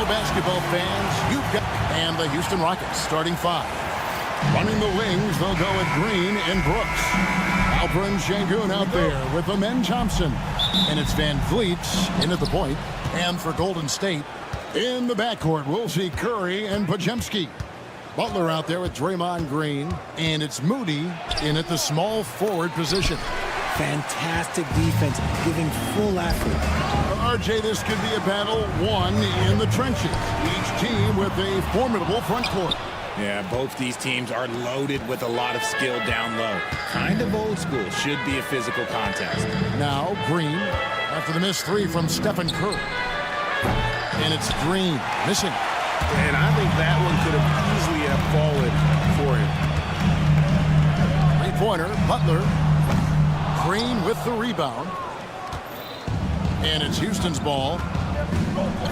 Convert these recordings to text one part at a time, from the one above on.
Well, basketball fans, you've got... And the Houston Rockets starting five. Running the wings, they'll go with Green and Brooks. Alperen Sengun out there with Amen Thompson. And it's Van Vliet in at the point. And for Golden State, in the backcourt, we'll see Curry and Podziemski. Butler out there with Draymond Green. And it's Moody in at the small forward position. Fantastic defense, giving full effort. RJ, this could be a battle won in the trenches. Each team with a formidable front court. Yeah, both these teams are loaded with a lot of skill down low. Kind of old school. Should be a physical contest. Now Green after the missed three from Stephen Curry. And it's Green missing. And I think that one could have easily have fallen for him. Three-pointer, Butler. Green with the rebound. And it's Houston's ball.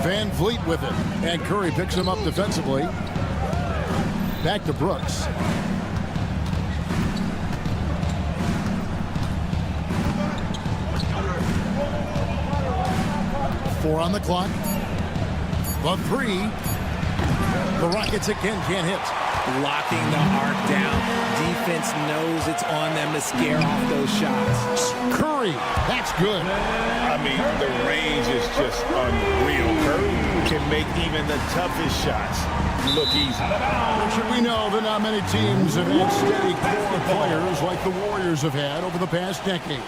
Van Vliet with it. And Curry picks him up defensively. Back to Brooks. Four on the clock. The three. The Rockets again can't hit. Locking the arc down. Defense knows it's on them to scare off those shots. Curry, that's good. I mean, the range is just unreal. Curry can make even the toughest shots look easy. Richard, we know that not many teams have had steady core players like the Warriors have had over the past decade.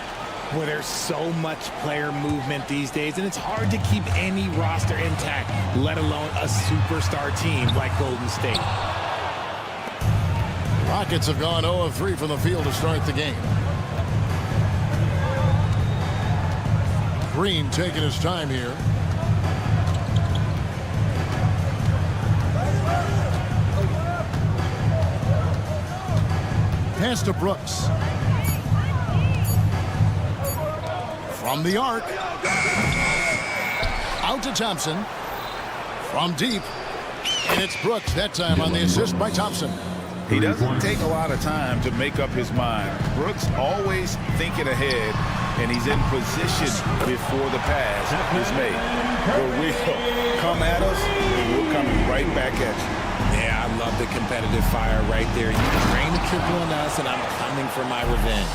Well, there's so much player movement these days, and it's hard to keep any roster intact, let alone a superstar team like Golden State. Rockets have gone 0 of 3 from the field to start the game. Green taking his time here. Pass to Brooks. From the arc. Out to Thompson. From deep. And it's Brooks that time on the assist by Thompson. He doesn't take a lot of time to make up his mind. Brooks always thinking ahead, and he's in position before the pass is made. The wheel come at us, and we're coming right back at you. Yeah, I love the competitive fire right there. You drain the triple on us, and I'm coming for my revenge.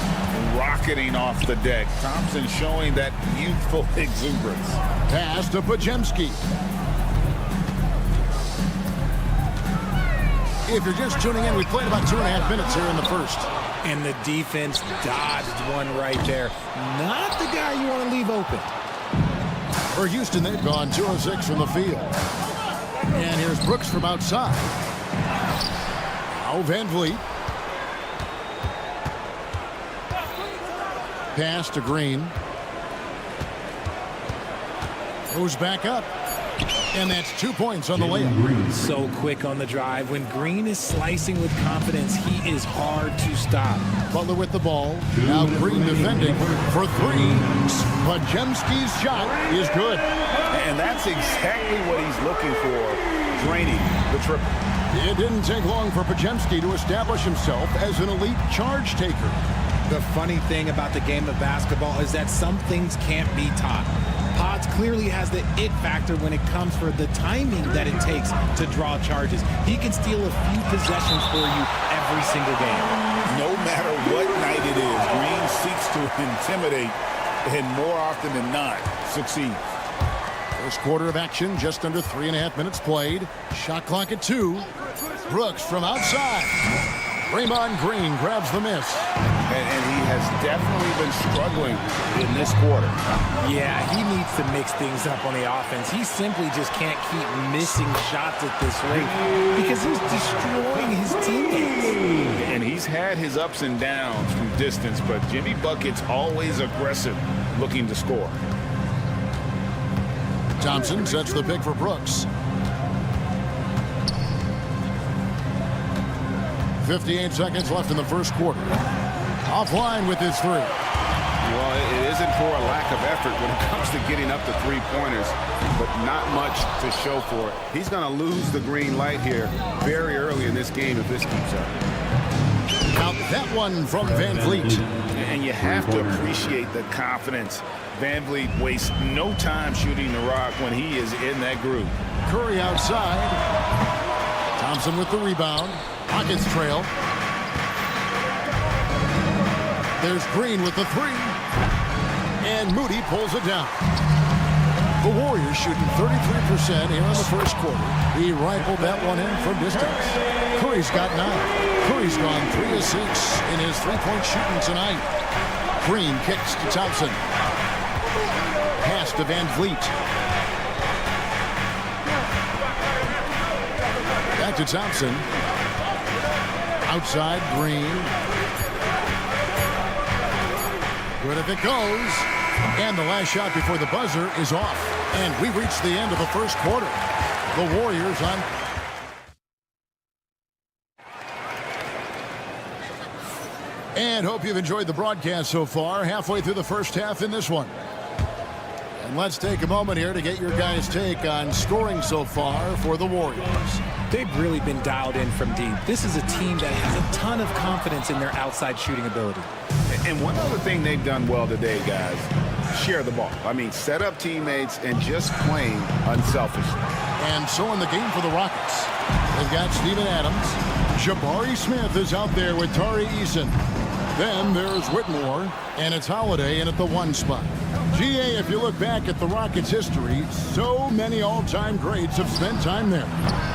Rocketing off the deck. Thompson showing that youthful exuberance. Pass to Podziemski. If you're just tuning in, we played about 2.5 minutes here in the first. And the defense dodged one right there. Not the guy you want to leave open. For Houston, they've gone 2 of 6 from the field. And here's Brooks from outside. Now Van Vliet. Pass to Green. Goes back up. And that's 2 points on the layup. So quick on the drive. When Green is slicing with confidence, he is hard to stop. Butler with the ball. Now Green defending for three. Podziemski's shot is good. And that's exactly what he's looking for, draining the triple. It didn't take long for Podziemski to establish himself as an elite charge taker. The funny thing about the game of basketball is that some things can't be taught. Pods clearly has the it factor when it comes for the timing that it takes to draw charges. He can steal a few possessions for you every single game. No matter what night it is, Green seeks to intimidate and more often than not succeeds. First quarter of action, just under 3.5 minutes played. Shot clock at 2. Brooks from outside. Draymond Green grabs the miss. And he has definitely been struggling in this quarter. Yeah, he needs to mix things up on the offense. He simply just can't keep missing shots at this rate because he's destroying his teammates. And he's had his ups and downs from distance, but Jimmy Bucket's always aggressive, looking to score. Thompson sets the pick for Brooks. 58 seconds left in the first quarter. Offline with his three. Well, it isn't for a lack of effort when it comes to getting up to three-pointers, but not much to show for it. He's going to lose the green light here very early in this game if this keeps up. Now that one from Van Vliet. And you have to appreciate the confidence Van Vliet wastes no time shooting the rock when he is in that groove. Curry outside. Thompson with the rebound. Rockets trail. There's Green with the three. And Moody pulls it down. The Warriors shooting 33% here in the first quarter. He rifled that one in from distance. Curry's got 9. Curry's gone 3 of 6 in his three-point shooting tonight. Green kicks to Thompson. Pass to Van Vliet. Back to Thompson. Outside, Green. Good if it goes. And the last shot before the buzzer is off. And we reach the end of the first quarter. The Warriors on. And hope you've enjoyed the broadcast so far. Halfway through the first half in this one. And let's take a moment here to get your guys' take on scoring so far for the Warriors. They've really been dialed in from deep. This is a team that has a ton of confidence in their outside shooting ability. And one other thing they've done well today, guys, share the ball. I mean, set up teammates and just playing unselfishly. And so in the game for the Rockets, they've got Steven Adams. Jabari Smith is out there with Tari Eason. Then there's Whitmore, and it's Holiday in at the 1 spot. GA, if you look back at the Rockets' history, so many all-time greats have spent time there.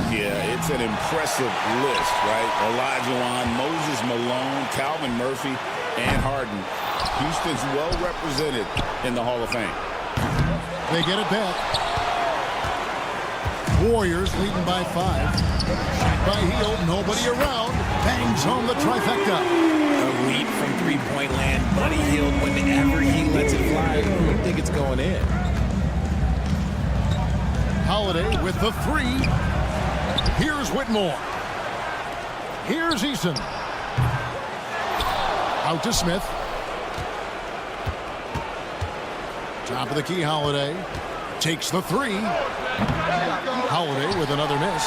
Yeah, it's an impressive list, right? Olajuwon, Moses Malone, Calvin Murphy, and Harden. Houston's well represented in the Hall of Fame. They get it back. Warriors leading by 5. Shot by Hield, nobody around. Bangs home the trifecta. A lead from three-point land. Buddy Hield, whenever he lets it fly, you think it's going in. Holiday with the 3. Here's Whitmore. Here's Eason. Out to Smith. Top of the key, Holiday. Takes the 3. Holiday with another miss.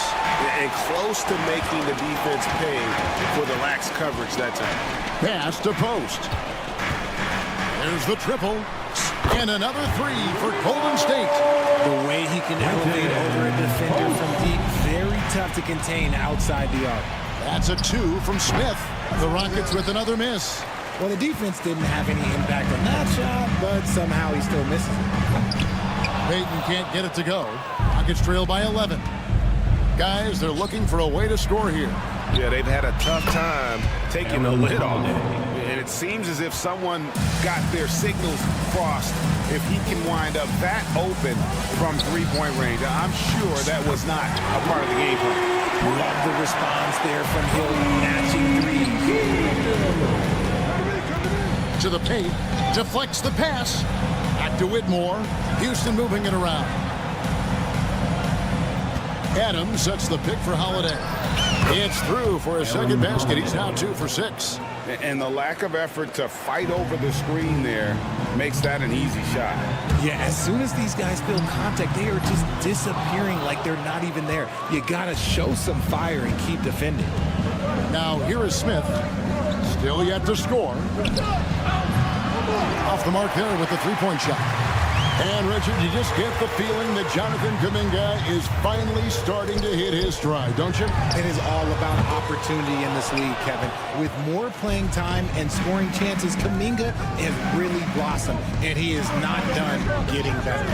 And close to making the defense pay for the lax coverage that time. Pass to post. There's the triple. And another 3 for Golden State. The way he can elevate over a defender from deep, very tough to contain outside the arc. That's a 2 from Smith. The Rockets with another miss. Well, the defense didn't have any impact on that shot, but somehow he still misses it. Payton can't get it to go. Rockets trail by 11. Guys, they're looking for a way to score here. Yeah, they've had a tough time taking the lid off. And it seems as if someone got their signals crossed. If he can wind up that open from three-point range, I'm sure that was not a part of the game plan. Love the response there from Hill, matching threes. To the paint, deflects the pass. Back to Whitmore. Houston moving it around. Adams sets the pick for Holiday. It's through for a second basket. He's now 2 for 6. And the lack of effort to fight over the screen there makes that an easy shot. Yeah, as soon as these guys feel contact, they are just disappearing like they're not even there. You got to show some fire and keep defending. Now here is Smith. Still yet to score. Off the mark there with the three-point shot. And, Richard, you just get the feeling that Jonathan Kuminga is finally starting to hit his stride, don't you? It is all about opportunity in this league, Kevin. With more playing time and scoring chances, Kuminga has really blossomed, and he is not done getting better.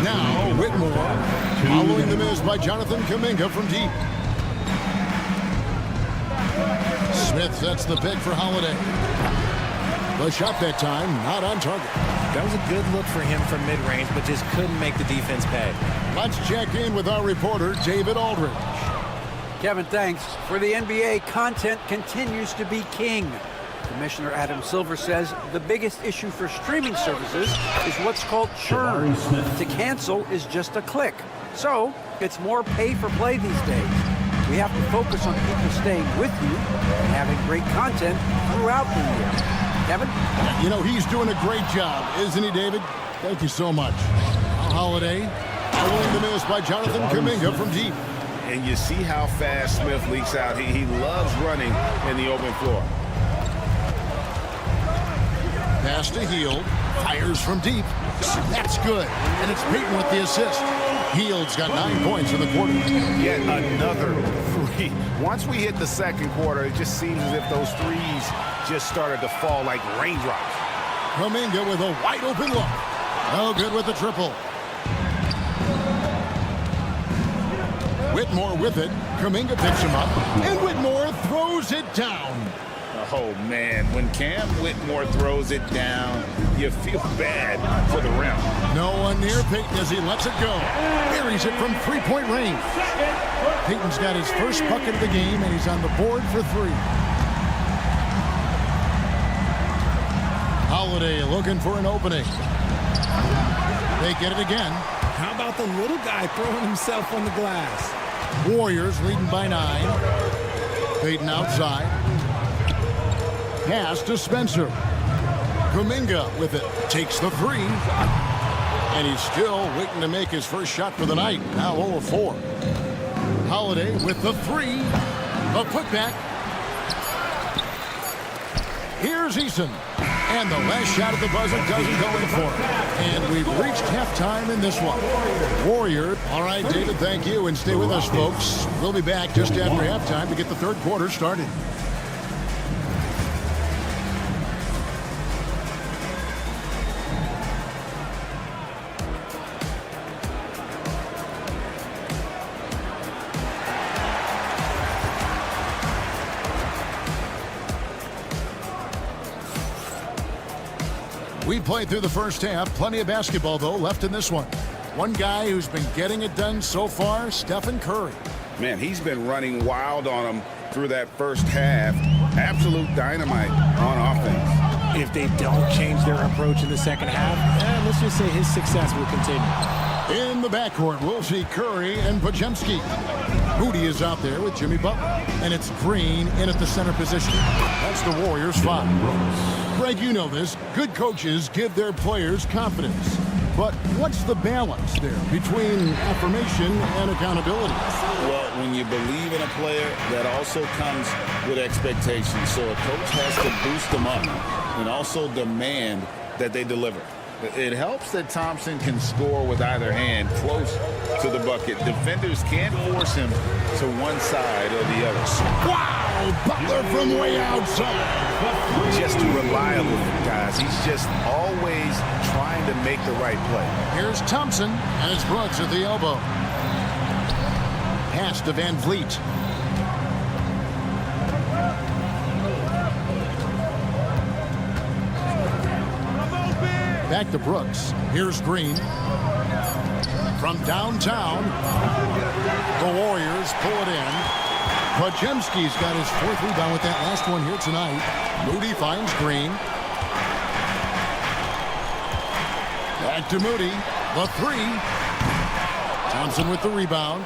Now, Whitmore, following the miss by Jonathan Kuminga from deep. Smith sets the pick for Holiday. The shot that time, not on target. That was a good look for him from mid-range, but just couldn't make the defense pay. Let's check in with our reporter, David Aldridge. Kevin, thanks. For the NBA, content continues to be king. Commissioner Adam Silver says the biggest issue for streaming services is what's called churn. To cancel is just a click. So, it's more pay-for-play these days. We have to focus on people staying with you and having great content throughout the year. Kevin? You know, he's doing a great job, isn't he, David? Thank you so much. Holiday, following the miss by Jonathan Kuminga from deep. And you see how fast Smith leaks out. He loves running in the open floor. Pass to Hield. Fires from deep. That's good. And it's Peyton with the assist. Hield's got 9 points in the quarter. Yet another three. Once we hit the second quarter, it just seems as if those threes just started to fall like raindrops. Kuminga with a wide open look. No good with the triple. Whitmore with it. Kuminga picks him up. And Whitmore throws it down. Oh, man, when Cam Whitmore throws it down, you feel bad for the rim. No one near Peyton as he lets it go. Buries it from three-point range. Peyton's got his first bucket of the game, and he's on the board for 3. Holiday looking for an opening. They get it again. How about the little guy throwing himself on the glass? Warriors leading by 9. Peyton outside. Pass to Spencer. Kuminga with it. Takes the 3. And he's still waiting to make his first shot for the night. Now 0 of 4. Holiday with the 3. The putback. Here's Eason. And the last shot at the buzzer doesn't go in for him. And we've reached halftime in this one. Warrior. All right, David, thank you. And stay with us, folks. We'll be back just after halftime to get the third quarter started. We played through the first half. Plenty of basketball, though, left in this one. One guy who's been getting it done so far, Stephen Curry. Man, he's been running wild on him through that first half. Absolute dynamite on offense. If they don't change their approach in the second half, let's just say his success will continue. In the backcourt, we'll see Curry and Podziemski. Moody is out there with Jimmy Butler. And it's Green in at the center position. That's the Warriors' 5. Greg, you know this. Good coaches give their players confidence. But what's the balance there between affirmation and accountability? Well, when you believe in a player, that also comes with expectations. So a coach has to boost them up and also demand that they deliver. It helps that Thompson can score with either hand close to the bucket. Defenders can't force him to one side or the other. Wow! Butler from way outside. Just reliable, guys. He's just always trying to make the right play. Here's Thompson, and it's Brooks at the elbow. Pass to Van Vliet. Back to Brooks. Here's Green. From downtown, the Warriors pull it in. Podziemski's got his 4th rebound with that last one here tonight. Moody finds Green. Back to Moody. The 3. Thompson with the rebound.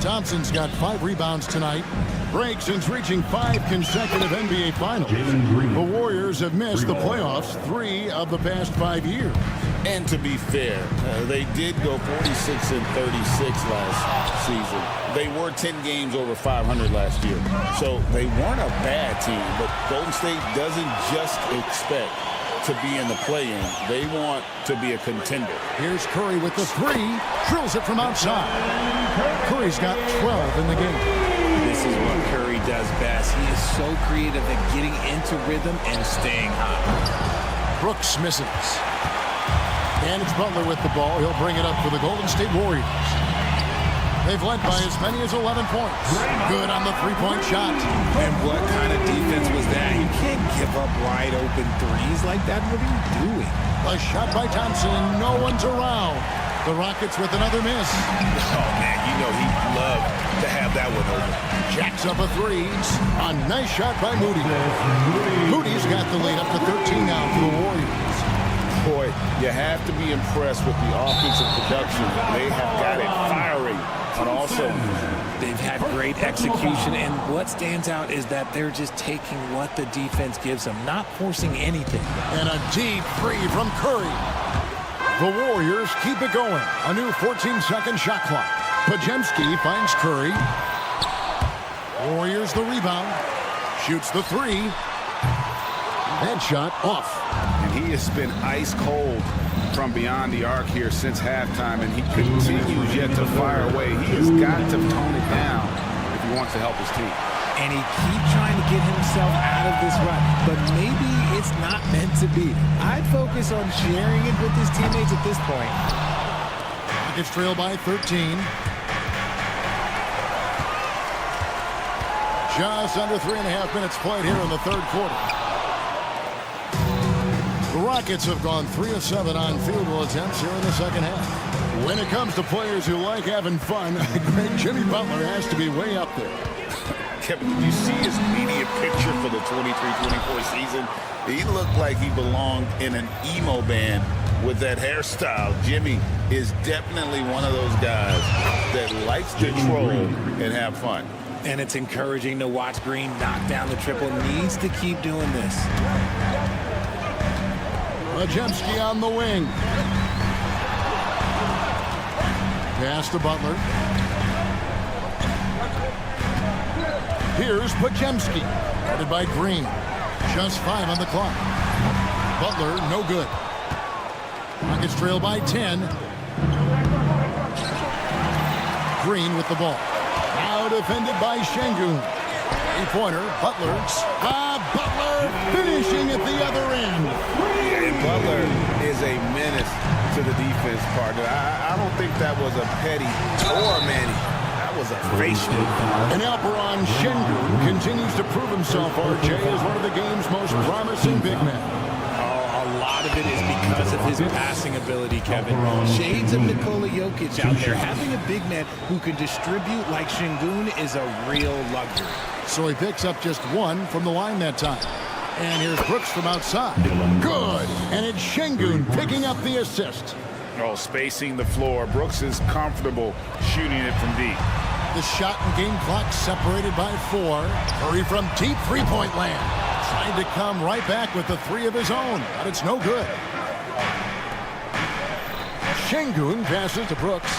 Thompson's got 5 rebounds tonight. Break since reaching 5 consecutive NBA Finals. The Warriors have missed the playoffs 3 of the past 5 years. And to be fair, they did go 46 and 36 last season. They were 10 games over 500 last year. So they weren't a bad team, but Golden State doesn't just expect to be in the play-in. They want to be a contender. Here's Curry with the 3. Drills it from outside. Curry's got 12 in the game. This is what Curry does best. He is so creative at getting into rhythm and staying hot. Brooks misses. And it's Butler with the ball. He'll bring it up for the Golden State Warriors. They've led by as many as 11 points. Good on the 3-point shot. And what kind of defense was that? You can't give up wide open threes like that. What are you doing? A shot by Thompson. No one's around. The Rockets with another miss. Oh, man, you know he'd love to have that one open. Jacks up a 3. A nice shot by Moody. Moody's got the lead up to 13 now for the Warriors. Boy, you have to be impressed with the offensive production. They have got it firing on all cylinders. They've had great execution, and what stands out is that they're just taking what the defense gives them, not forcing anything. And a deep 3 from Curry. The Warriors keep it going. A new 14-second shot clock. Podziemski finds Curry. Warriors the rebound. Shoots the 3. That shot off. And he has been ice cold from beyond the arc here since halftime, and he continues yet to fire away. He has got to tone it down if he wants to help his team. And he keeps trying to get himself out of this rut, but maybe it's not meant to be. I'd focus on sharing it with his teammates at this point. Rockets trail by 13. Just under 3.5 minutes played here in the third quarter. The Rockets have gone 3 of 7 on field goal attempts here in the second half. When it comes to players who like having fun, great Jimmy Butler has to be way up there. Kevin, did you see his media picture for the 23-24 season? He looked like he belonged in an emo band with that hairstyle. Jimmy is definitely one of those guys that likes to troll and have fun. And it's encouraging to watch Green knock down the triple. Needs to keep doing this. Majemski on the wing. Pass to Butler. Here's Majemski, guarded by Green. Just 5 on the clock. Butler, no good. Rockets trail by 10. Green with the ball. Now defended by Şengün. 3-pointer, Butler. Butler finishing at the other end. And Butler is a menace to the defense partner. I don't think that was a petty or a Manny. That was a facial. And Alperon Şengün continues to prove himself, RJ, as one of the game's most promising big men. A lot of it is because of his passing ability, Kevin. Shades of Nikola Jokic out there. Having a big man who can distribute like Şengün is a real luxury. So he picks up just 1 from the line that time. And here's Brooks from outside. Good. And it's Şengün picking up the assist. Oh, spacing the floor. Brooks is comfortable shooting it from deep. The shot and game clock separated by 4. Curry from deep three-point land. Trying to come right back with the 3 of his own, but it's no good. Şengün passes to Brooks.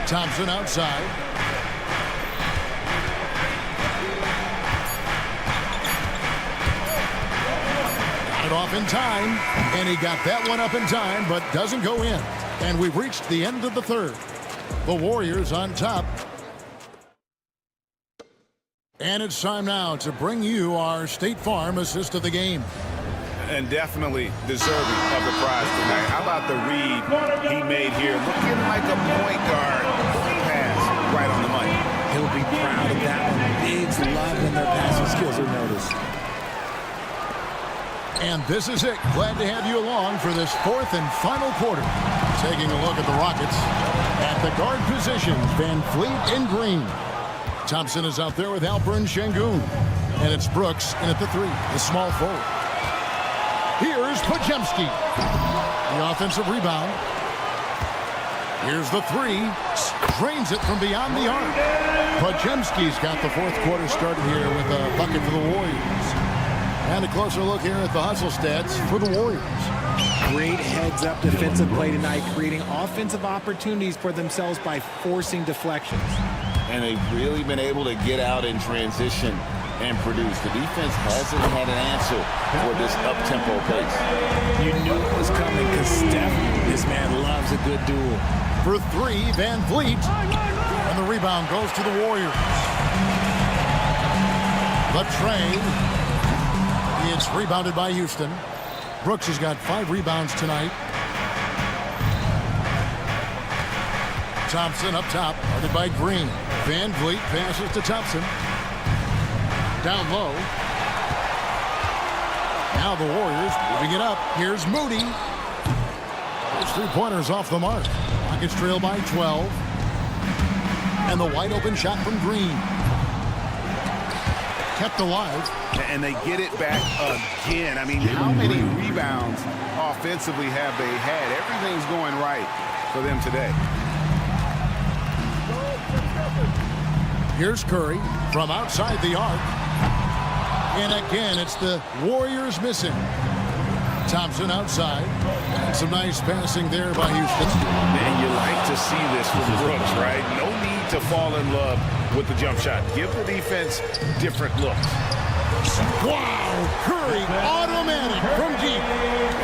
Thompson outside. Got it off in time, and he got that one up in time, but doesn't go in. And we've reached the end of the third. The Warriors on top. And it's time now to bring you our State Farm assist of the game. And definitely deserving of the prize tonight. How about the read he made here? Looking like a point guard. Pass right on the money. He'll be proud of that one. Bigs love when their passing skills are noticed. And this is it. Glad to have you along for this 4th and final quarter. Taking a look at the Rockets. At the guard positions, Van Fleet and Green. Thompson is out there with Alperon Şengün. And it's Brooks in at the 3, the small forward. Here's Majemski. The offensive rebound. Here's the 3. Drains it from beyond the arc. Majemski's got the 4th quarter started here with a bucket for the Warriors. And a closer look here at the hustle stats for the Warriors. Great heads-up defensive play tonight, creating offensive opportunities for themselves by forcing deflections. And they've really been able to get out in transition and produce. The defense hasn't had an answer for this up-tempo pace. You knew it was coming because Steph, this man loves a good duel. For 3, Van Vliet. And the rebound goes to the Warriors. The trade. It's rebounded by Houston. Brooks has got 5 rebounds tonight. Thompson up top, guarded by Green. Van Vliet passes to Thompson. Down low. Now the Warriors moving it up. Here's Moody. His 3-pointers off the mark. Rockets trail by 12. And the wide open shot from Green. Kept alive. And they get it back again. I mean, how many rebounds offensively have they had? Everything's going right for them today. Here's Curry from outside the arc. And again, it's the Warriors missing. Thompson outside. And some nice passing there by Houston. And you like to see this from Brooks, right? No need to fall in love with the jump shot. Give the defense different looks. Brooks. Wow. Curry automatic from deep.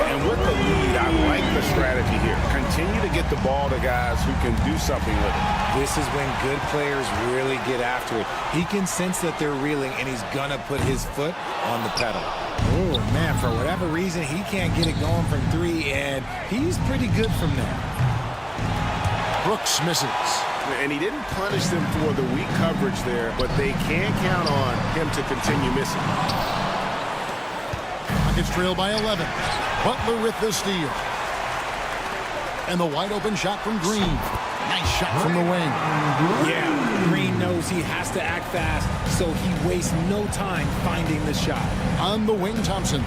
And with the lead, I like the strategy here. Continue to get the ball to guys who can do something with it. This is when good players really get after it. He can sense that they're reeling, and he's going to put his foot on the pedal. Oh, man, for whatever reason, he can't get it going from three, and he's pretty good from there. Brooks misses. And he didn't punish them for the weak coverage there, but they can count on him to continue missing. Rockets trail by 11. Butler with the steal. And the wide open shot from Green. Nice shot from the wing. Yeah, Green knows he has to act fast, so he wastes no time finding the shot. On the wing, Thompson.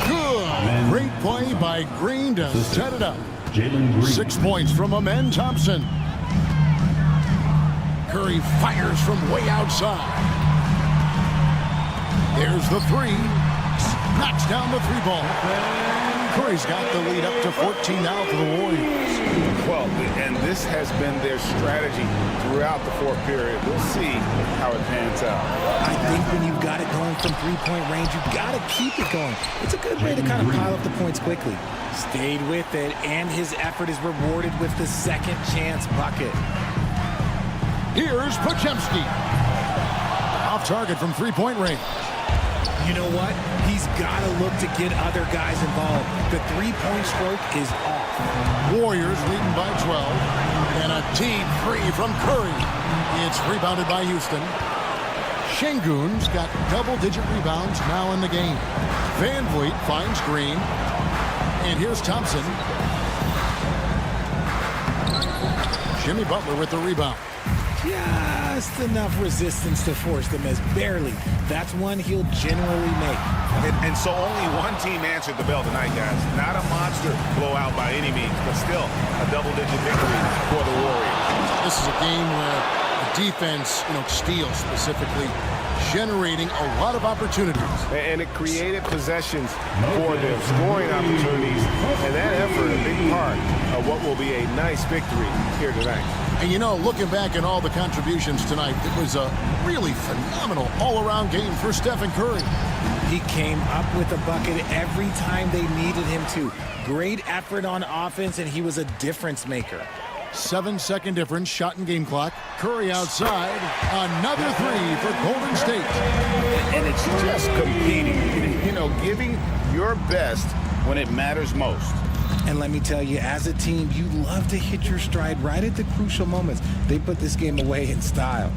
Good. Great play by Green to set it up. 6 points from Amen Thompson. Curry fires from way outside. There's the three. Knocks down the three ball. Curry's got the lead up to 14 now for the Warriors. Well, and this has been their strategy throughout the fourth period. We'll see how it pans out. I think when you've got it going from three-point range, you've got to keep it going. It's a good way to kind of pile up the points quickly. Stayed with it, and his effort is rewarded with the second chance bucket. Here's Podziemski. Off target from three-point range. You know what? He's got to look to get other guys involved. The three-point stroke is off. Warriors leading by 12. And a deep three from Curry. It's rebounded by Houston. Şengün's got double-digit rebounds now in the game. Van Vliet finds Green. And here's Thompson. Jimmy Butler with the rebound. Just enough resistance to force the miss. Barely. That's one he'll generally make. And so only one team answered the bell tonight, guys. Not a monster blowout by any means, but still a double-digit victory for the Warriors. This is a game where the defense, steals specifically, generating a lot of opportunities. And it created possessions for them, scoring opportunities, and that effort a big part of what will be a nice victory here tonight. And looking back at all the contributions tonight, it was a really phenomenal all-around game for Stephen Curry. He came up with a bucket every time they needed him to. Great effort on offense, and he was a difference maker. 7-second difference, shot and game clock. Curry outside. Another three for Golden State. And it's just competing, giving your best when it matters most. And let me tell you, as a team, you love to hit your stride right at the crucial moments. They put this game away in style.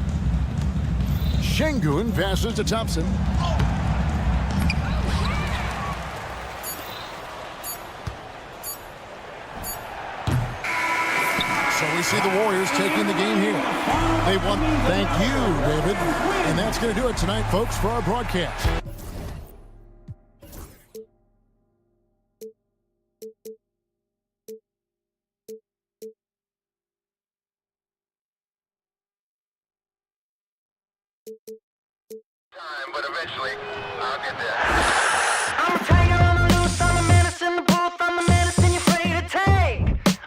Şengün passes to Thompson. So we see the Warriors taking the game here. They won. Thank you, David. And that's going to do it tonight, folks, for our broadcast. But eventually, I'll get there. I'm a tiger on the loose, I'm a menace in the booth, I'm the medicine you're afraid to take.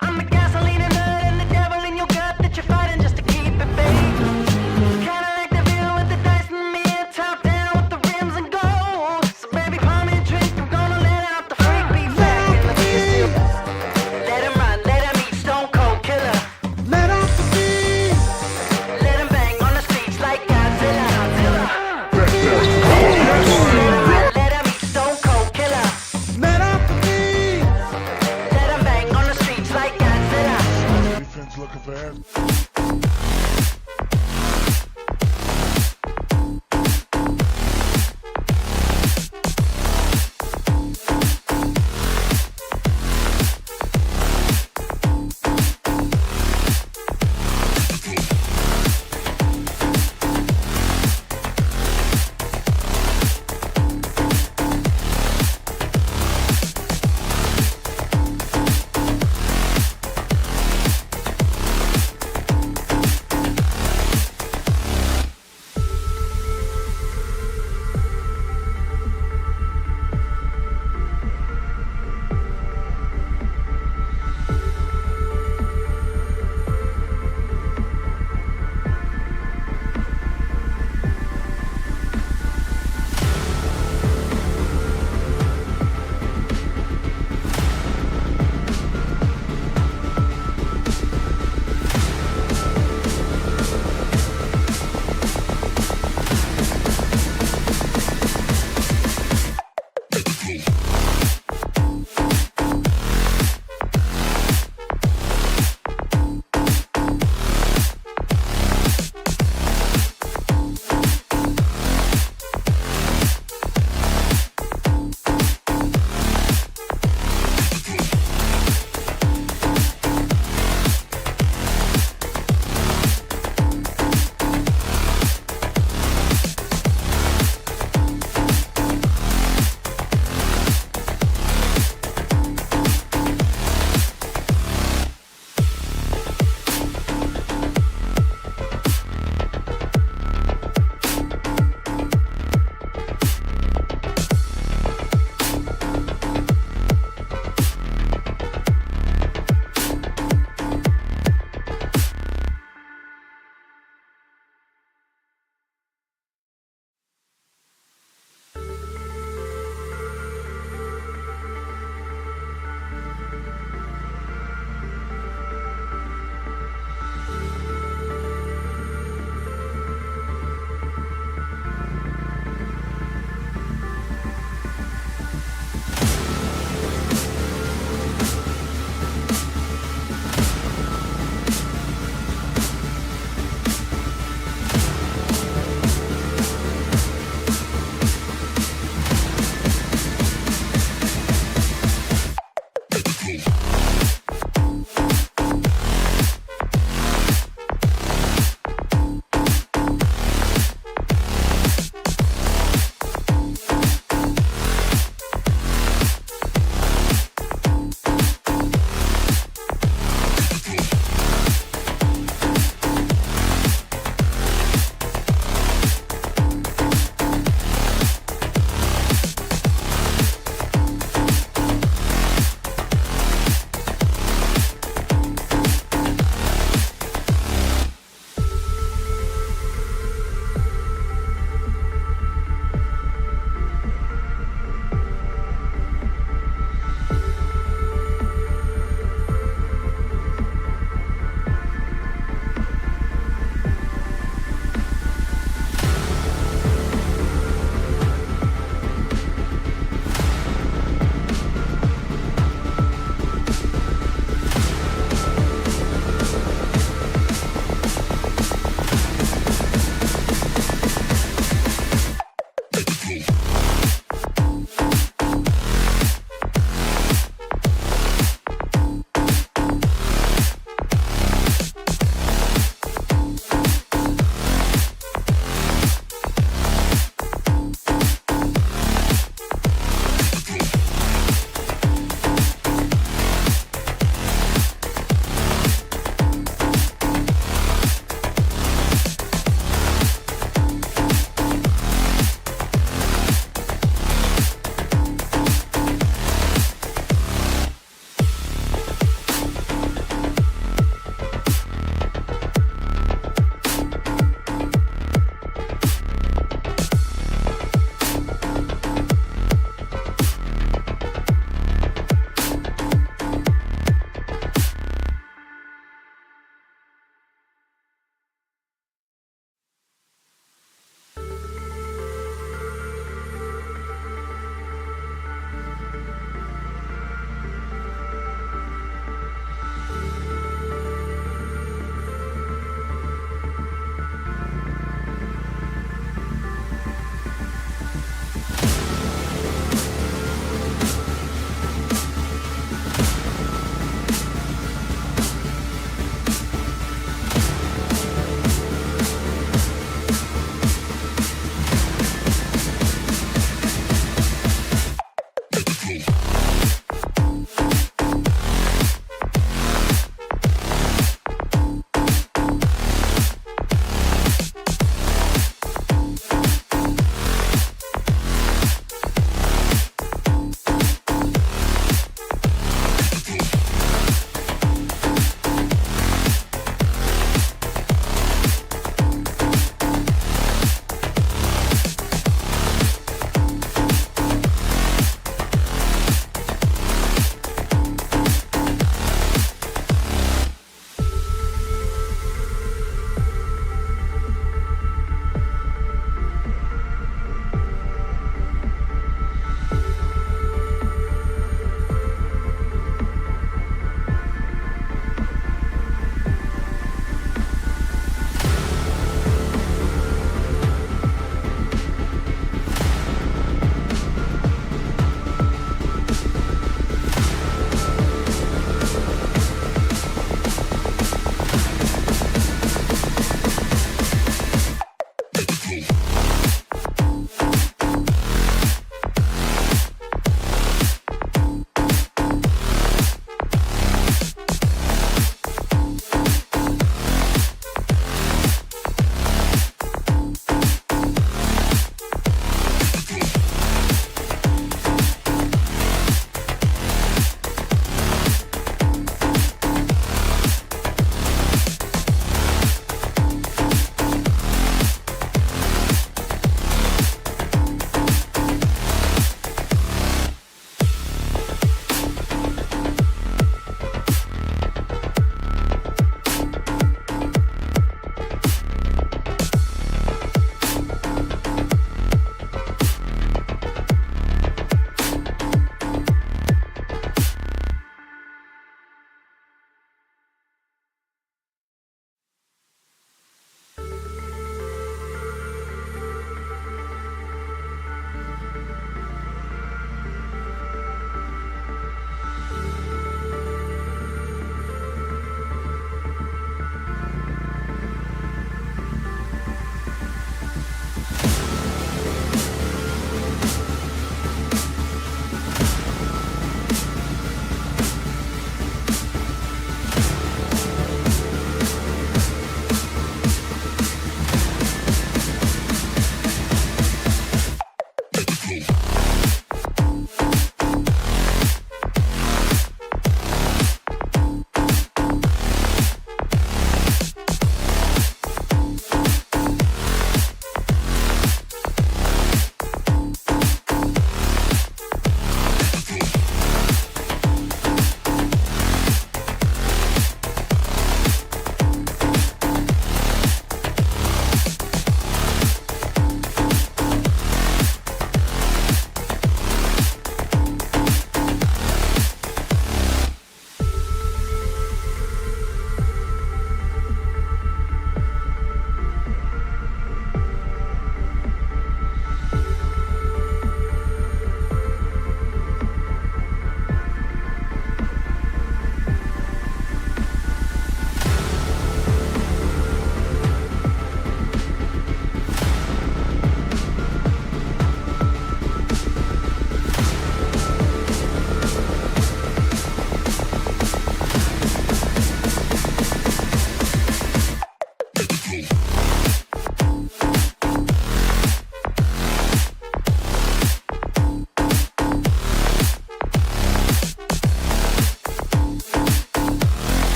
I'm the gasoline and nut and the devil in your gut that you're fighting just to keep it baked. Kinda like the view with the dice and me, top down with the rims and gold. So baby, pour me a drink, I'm gonna let out the freak beat back in the beer. Let him run, let him eat, stone cold killer. Let off the beat. Let him bang on the streets like Godzilla. Let him eat, stone cold killer. Let off the beat. Let him bang on the streets like Godzilla. Defense looking bad.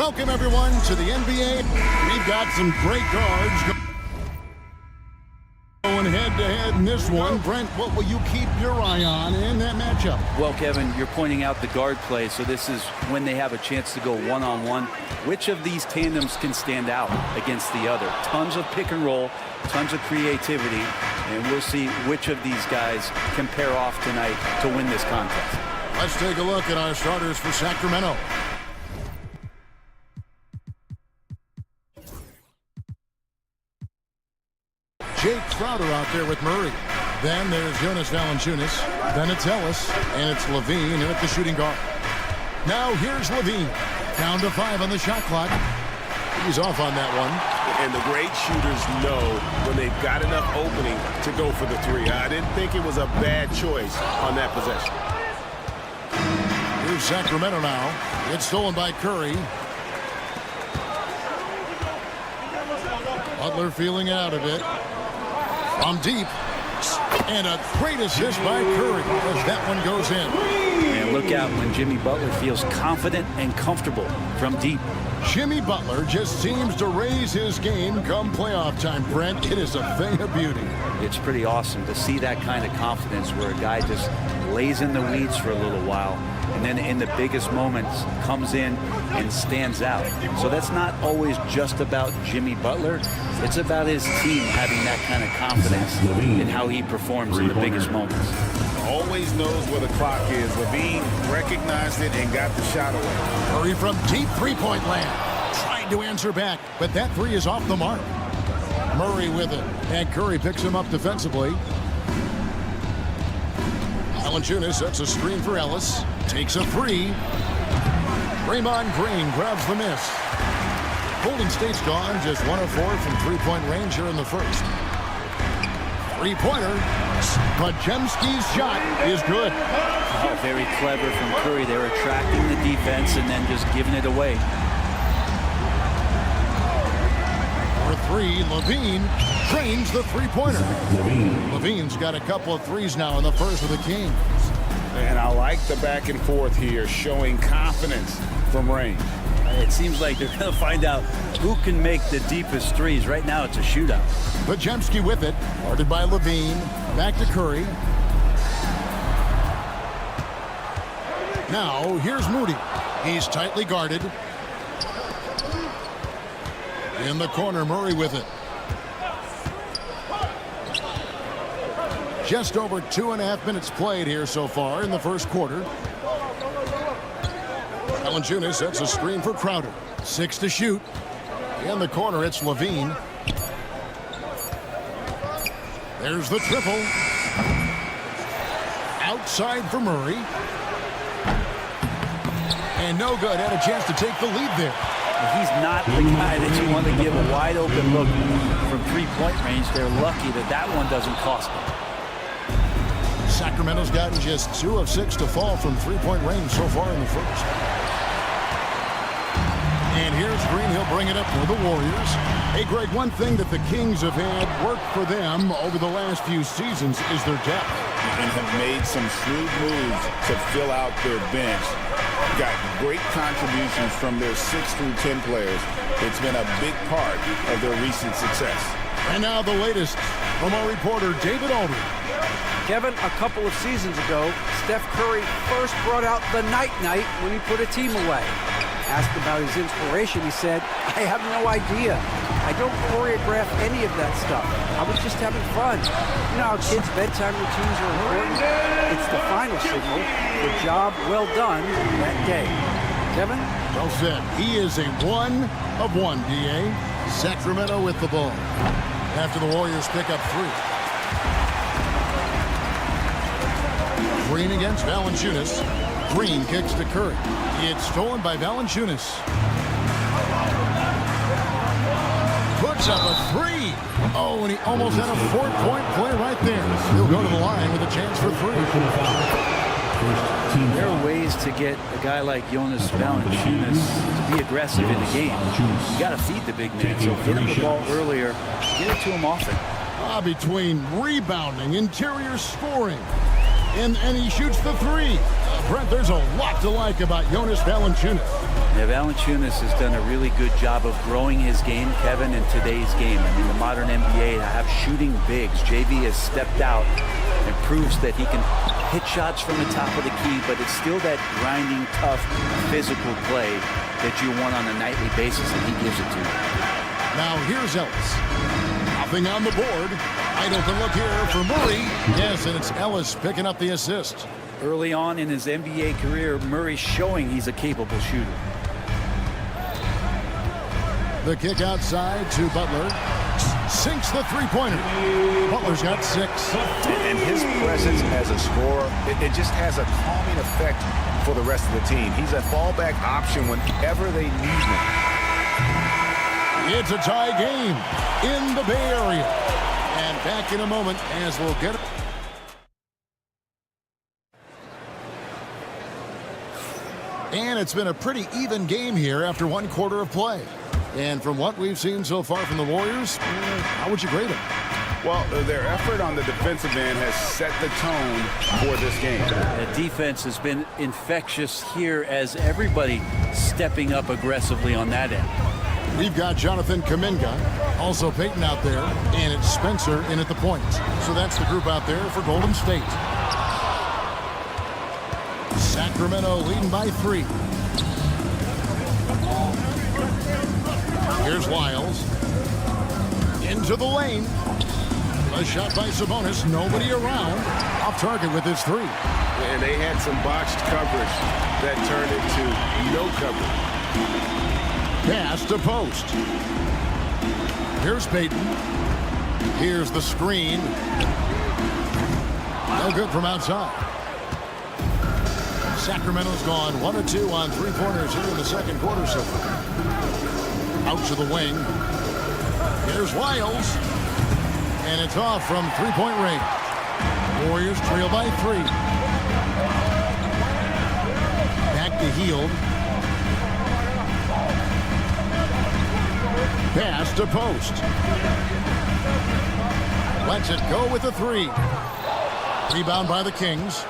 Welcome, everyone, to the NBA. We've got some great guards going head-to-head in this one. Brent, what will you keep your eye on in that matchup? Well, Kevin, you're pointing out the guard play, so this is when they have a chance to go one-on-one. Which of these tandems can stand out against the other? Tons of pick and roll, tons of creativity, and we'll see which of these guys can pair off tonight to win this contest. Let's take a look at our starters for Sacramento. Jake Crowder out there with Murray. Then there's Jonas Valanciunas. Then it's Ellis. And it's Levine in at the shooting guard. Now here's Levine. Down to 5 on the shot clock. He's off on that one. And the great shooters know when they've got enough opening to go for the three. I didn't think it was a bad choice on that possession. Here's Sacramento now. It's stolen by Curry. Butler feeling out of it. From deep. And a great assist by Curry as that one goes in. And look out when Jimmy Butler feels confident and comfortable from deep. Jimmy Butler just seems to raise his game come playoff time, Brent. It is a thing of beauty. It's pretty awesome to see that kind of confidence where a guy just lays in the weeds for a little while and then in the biggest moments comes in and stands out. So that's not always just about Jimmy Butler. It's about his team having that kind of confidence in how he performs in the biggest moments. Always knows where the clock is. Levine recognized it and got the shot away. Curry from deep three-point land. Trying to answer back, but that three is off the mark. Murray with it, and Curry picks him up defensively. Valanciunas sets a screen for Ellis. Takes a three. Draymond Green grabs the miss. Golden State's gone just 1 of 4 from three-point range here in the first. Three-pointer. Podziemski's shot is good. Oh, very clever from Curry. They're attracting the defense and then just giving it away. For three, Levine drains the three-pointer. Levine's got a couple of threes now in the first of the Kings. And I like the back and forth here, showing confidence from range. It seems like they're going to find out who can make the deepest threes. Right now, it's a shootout. Podziemski with it, guarded by Levine. Back to Curry. Now, here's Moody. He's tightly guarded. In the corner, Murray with it. Just over 2.5 minutes played here so far in the first quarter. Valanciunas sets a screen for Crowder. 6 to shoot. In the corner, it's Levine. There's the triple. Outside for Murray. And no good. Had a chance to take the lead there. He's not the guy that you want to give a wide open look from three-point range. They're lucky that that one doesn't cost them. Sacramento's gotten just 2 of 6 to fall from three-point range so far in the first. And here's Green. He'll bring it up for the Warriors. Hey, Greg, one thing that the Kings have had work for them over the last few seasons is their depth. And have made some shrewd moves to fill out their bench. Got great contributions from their 6 through 10 players. It's been a big part of their recent success. And now the latest from our reporter, David Aldridge. Kevin, a couple of seasons ago, Steph Curry first brought out the night-night when he put a team away. Asked about his inspiration, he said, I have no idea. I don't choreograph any of that stuff. I was just having fun. You know how kids' bedtime routines are important? It's the final signal for job well done that day. Kevin? Well said. He is a 1 of 1, D.A. Sacramento with the ball. After the Warriors pick up 3. Green against Valanciunas. Green kicks to Curry. It's stolen by Valanciunas. Puts up a 3. Oh, and he almost had a 4-point play right there. He'll go to the line with a chance for 3. There are ways to get a guy like Jonas Valanciunas to be aggressive in the game. You got to feed the big man. So get him the ball earlier. Get it to him often. Between rebounding, interior scoring, and he shoots the 3. Brent, there's a lot to like about Jonas Valanciunas. Yeah, Valanciunas has done a really good job of growing his game, Kevin, in today's game. I mean, the modern NBA have shooting bigs. JV has stepped out and proves that he can hit shots from the top of the key, but it's still that grinding, tough, physical play that you want on a nightly basis, and he gives it to you. Now here's Ellis. Nothing on the board. Wide open look here for Murray. Yes, and it's Ellis picking up the assist. Early on in his NBA career, Murray's showing he's a capable shooter. The kick outside to Butler. Sinks the three-pointer. Butler's got 6. And his presence as a scorer, it just has a calming effect for the rest of the team. He's a fallback option whenever they need him. It's a tie game in the Bay Area. And back in a moment as we'll get it. And it's been a pretty even game here after 1 quarter of play. And from what we've seen so far from the Warriors, how would you grade them? Well, their effort on the defensive end has set the tone for this game. The defense has been infectious here as everybody stepping up aggressively on that end. We've got Jonathan Kuminga, also Peyton out there, and it's Spencer in at the point. So that's the group out there for Golden State. Sacramento leading by 3. Here's Lyles. Into the lane. A shot by Sabonis. Nobody around. Off target with his 3. And they had some botched coverage that turned into no coverage. Pass to post. Here's Peyton. Here's the screen. No good from outside. Sacramento's gone 1 of 2 on 3-pointers here in the second quarter so far. Out to the wing. Here's Lyles. And it's off from 3-point range. Warriors trail by 3. Back to Hield. Pass to post. Lets it go with a 3. Rebound by the Kings.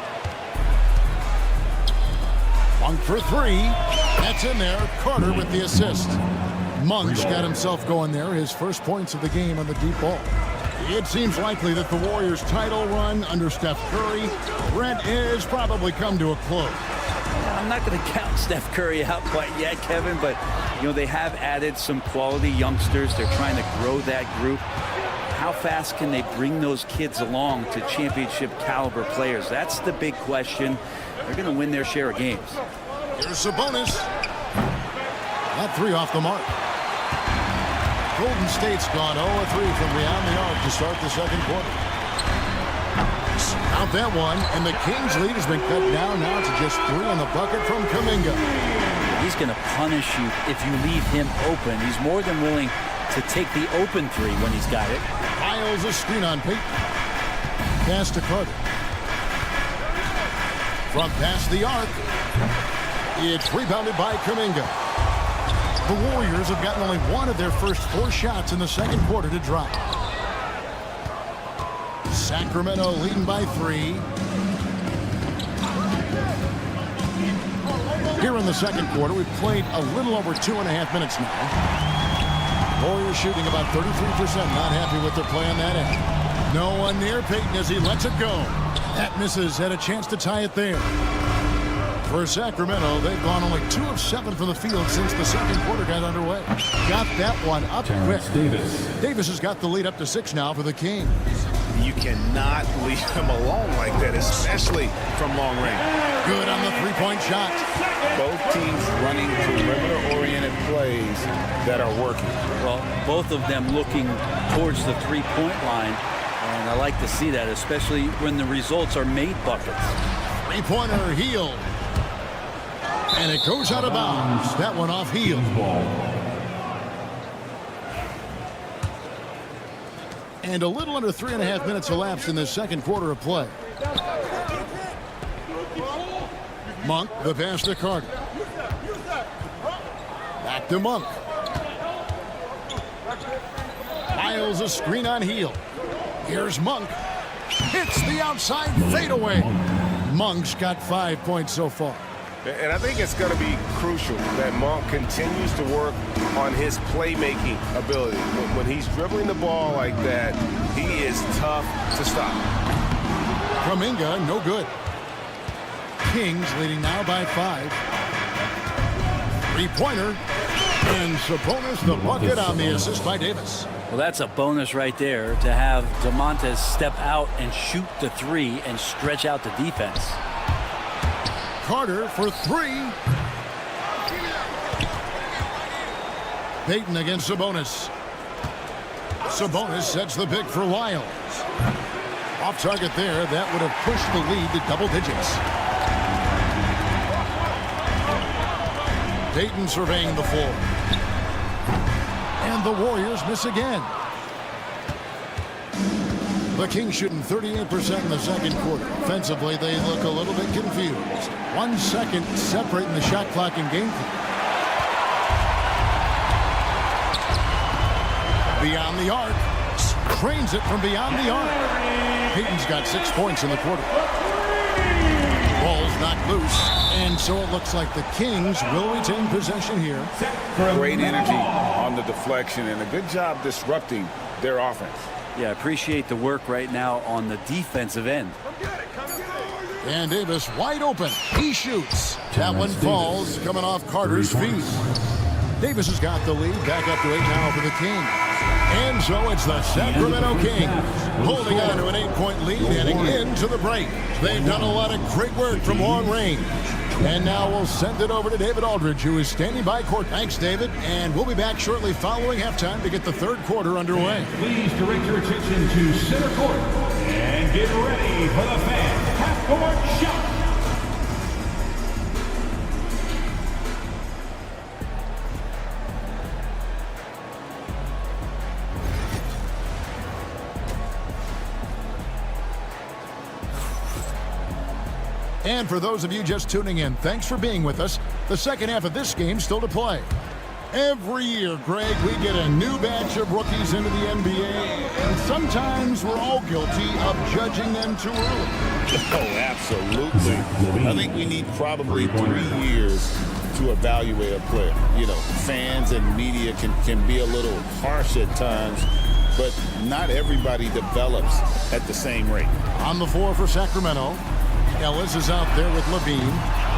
Monk for 3. That's in there. Carter with the assist. Monk's got himself going there. His first points of the game on the deep ball. It seems likely that the Warriors' title run under Steph Curry, Brent, is probably come to a close. I'm not going to count Steph Curry out quite yet, Kevin, but they have added some quality youngsters. They're trying to grow that group. How fast can they bring those kids along to championship caliber players? That's the big question. They're going to win their share of games. Here's Sabonis. That 3 off the mark. Golden State's gone 0-3 from beyond the arc to start the second quarter. Out that one, and the Kings' lead has been cut down now to just 3 on the bucket from Kuminga. He's going to punish you if you leave him open. He's more than willing to take the open 3 when he's got it. Piles a screen on Peyton. Pass to Carter. From past the arc. It's rebounded by Kuminga. The Warriors have gotten only 1 of their first 4 shots in the second quarter to drop. Sacramento leading by 3. Here in the second quarter, we've played a little over 2.5 minutes now. Warriors shooting about 33%, not happy with their play on that end. No one near Peyton as he lets it go. That misses, had a chance to tie it there. For Sacramento, they've gone only 2 of 7 from the field since the second quarter got underway. Got that one up quick. Davis has got the lead up to 6 now for the Kings. You cannot leave him alone like that, especially from long range. Good on the 3-point shot. Both teams running perimeter-oriented plays that are working. Well, both of them looking towards the 3-point line, and I like to see that, especially when the results are made buckets. 3-pointer, Hield. And it goes out of bounds. That one off Hield. And a little under 3.5 minutes elapsed in the second quarter of play. Monk, the pass to Carter. Back to Monk. Miles a screen on Hield. Here's Monk. Hits the outside fadeaway. Monk's got 5 points so far. And I think it's going to be crucial that Monk continues to work on his playmaking ability. When he's dribbling the ball like that, he is tough to stop. Kuminga, no good. Kings leading now by 5. Three-pointer. And Sabonis the bucket on the assist by Davis. Well, that's a bonus right there to have Domantas step out and shoot the 3 and stretch out the defense. Carter for 3. Payton against Sabonis. Sabonis sets the pick for Lyles. Off target there. That would have pushed the lead to double digits. Payton surveying the floor. And the Warriors miss again. The Kings shooting 38% in the second quarter. Offensively, they look a little bit confused. 1 second separating the shot clock and game clock. Beyond the arc. Trains it from beyond the arc. Payton's got 6 points in the quarter. Ball's knocked loose. And so it looks like the Kings will retain possession here. Great energy on the deflection and a good job disrupting their offense. Yeah, appreciate the work right now on the defensive end. And Davis wide open. He shoots. That one falls coming off Carter's feet. Davis has got the lead. Back up to 8 now for the Kings. And so it's the Sacramento Kings holding on to an 8-point lead heading into the break. They've done a lot of great work from long range. And now we'll send it over to David Aldridge, who is standing by court. Thanks, David. And we'll be back shortly following halftime to get the third quarter underway. Please direct your attention to center court and get ready for the fans half-court shot. And for those of you just tuning in, thanks for being with us. The second half of this game still to play. Every year, Greg, we get a new batch of rookies into the NBA, and sometimes we're all guilty of judging them too early. Oh, absolutely. I think we need probably 3 years to evaluate a player. You know, fans and media can be a little harsh at times, but not everybody develops at the same rate. On the floor for Sacramento, Ellis is out there with Levine.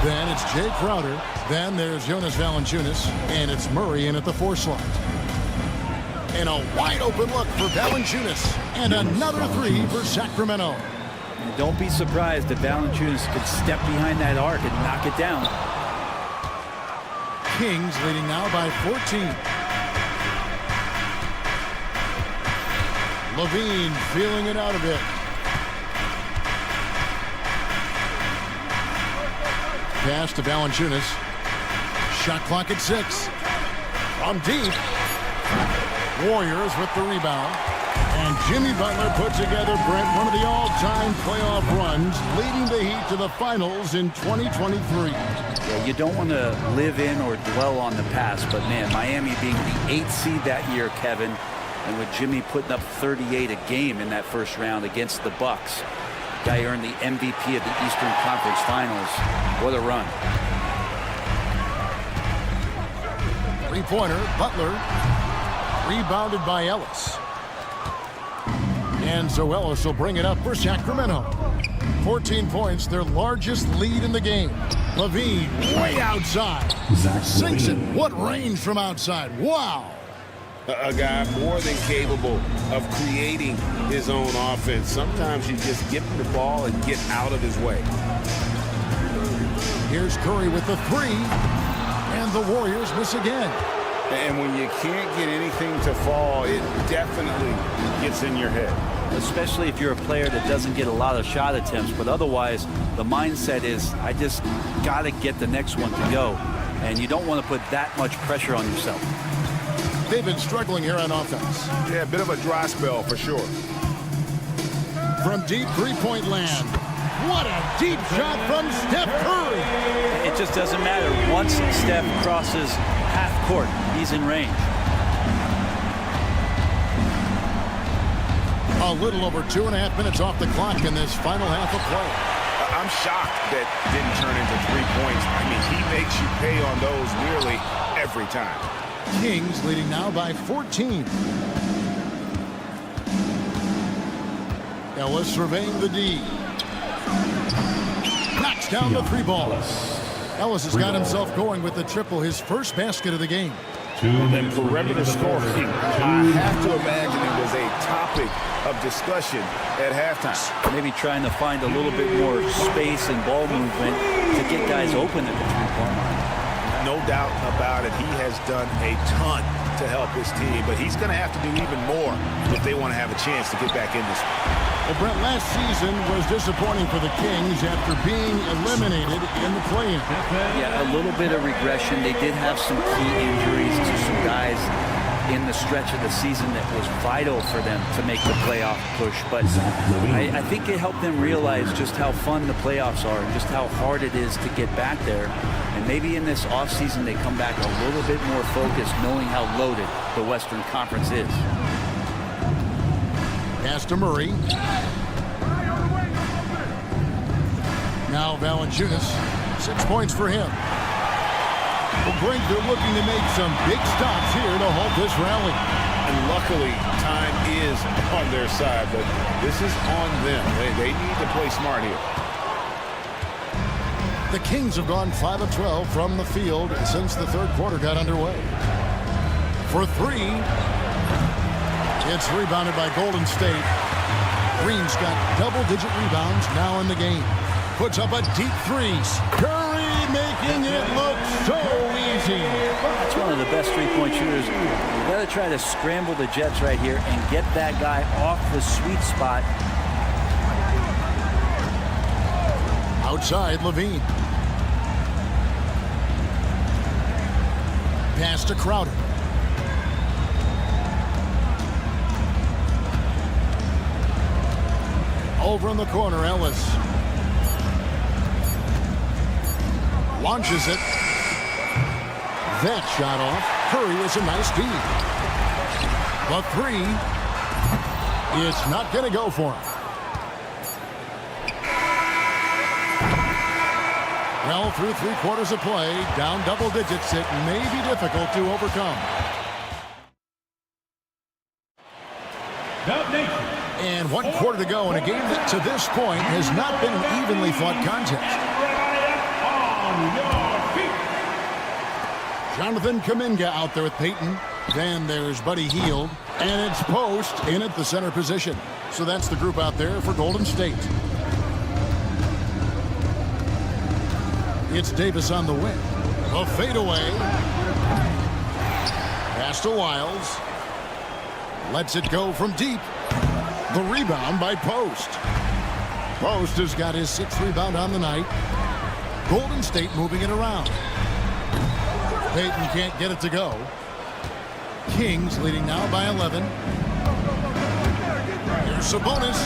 Then it's Jay Crowder. Then there's Jonas Valanciunas. And it's Murray in at the 4 slot. And a wide open look for Valanciunas. And another 3 for Sacramento. And don't be surprised if Valanciunas could step behind that arc and knock it down. Kings leading now by 14. Levine feeling it out a bit. Pass to Valanciunas. Shot clock at 6. From deep. Warriors with the rebound. And Jimmy Butler put together, Brent, one of the all-time playoff runs, leading the Heat to the finals in 2023. Yeah, you don't want to live in or dwell on the past, but man, Miami being the 8th seed that year, Kevin, and with Jimmy putting up 38 a game in that first round against the Bucks. Guy earned the MVP of the Eastern Conference Finals. What a run. Three-pointer, Butler. Rebounded by Ellis. And so Ellis will bring it up for Sacramento. 14 points, their largest lead in the game. Levine way outside. Sinks it. What range from outside. Wow. A guy more than capable of creating his own offense. Sometimes you just give him the ball and get out of his way. Here's Curry with the 3. And the Warriors miss again. And when you can't get anything to fall, it definitely gets in your head. Especially if you're a player that doesn't get a lot of shot attempts, but otherwise the mindset is, I just got to get the next one to go. And you don't want to put that much pressure on yourself. They've been struggling here on offense. Yeah, a bit of a dry spell for sure. From deep three-point land. What a deep shot from Steph Curry. It just doesn't matter. Once Steph crosses half court, he's in range. A little over 2.5 minutes off the clock in this final half of play. I'm shocked that didn't turn into 3 points. I mean, he makes you pay on those nearly every time. Kings leading now by 14. Ellis surveying the D. Knocks down the 3 ball. Ellis has got himself going with the triple, his first basket of the game. And perimeter scoring, I have to imagine it was a topic of discussion at halftime. Maybe trying to find a little bit more space and ball movement to get guys open at the three-point line. No doubt about it. He has done a ton to help his team, but he's going to have to do even more if they want to have a chance to get back in this. Well, Brent, last season was disappointing for the Kings after being eliminated in the play-in. Yeah, a little bit of regression. They did have some key injuries to some guys in the stretch of the season that was vital for them to make the playoff push. But I think it helped them realize just how fun the playoffs are and just how hard it is to get back there. And maybe in this offseason they come back a little bit more focused, knowing how loaded the Western Conference is. Pass to Murray. Now Valanciunas. 6 points for him. Well, Greg, they're looking to make some big stops here to halt this rally. And luckily, time is on their side, but this is on them. They need to play smart here. The Kings have gone 5 of 12 from the field since the third quarter got underway. For 3, it's rebounded by Golden State. Green's got double-digit rebounds now in the game. Puts up a deep 3. Curry making it look so easy. That's one of the best three-point shooters. You got to try to scramble the Jets right here and get that guy off the sweet spot. Outside, Levine. Pass to Crowder. Over in the corner, Ellis. Launches it. That shot off. Curry is a nice D. The 3. It's not going to go for him. Well, through 3 quarters of play, down double digits, it may be difficult to overcome. And 1 quarter to go in a game that to this point has not been an evenly fought contest. Jonathan Kuminga out there with Peyton. Then there's Buddy Hield. And it's Post in at the center position. So that's the group out there for Golden State. It's Davis on the wing. A fadeaway. Pass to Wiles. Lets it go from deep. The rebound by Post. Post has got his 6th rebound on the night. Golden State moving it around. Peyton can't get it to go. Kings leading now by 11. Here's Sabonis.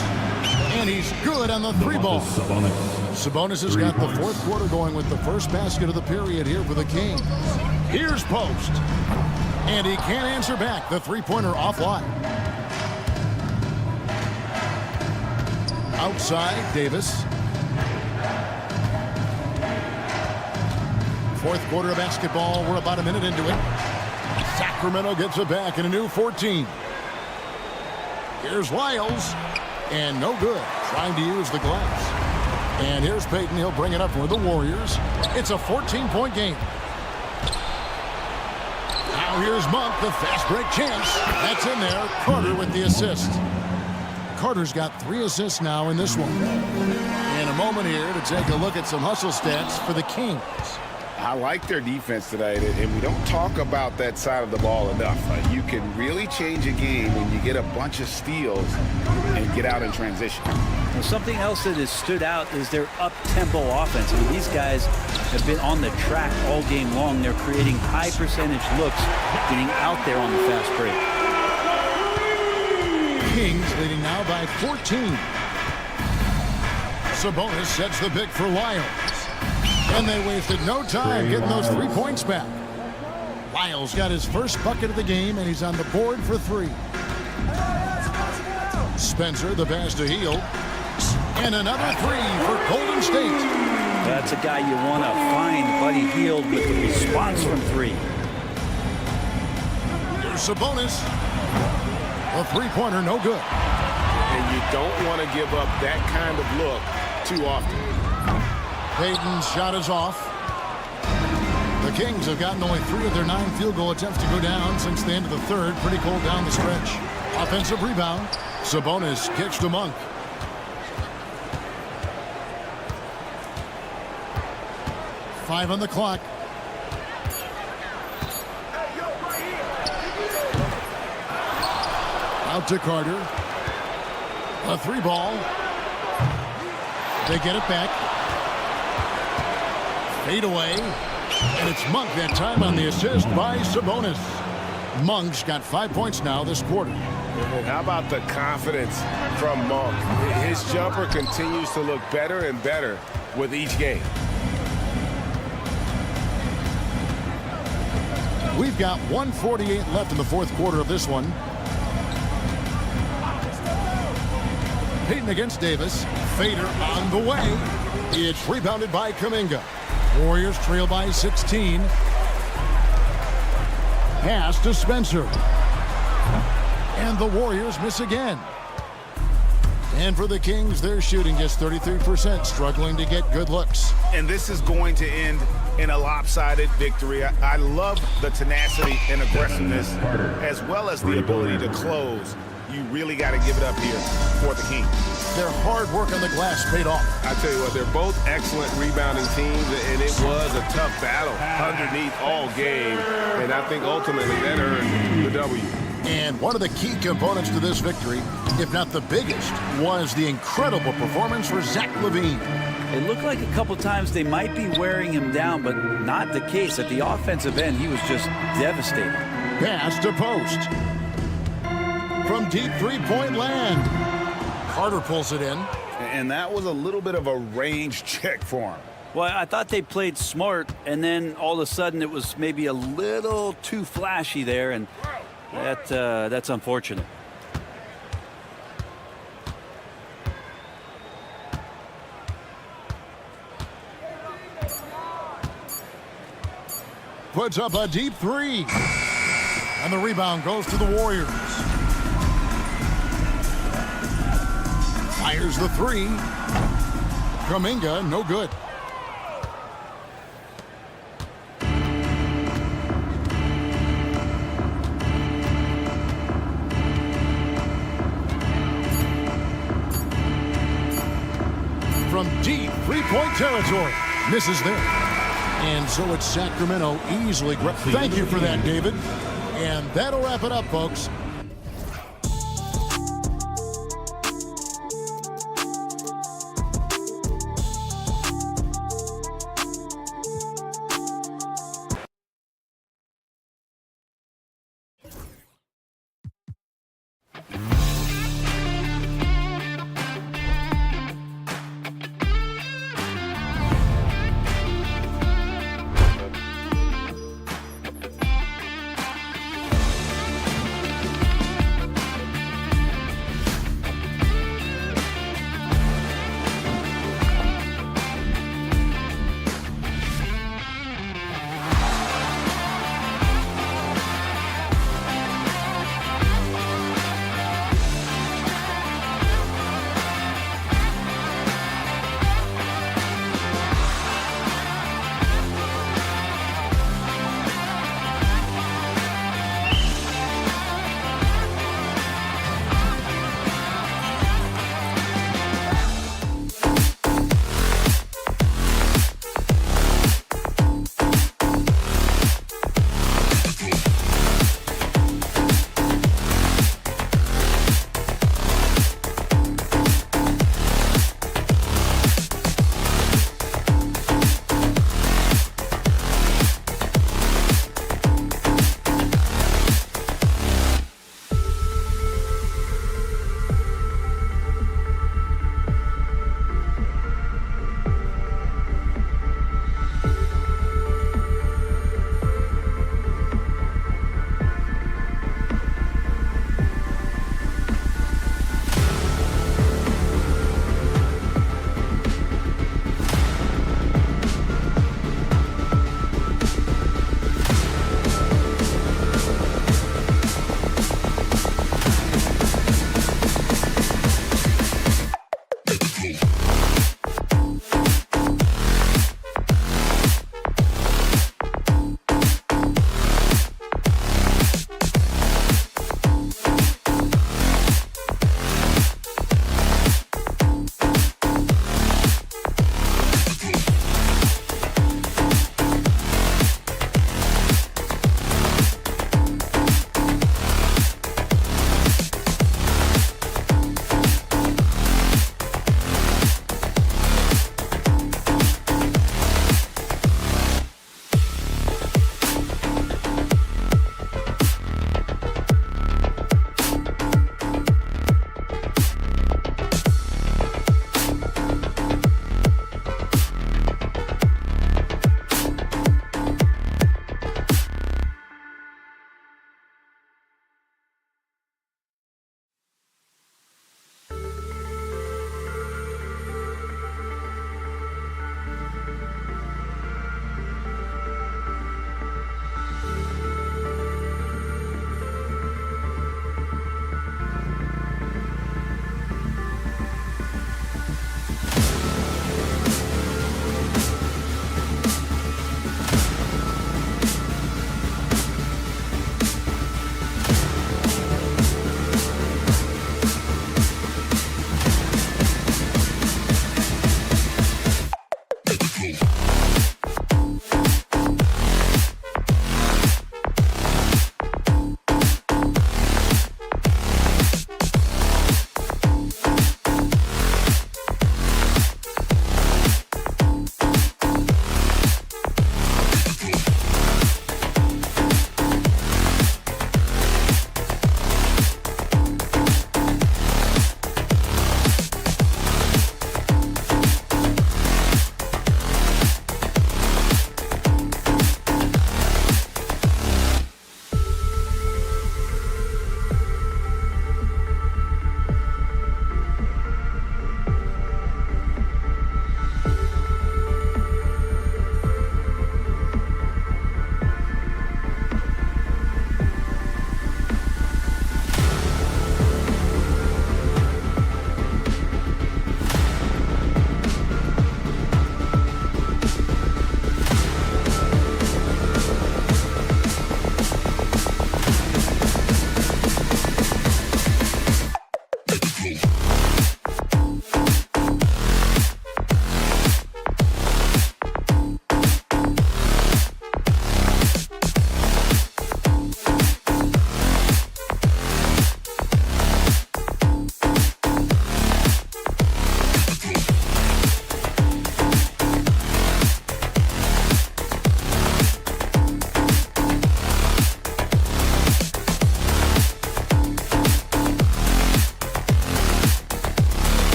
And he's good on the 3 ball. Sabonis has got the 4th quarter going with the first basket of the period here for the Kings. Here's Post. And he can't answer back. The 3-pointer offline. Outside, Davis. 4th quarter of basketball. We're about a minute into it. Sacramento gets it back in a new 14. Here's Wiles. And no good. Trying to use the glass. And here's Peyton. He'll bring it up for the Warriors. It's a 14-point game. Now here's Monk, the fast break chance. That's in there. Carter with the assist. Carter's got 3 assists now in this one. In a moment here to take a look at some hustle stats for the Kings. I like their defense tonight, and we don't talk about that side of the ball enough. You can really change a game when you get a bunch of steals and get out in transition. Well, something else that has stood out is their up-tempo offense. I mean, these guys have been on the track all game long. They're creating high-percentage looks, getting out there on the fast break. Kings leading now by 14. Sabonis sets the pick for Wiles. And they wasted no time getting those 3 points back. Wiles got his first bucket of the game, and he's on the board for 3. Spencer, the pass to Hield. And another three for Golden State. That's a guy you want to find Buddy Hield with the response from three. Here's Sabonis. A three-pointer, no good. And you don't want to give up that kind of look too often. Payton's shot is off. The Kings have gotten only 3 of their 9 field goal attempts to go down since the end of the third. Pretty cold down the stretch. Offensive rebound. Sabonis kicks to Monk. Five on the clock. Out to Carter. A three ball. They get it back. Fade away. And it's Monk that time on the assist by Sabonis. Monk's got 5 points now this quarter. And how about the confidence from Monk? His jumper continues to look better and better with each game. We've got 1:48 left in the fourth quarter of this one. Payton against Davis. Fader on the way. It's rebounded by Kuminga. Warriors trail by 16. Pass to Spencer. And the Warriors miss again. And for the Kings, they're shooting just 33%, struggling to get good looks. And this is going to end in a lopsided victory. I love the tenacity and aggressiveness, as well as the ability to close. You really got to give it up here for the Kings. Their hard work on the glass paid off. I tell you what, they're both excellent rebounding teams, and it was a tough battle underneath all game. And I think ultimately that earned the W. And one of the key components to this victory, if not the biggest, was the incredible performance for Zach LaVine. It looked like a couple times they might be wearing him down, but not the case. At the offensive end, he was just devastating. Pass to post. From deep three-point land. Carter pulls it in. And that was a little bit of a range check for him. Well, I thought they played smart, and then all of a sudden it was maybe a little too flashy there, and that's unfortunate. Puts up a deep three. And the rebound goes to the Warriors. Fires the three. Kuminga, no good. From deep three-point territory. Misses there. And so it's Sacramento easily. Thank you for that, David. And that'll wrap it up, folks.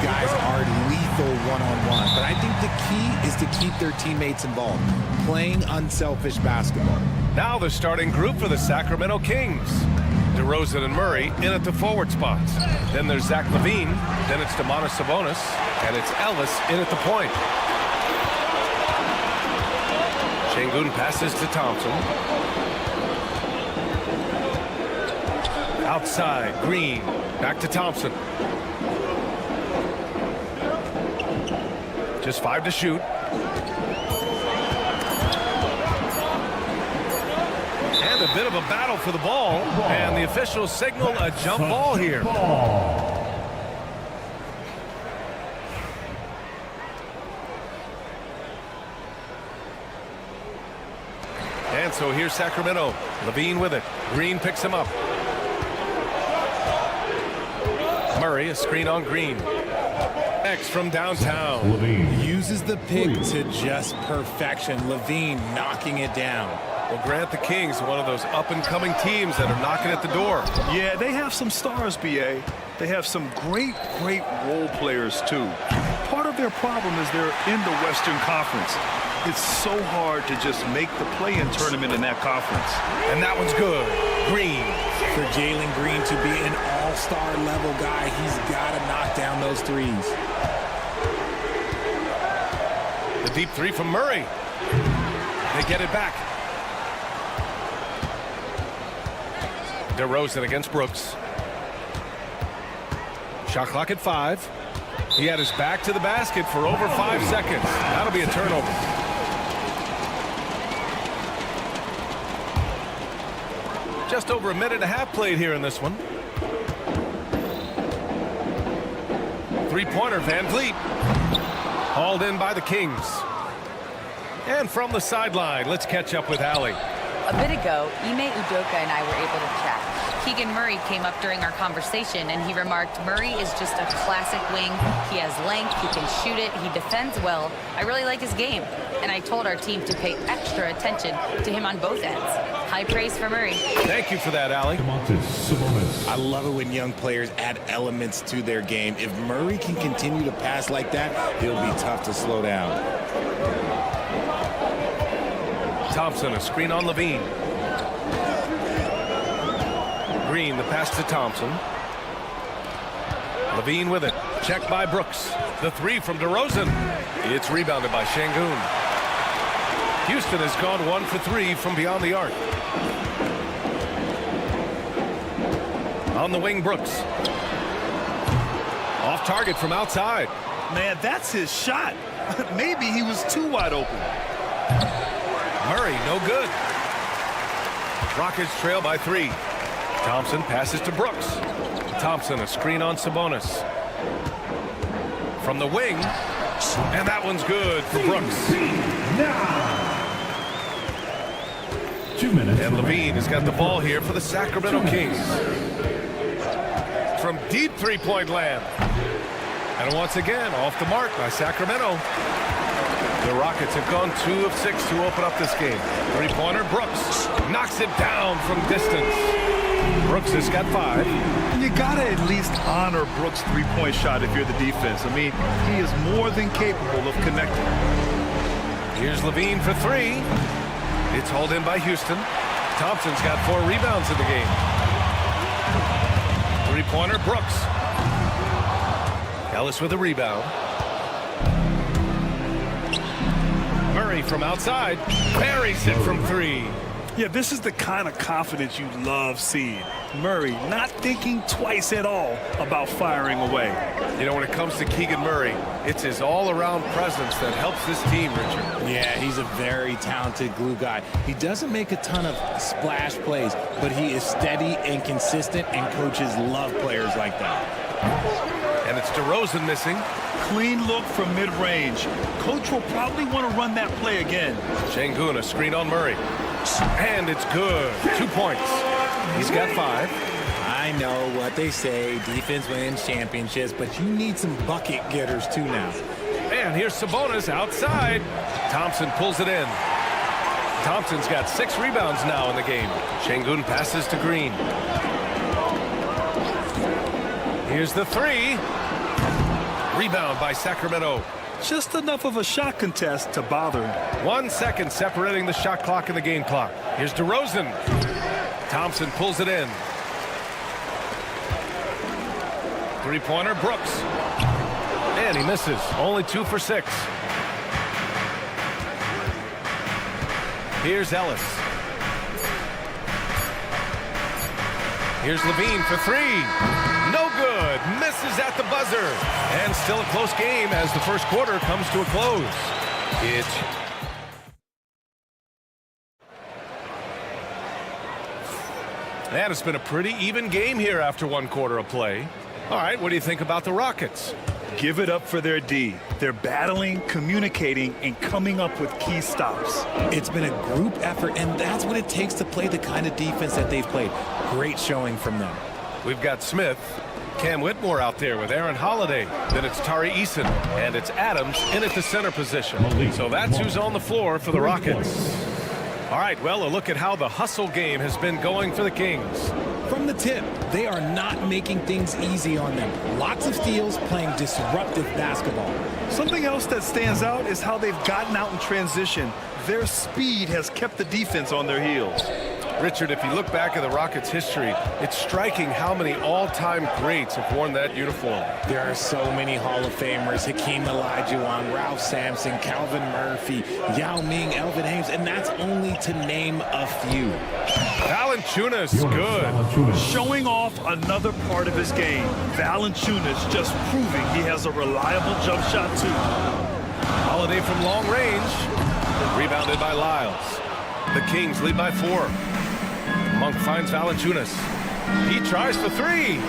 guys are lethal one-on-one, but I think the key is to keep their teammates involved, playing unselfish basketball. Now the starting group for the Sacramento Kings. DeRozan and Murray in at the forward spots. Then there's Zach LaVine. Then it's Domantas Sabonis. And it's Ellis in at the point. Şengün passes to Thompson. Outside, Green. Back to Thompson. Just 5 to shoot. And a bit of a battle for the ball. And the officials signal a jump ball here. And so here's Sacramento. LaVine with it. Green picks him up. Murray, a screen on Green. X from downtown. Uses the pick to just perfection. LaVine knocking it down. Well, Grant, the Kings, one of those up-and-coming teams that are knocking at the door. Yeah, they have some stars, B.A. They have some great role players, too. Part of their problem is they're in the Western Conference. It's so hard to just make the play-in tournament in that conference. And that one's good. Green. For Jalen Green to be an all-star level guy, he's got to knock down those threes. The deep three from Murray. They get it back. DeRozan against Brooks. Shot clock at 5. He had his back to the basket for over 5 seconds. That'll be a turnover. Just over a minute and a half played here in this one. Three-pointer, Van Vliet. Hauled in by the Kings. And from the sideline, let's catch up with Allie. A bit ago, Ime Udoka and I were able to chat. Keegan Murray came up during our conversation, and he remarked, Murray is just a classic wing. He has length, he can shoot it, he defends well. I really like his game. And I told our team to pay extra attention to him on both ends. High praise for Murray. Thank you for that, Allie. I love it when young players add elements to their game. If Murray can continue to pass like that, he'll be tough to slow down. Thompson, a screen on LaVine. Green, the pass to Thompson. LaVine with it. Checked by Brooks. The three from DeRozan. It's rebounded by Şengün. Houston has gone 1 for 3 from beyond the arc. On the wing, Brooks. Off target from outside. Man, that's his shot. Maybe he was too wide open. Murray, no good. Rockets trail by 3. Thompson passes to Brooks. Thompson, a screen on Sabonis. From the wing, and that one's good for Brooks. 2 minutes. And LaVine has got the ball here for the Sacramento Kings. From deep three-point land. And once again, off the mark by Sacramento. The Rockets have gone 2 of 6 to open up this game. Three-pointer, Brooks knocks it down from distance. Brooks has got 5. You gotta at least honor Brooks' three-point shot if you're the defense. I mean, he is more than capable of connecting. Here's LaVine for 3. It's hauled in by Houston. Thompson's got 4 rebounds in the game. Three-pointer, Brooks. Ellis with a rebound. Murray from outside. Buries it from 3. Yeah, this is the kind of confidence you love seeing. Murray not thinking twice at all about firing away. You know, when it comes to Keegan Murray, it's his all-around presence that helps this team, Richard. Yeah, he's a very talented glue guy. He doesn't make a ton of splash plays, but he is steady and consistent, and coaches love players like that. And it's DeRozan missing. Clean look from mid-range. Coach will probably want to run that play again. Şengün, a screen on Murray. And it's good. 2 points. He's got 5. I know what they say, defense wins championships, but you need some bucket getters too now. And here's Sabonis outside. Thompson pulls it in. Thompson's got 6 rebounds now in the game. Şengün passes to Green. Here's the 3. Rebound by Sacramento. Just enough of a shot contest to bother him. 1 second separating the shot clock and the game clock. Here's DeRozan. Thompson pulls it in. Three-pointer, Brooks. And he misses. Only 2 for 6. Here's Ellis. Here's Levine for 3. No good. Misses at the buzzer. And still a close game as the first quarter comes to a close. And it's been a pretty even game here after 1 quarter of play. All right, what do you think about the Rockets? Give it up for their D. They're battling, communicating, and coming up with key stops. It's been a group effort, and that's what it takes to play the kind of defense that they've played. Great showing from them. We've got Smith, Cam Whitmore out there with Aaron Holiday. Then it's Tari Eason, and it's Adams in at the center position. So that's who's on the floor for the Rockets. All right, well, a look at how the hustle game has been going for the Kings. From the tip, they are not making things easy on them. Lots of steals, playing disruptive basketball. Something else that stands out is how they've gotten out in transition. Their speed has kept the defense on their heels. Richard, if you look back at the Rockets' history, it's striking how many all-time greats have worn that uniform. There are so many Hall of Famers: Hakeem Olajuwon, Ralph Sampson, Calvin Murphy, Yao Ming, Elvin Hayes, and that's only to name a few. Valanciunas, good. Showing off another part of his game. Valanciunas just proving he has a reliable jump shot, too. Holiday from long range. Rebounded by Lyles. The Kings lead by 4. Monk finds Valanciunas. He tries for 3.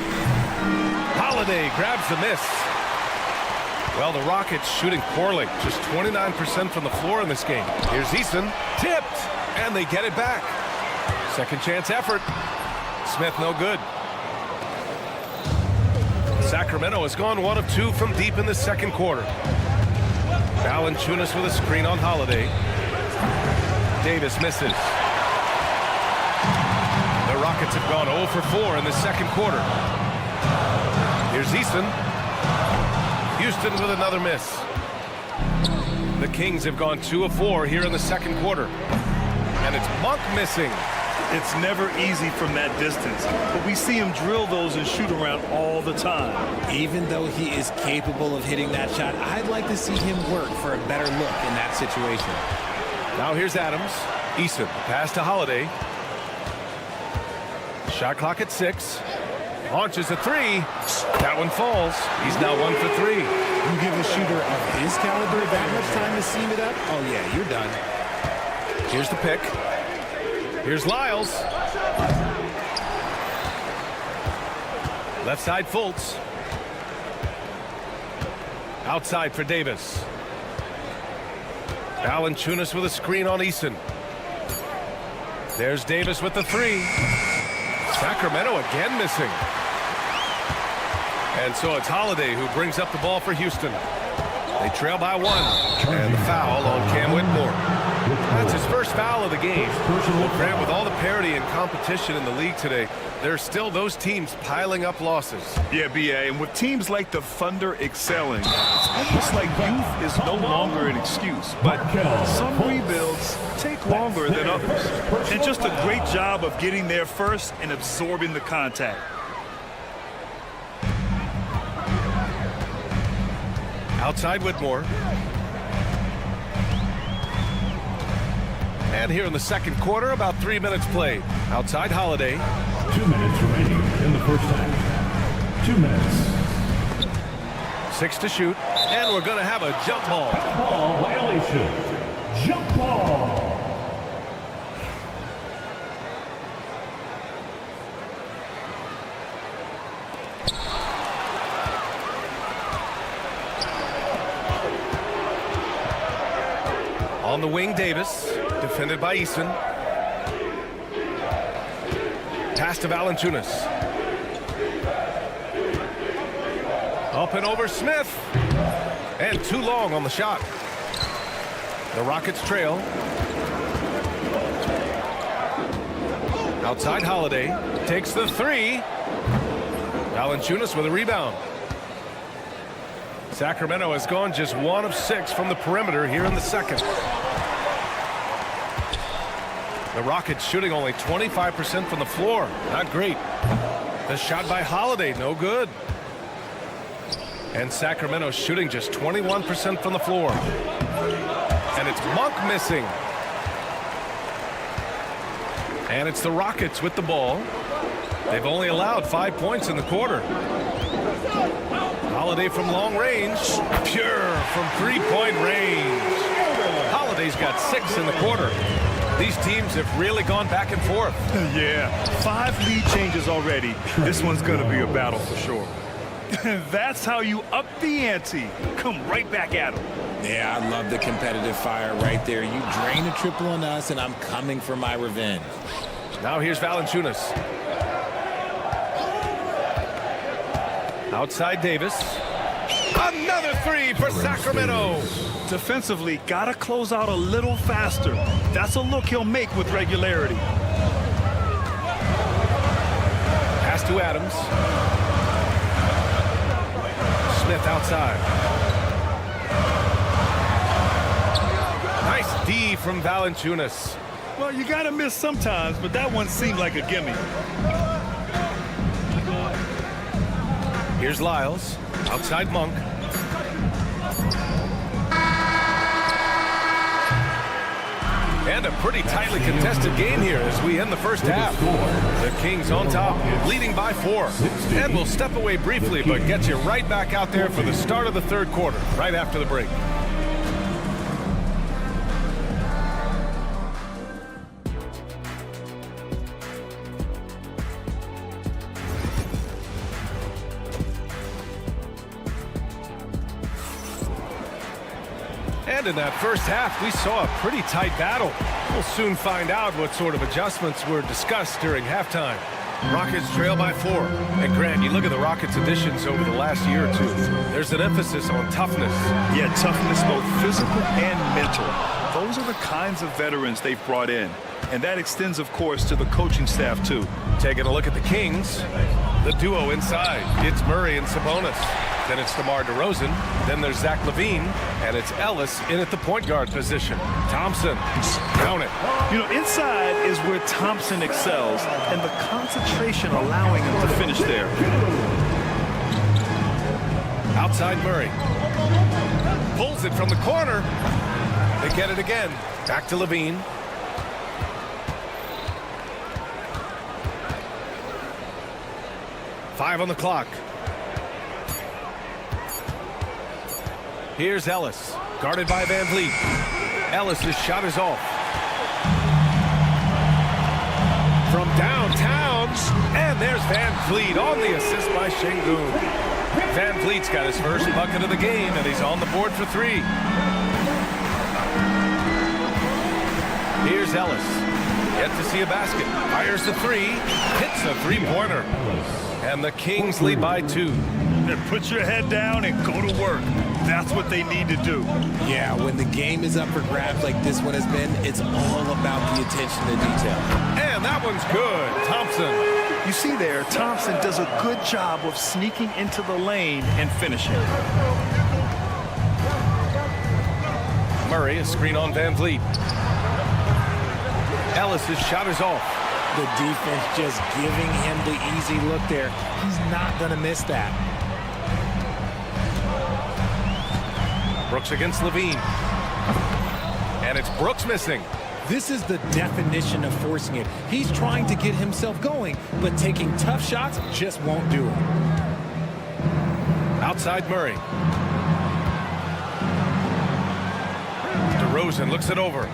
Holiday grabs the miss. Well, the Rockets shooting poorly. Just 29% from the floor in this game. Here's Eason. Tipped. And they get it back. Second chance effort. Smith no good. Sacramento has gone 1 of 2 from deep in the second quarter. Valanciunas with a screen on Holiday. Davis misses. The Rockets have gone 0 for 4 in the second quarter. Here's Eason. Houston with another miss. The Kings have gone 2 of 4 here in the second quarter. And it's Monk missing. It's never easy from that distance, but we see him drill those and shoot around all the time. Even though he is capable of hitting that shot, I'd like to see him work for a better look in that situation. Now here's Adams. Eason, pass to Holiday. Shot clock at 6. Launches a 3. That one falls. He's now 1 for 3. You give a shooter of his caliber that much time to seam it up? Oh yeah, you're done. Here's the pick. Here's Lyles. Left side Fultz. Outside for Davis. Valanciunas with a screen on Eason. There's Davis with the 3. Sacramento again missing. And so it's Holiday who brings up the ball for Houston. They trail by 1. And the foul on Cam Whitmore. That's his first foul of the game. Grant, with all the parity and competition in the league today, there are still those teams piling up losses. Yeah, B.A., and with teams like the Thunder excelling, it's almost like youth is no longer an excuse. But some rebuilds take longer than others. And just a great job of getting there first and absorbing the contact. Outside Whitmore. And here in the second quarter, about 3 minutes played. Outside Holiday. 2 minutes remaining in the first half. 2 minutes. 6 to shoot. And we're going to have a jump ball. Ball violation. Jump ball. On the wing, Davis. Defended by Eason. Pass to Valanciunas. Up and over Smith. And too long on the shot. The Rockets trail. Outside Holiday. Takes the 3. Valanciunas with a rebound. Sacramento has gone just 1 of 6 from the perimeter here in the second. The Rockets shooting only 25% from the floor. Not great. The shot by Holiday, no good. And Sacramento shooting just 21% from the floor. And it's Monk missing. And it's the Rockets with the ball. They've only allowed 5 points in the quarter. Holiday from long range. Pure from three-point range. Holiday's got 6 in the quarter. These teams have really gone back and forth. Yeah, 5 lead changes already. This one's going to be a battle for sure. That's how you up the ante. Come right back at them. Yeah, I love the competitive fire right there. You drain a triple on us, and I'm coming for my revenge. Now here's Valanciunas. Outside Davis. Another 3 for Sacramento. Defensively, got to close out a little faster. That's a look he'll make with regularity. Pass to Adams. Smith outside. Nice D from Valanciunas. Well, you got to miss sometimes, but that one seemed like a gimme. Here's Lyles. Outside Monk. And a pretty tightly contested game here as we end the first half. The Kings on top, leading by 4. And we'll step away briefly, but get you right back out there for the start of the third quarter, right after the break. And in that first half, we saw a pretty tight battle. We'll soon find out what sort of adjustments were discussed during halftime. Rockets trail by 4. And Grant, you look at the Rockets' additions over the last year or two. There's an emphasis on toughness. Yeah, toughness, both physical and mental. Those are the kinds of veterans they've brought in. And that extends, of course, to the coaching staff, too. Taking a look at the Kings, the duo inside. It's Murray and Sabonis. Then it's DeMar DeRozan. Then there's Zach LaVine. And it's Ellis in at the point guard position. Thompson, count it. You know, inside is where Thompson excels, and the concentration allowing him to finish there. Outside Murray. Pulls it from the corner. They get it again. Back to LaVine. Five on the clock. Here's Ellis, guarded by Van Vliet. Ellis' shot is off. From downtown, and there's Van Vliet on the assist by Şengün. Van Vliet's got his first bucket of the game, and he's on the board for 3. Here's Ellis. Yet to see a basket. Fires the 3. Hits a 3-pointer. And the Kings lead by 2. Then put your head down and go to work. That's what they need to do. Yeah, when the game is up for grabs like this one has been, it's all about the attention to detail. And that one's good. Thompson. You see there, Thompson does a good job of sneaking into the lane and finishing. Murray, a screen on Van Vliet. Ellis' shot is off. The defense just giving him the easy look there. He's not going to miss that. Brooks against LaVine. And it's Brooks missing. This is the definition of forcing it. He's trying to get himself going, but taking tough shots just won't do it. Outside Murray. DeRozan looks it over.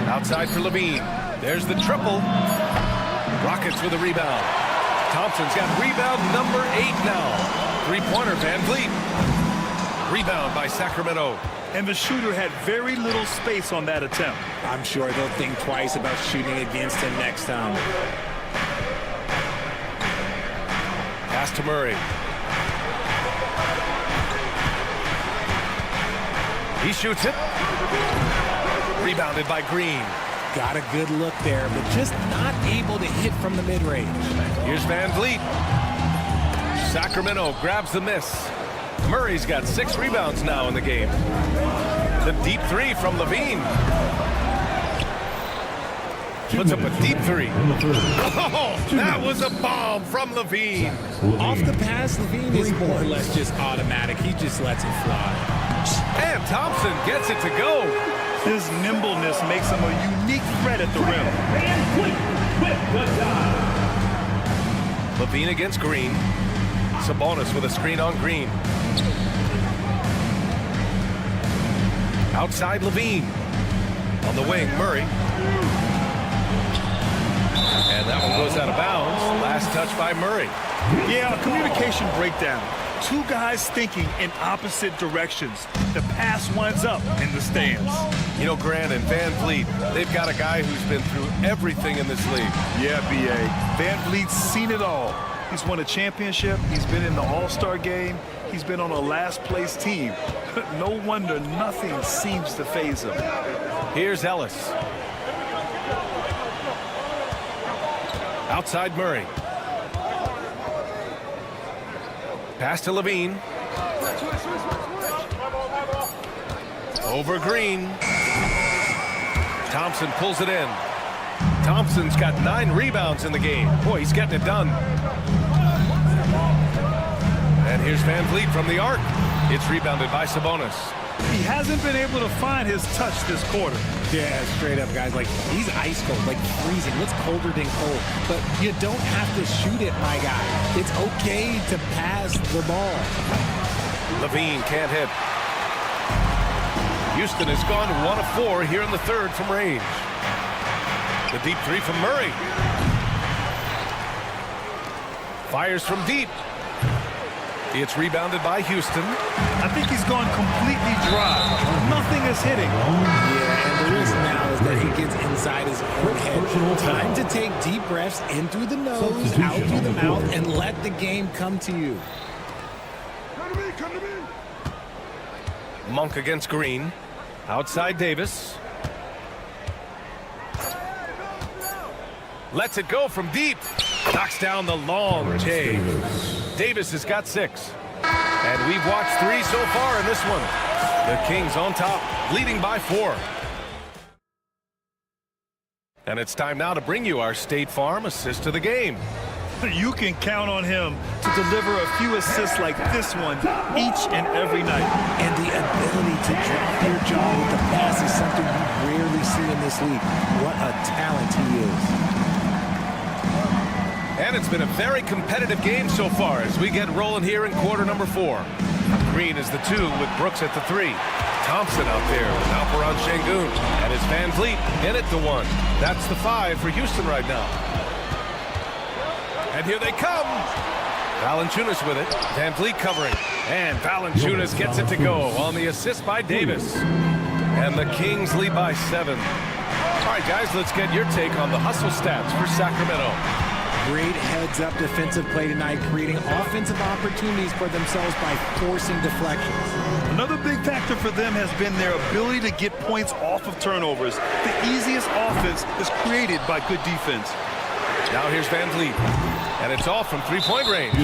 Outside for LaVine. There's the triple. Rockets with a rebound. Thompson's got rebound number 8 now. 3-pointer, Van Vliet. Rebound by Sacramento. And the shooter had very little space on that attempt. I'm sure they'll think twice about shooting against him next time. Pass to Murray. He shoots it. Rebounded by Green. Got a good look there, but just not able to hit from the mid-range. Here's Van Vliet. Sacramento grabs the miss. Murray's got 6 rebounds now in the game. The deep three from Levine. Puts up a deep three. Oh, that was a bomb from Levine. Off the pass, Levine is more or less just automatic. He just lets it fly. And Thompson gets it to go. His nimbleness makes him a unique threat at the rim. Levine against Green. Sabonis with a screen on Green. Outside Levine. On the wing, Murray. And that one goes out of bounds. Last touch by Murray. Yeah, a communication breakdown. Two guys thinking in opposite directions. The pass winds up in the stands. You know, Grant and Van Vliet, they've got a guy who's been through everything in this league. Yeah, B.A. Van Vliet's seen it all. He's won a championship. He's been in the All-Star game. He's been on a last-place team. No wonder nothing seems to faze him. Here's Ellis. Outside Murray. Pass to Levine. Over Green. Thompson pulls it in. Thompson's got 9 rebounds in the game. Boy, he's getting it done. And here's Van Vliet from the arc. It's rebounded by Sabonis. He hasn't been able to find his touch this quarter. Yeah, straight up, guys. Like, he's ice cold, like freezing. What's colder than cold? But you don't have to shoot it, my guy. It's okay to pass the ball. Levine can't hit. Houston has gone 1 of 4 here in the third from range. The deep three from Murray. Fires from deep. It's rebounded by Houston. I think he's gone completely dry. Nothing is hitting. Yeah, and the risk now is that he gets inside his own head. Time to take deep breaths in through the nose, out through the mouth, and let the game come to you. Monk against Green. Outside Davis. Lets it go from deep. Knocks down the long J. Davis has got 6. And we've watched 3 so far in this one. The Kings on top, leading by 4. And it's time now to bring you our State Farm assist of the game. You can count on him to deliver a few assists like this one each and every night. And the ability to drop your jaw with the pass is something you rarely see in this league. What a talent he is. And it's been a very competitive game so far as we get rolling here in quarter number 4. Green is the 2 with Brooks at the 3. Thompson out there with Alperon Şengün. And it's Van Vliet in at the 1. That's the 5 for Houston right now. And here they come. Valanciunas with it. Van Vliet covering. And Valanciunas gets it to go on the assist by Davis. And the Kings lead by 7. All right, guys, let's get your take on the hustle stats for Sacramento. Great heads-up defensive play tonight, creating offensive opportunities for themselves by forcing deflections. Another big factor for them has been their ability to get points off of turnovers. The easiest offense is created by good defense. Now here's Van Vliet, and it's off from three-point range.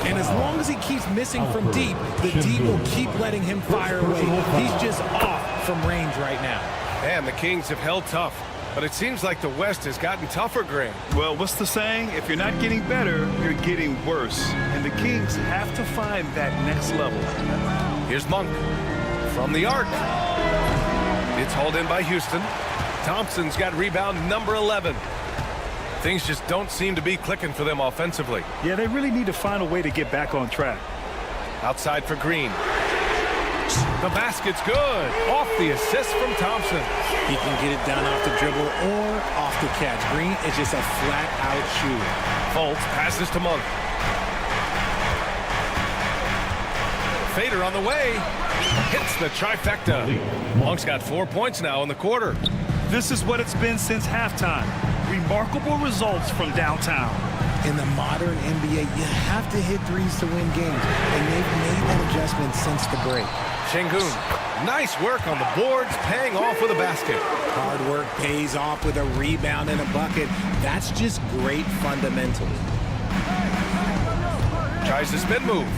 And as long as he keeps missing from deep, the D will keep letting him fire away. He's just off from range right now. And the Kings have held tough. But it seems like the West has gotten tougher, Grant. Well, what's the saying? If you're not getting better, you're getting worse. And the Kings have to find that next level. Here's Monk from the arc. It's hauled in by Houston. Thompson's got rebound number 11. Things just don't seem to be clicking for them offensively. Yeah, they really need to find a way to get back on track. Outside for Green. The basket's good. Off the assist from Thompson. He can get it down off the dribble or off the catch. Green is just a flat-out shooter. Fultz passes to Monk. Fader on the way. Hits the trifecta. Monk's got 4 points now in the quarter. This is what it's been since halftime. Remarkable results from downtown. In the modern NBA, you have to hit threes to win games, and they've made that adjustment since the break. Şengün, nice work on the boards, paying off with a basket. Hard work pays off with a rebound and a bucket. That's just great fundamentals. Tries the spin move.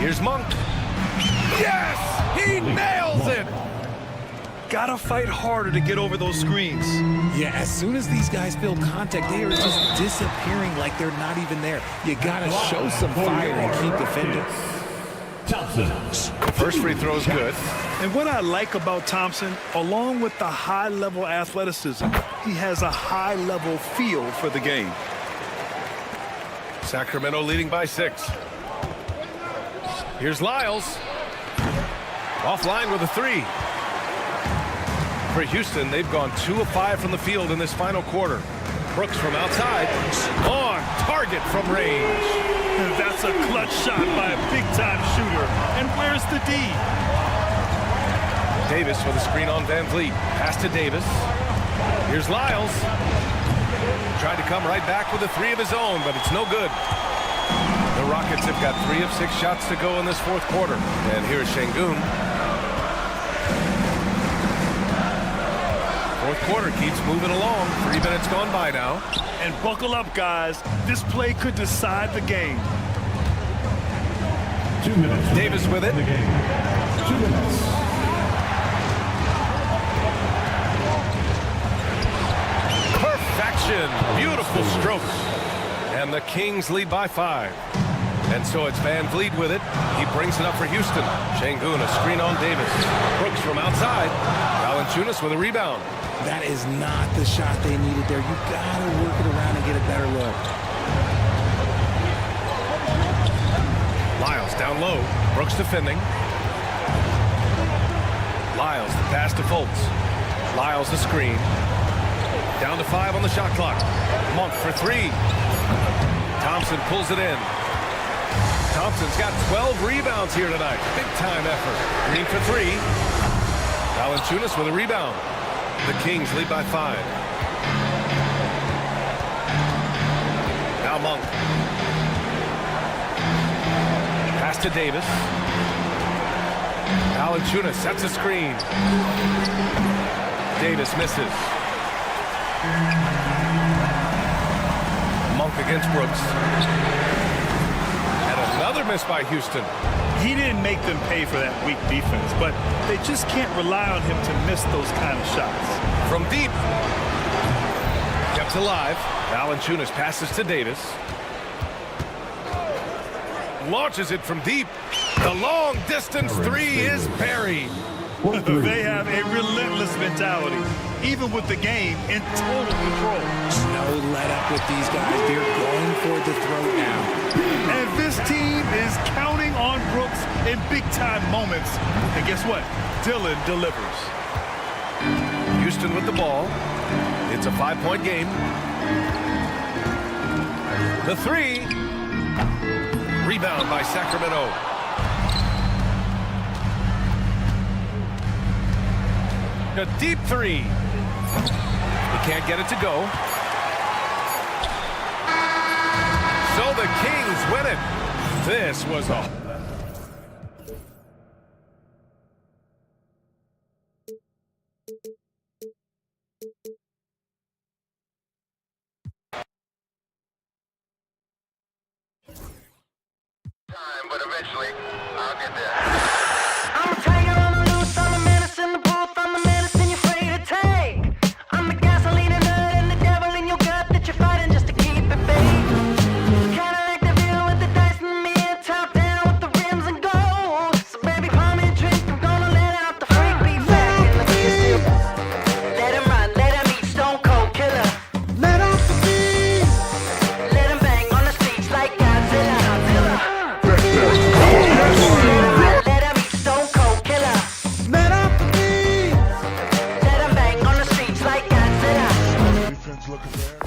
Here's Monk. Yes! He nails it! Gotta fight harder to get over those screens. Yeah, as soon as these guys feel contact, they are just disappearing like they're not even there. You gotta show some fire and keep defending. First free throw is good. And what I like about Thompson, along with the high-level athleticism, he has a high-level feel for the game. Sacramento leading by 6. Here's Lyles. Offline with a 3. For Houston, they've gone 2 of 5 from the field in this final quarter. Brooks from outside. On target from range. That's a clutch shot by a big-time shooter. And where's the D? Davis with a screen on Van Vliet. Pass to Davis. Here's Lyles. Tried to come right back with a 3 of his own, but it's no good. The Rockets have got 3 of 6 shots to go in this fourth quarter. And here's Şengün. Fourth quarter keeps moving along. 3 minutes gone by now. And buckle up, guys. This play could decide the game. 2 minutes. Davis with it. 2 minutes. Perfection. Beautiful stroke. And the Kings lead by 5. And so it's Van Vliet with it. He brings it up for Houston. Şengün, a screen on Davis. Brooks from outside. Valanciunas with a rebound. That is not the shot they needed there. You gotta work it around and get a better look. Lyles down low. Brooks defending. Lyles, the pass to Fultz. Lyles, the screen. Down to 5 on the shot clock. Monk for 3. Thompson pulls it in. Thompson's got 12 rebounds here tonight. Big time effort. Green for 3. Valanciunas with a rebound. The Kings lead by 5. Now Monk. Pass to Davis. Valanciunas sets a screen. Davis misses. Monk against Brooks. And another miss by Houston. He didn't make them pay for that weak defense, but they just can't rely on him to miss those kind of shots. From deep. Kept alive. Valanciunas passes to Davis. Launches it from deep. The long distance 3 is buried. They have a relentless mentality, even with the game in total control. No let up with these guys. They're going for the throat now. And this team is counting on Brooks in big-time moments. And guess what? Dillon delivers. Houston with the ball. It's a 5-point game. The 3. Rebound by Sacramento. A deep 3. He can't get it to go. So the Kings win it. This was a... But eventually, I'll get there. I'm a tiger on the loose, I'm a menace in the booth, I'm the medicine you're afraid to take. I'm the gasoline and nut and the devil in your gut that you're fighting just to keep it fake. Kinda like the view with the dice and me, top down with the rims and gold. So baby, pour me a drink, I'm gonna let out the freak beat back in the beat. Let him run, let him eat, stone cold killer. Let off the beat. Let him bang on the streets like Godzilla. Let him eat, stone cold killer. Let off the beat. Let him bang on the streets like Godzilla. Defense looking there.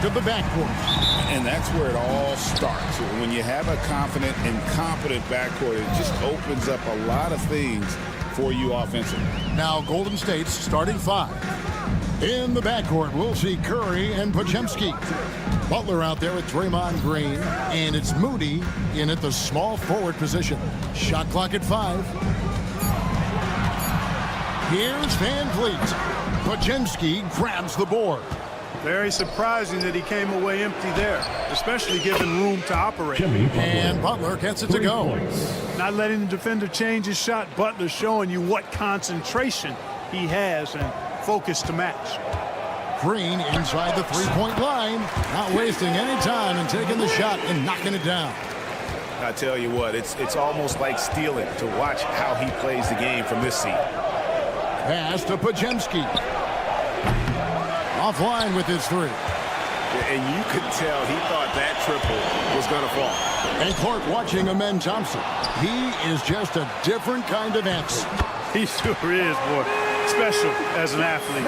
to the backcourt. And that's where it all starts. When you have a confident and competent backcourt, it just opens up a lot of things for you offensively. Now Golden State's starting five. In the backcourt, we'll see Curry and Podziemski. Butler out there with Draymond Green, and it's Moody in at the small forward position. Shot clock at 5. Here's Van Vliet. Podziemski grabs the board. Very surprising that he came away empty there, especially given room to operate. And Butler gets it to go. Not letting the defender change his shot. Butler showing you what concentration he has and focus to match. Green inside the three-point line, not wasting any time and taking the shot and knocking it down. I tell you what, it's almost like stealing to watch how he plays the game from this seat. Pass to Podziemski. Offline with his 3. And you could tell he thought that triple was going to fall. And Clark watching Amen Thompson. He is just a different kind of athlete. He sure is, boy. Special as an athlete.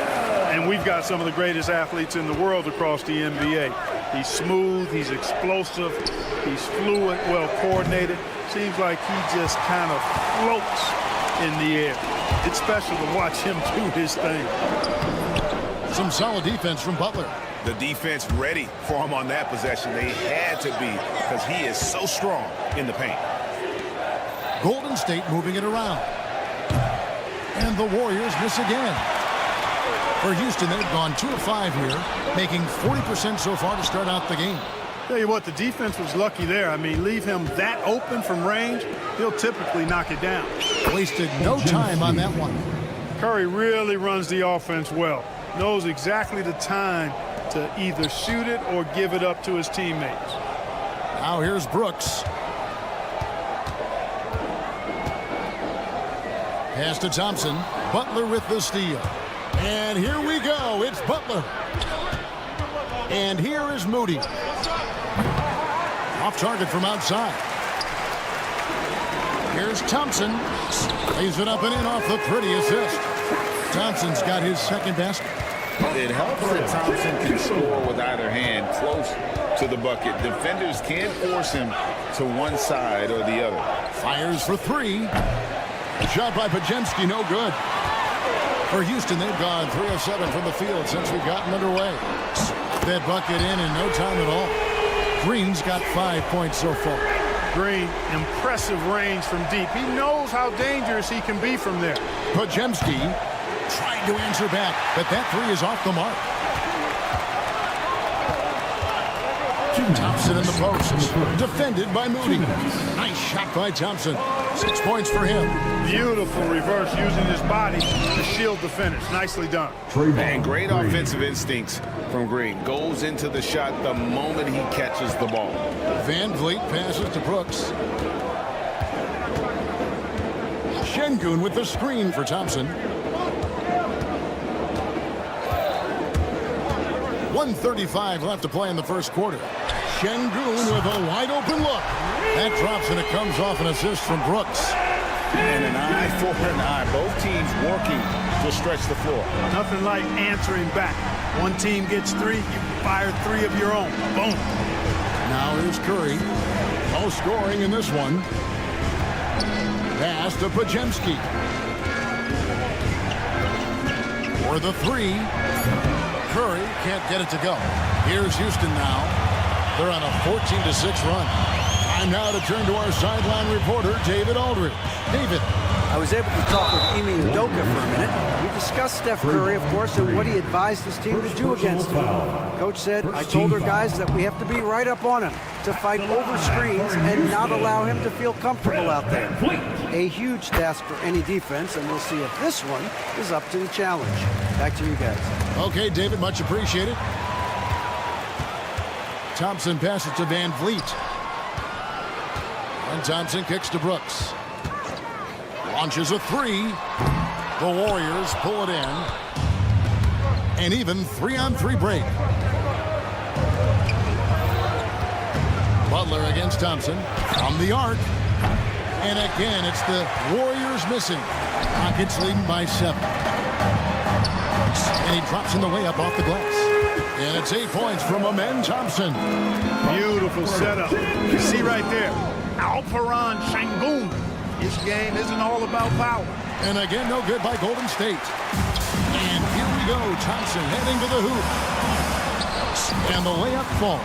And we've got some of the greatest athletes in the world across the NBA. He's smooth, he's explosive, he's fluid, well coordinated. Seems like he just kind of floats in the air. It's special to watch him do his thing. Some solid defense from Butler. The defense ready for him on that possession. They had to be because he is so strong in the paint. Golden State moving it around. And the Warriors miss again. For Houston, they've gone 2 of 5 here, making 40% so far to start out the game. Tell you what, the defense was lucky there. I mean, leave him that open from range, he'll typically knock it down. Wasted no time on that one. Curry really runs the offense well. Knows exactly the time to either shoot it or give it up to his teammates. Now here's Brooks. Pass to Thompson. Butler with the steal. And here we go. It's Butler. And here is Moody. Off target from outside. Here's Thompson. Lays it up and in off the pretty assist. Thompson's got his second basket. It helps that Thompson can score with either hand close to the bucket. Defenders can't force him to one side or the other. Fires for 3. Shot by Podziemski, no good. For Houston, they've gone 3 of 7 from the field since we've gotten underway. That bucket in no time at all. Green's got 5 points so far. Green, impressive range from deep. He knows how dangerous he can be from there. Podziemski trying to answer back, but that 3 is off the mark. Thompson in the post. Defended by Moody. Nice shot by Thompson. 6 points for him. Beautiful reverse using his body to shield the finish. Nicely done. And great offensive instincts from Green. Goes into the shot the moment he catches the ball. Van Vliet passes to Brooks. Şengün with the screen for Thompson. 1:35 left to play in the first quarter. Şengün with a wide open look. That drops and it comes off an assist from Brooks. And an eye for an eye. Both teams working to stretch the floor. Nothing like answering back. One team gets 3, you fire 3 of your own. Boom. Now here's Curry. No scoring in this one. Pass to Podziemski. For the 3. Curry can't get it to go. Here's Houston now. They're on a 14-6 run. Time now to turn to our sideline reporter, David Aldridge. David. I was able to talk with Ime Udoka for a minute. We discussed Steph Curry, of course, and what he advised his team to do against him. Coach said, I told our guys that we have to be right up on him, to fight over screens and not allow him to feel comfortable out there. A huge task for any defense, and we'll see if this one is up to the challenge. Back to you guys. Okay, David, much appreciated. Thompson passes to Van Vliet. And Thompson kicks to Brooks. Launches a 3. The Warriors pull it in. An even 3-on-3 break. Butler against Thompson. From the arc. And again, it's the Warriors missing. Rockets leading by 7. And he drops in the layup off the glass. And It's 8 points from Amen Thompson. Beautiful setup. You see right there, Alperon Şengün. His game isn't all about power. And again, no good by Golden State. And here we go. Thompson heading to the hoop. And the layup falls.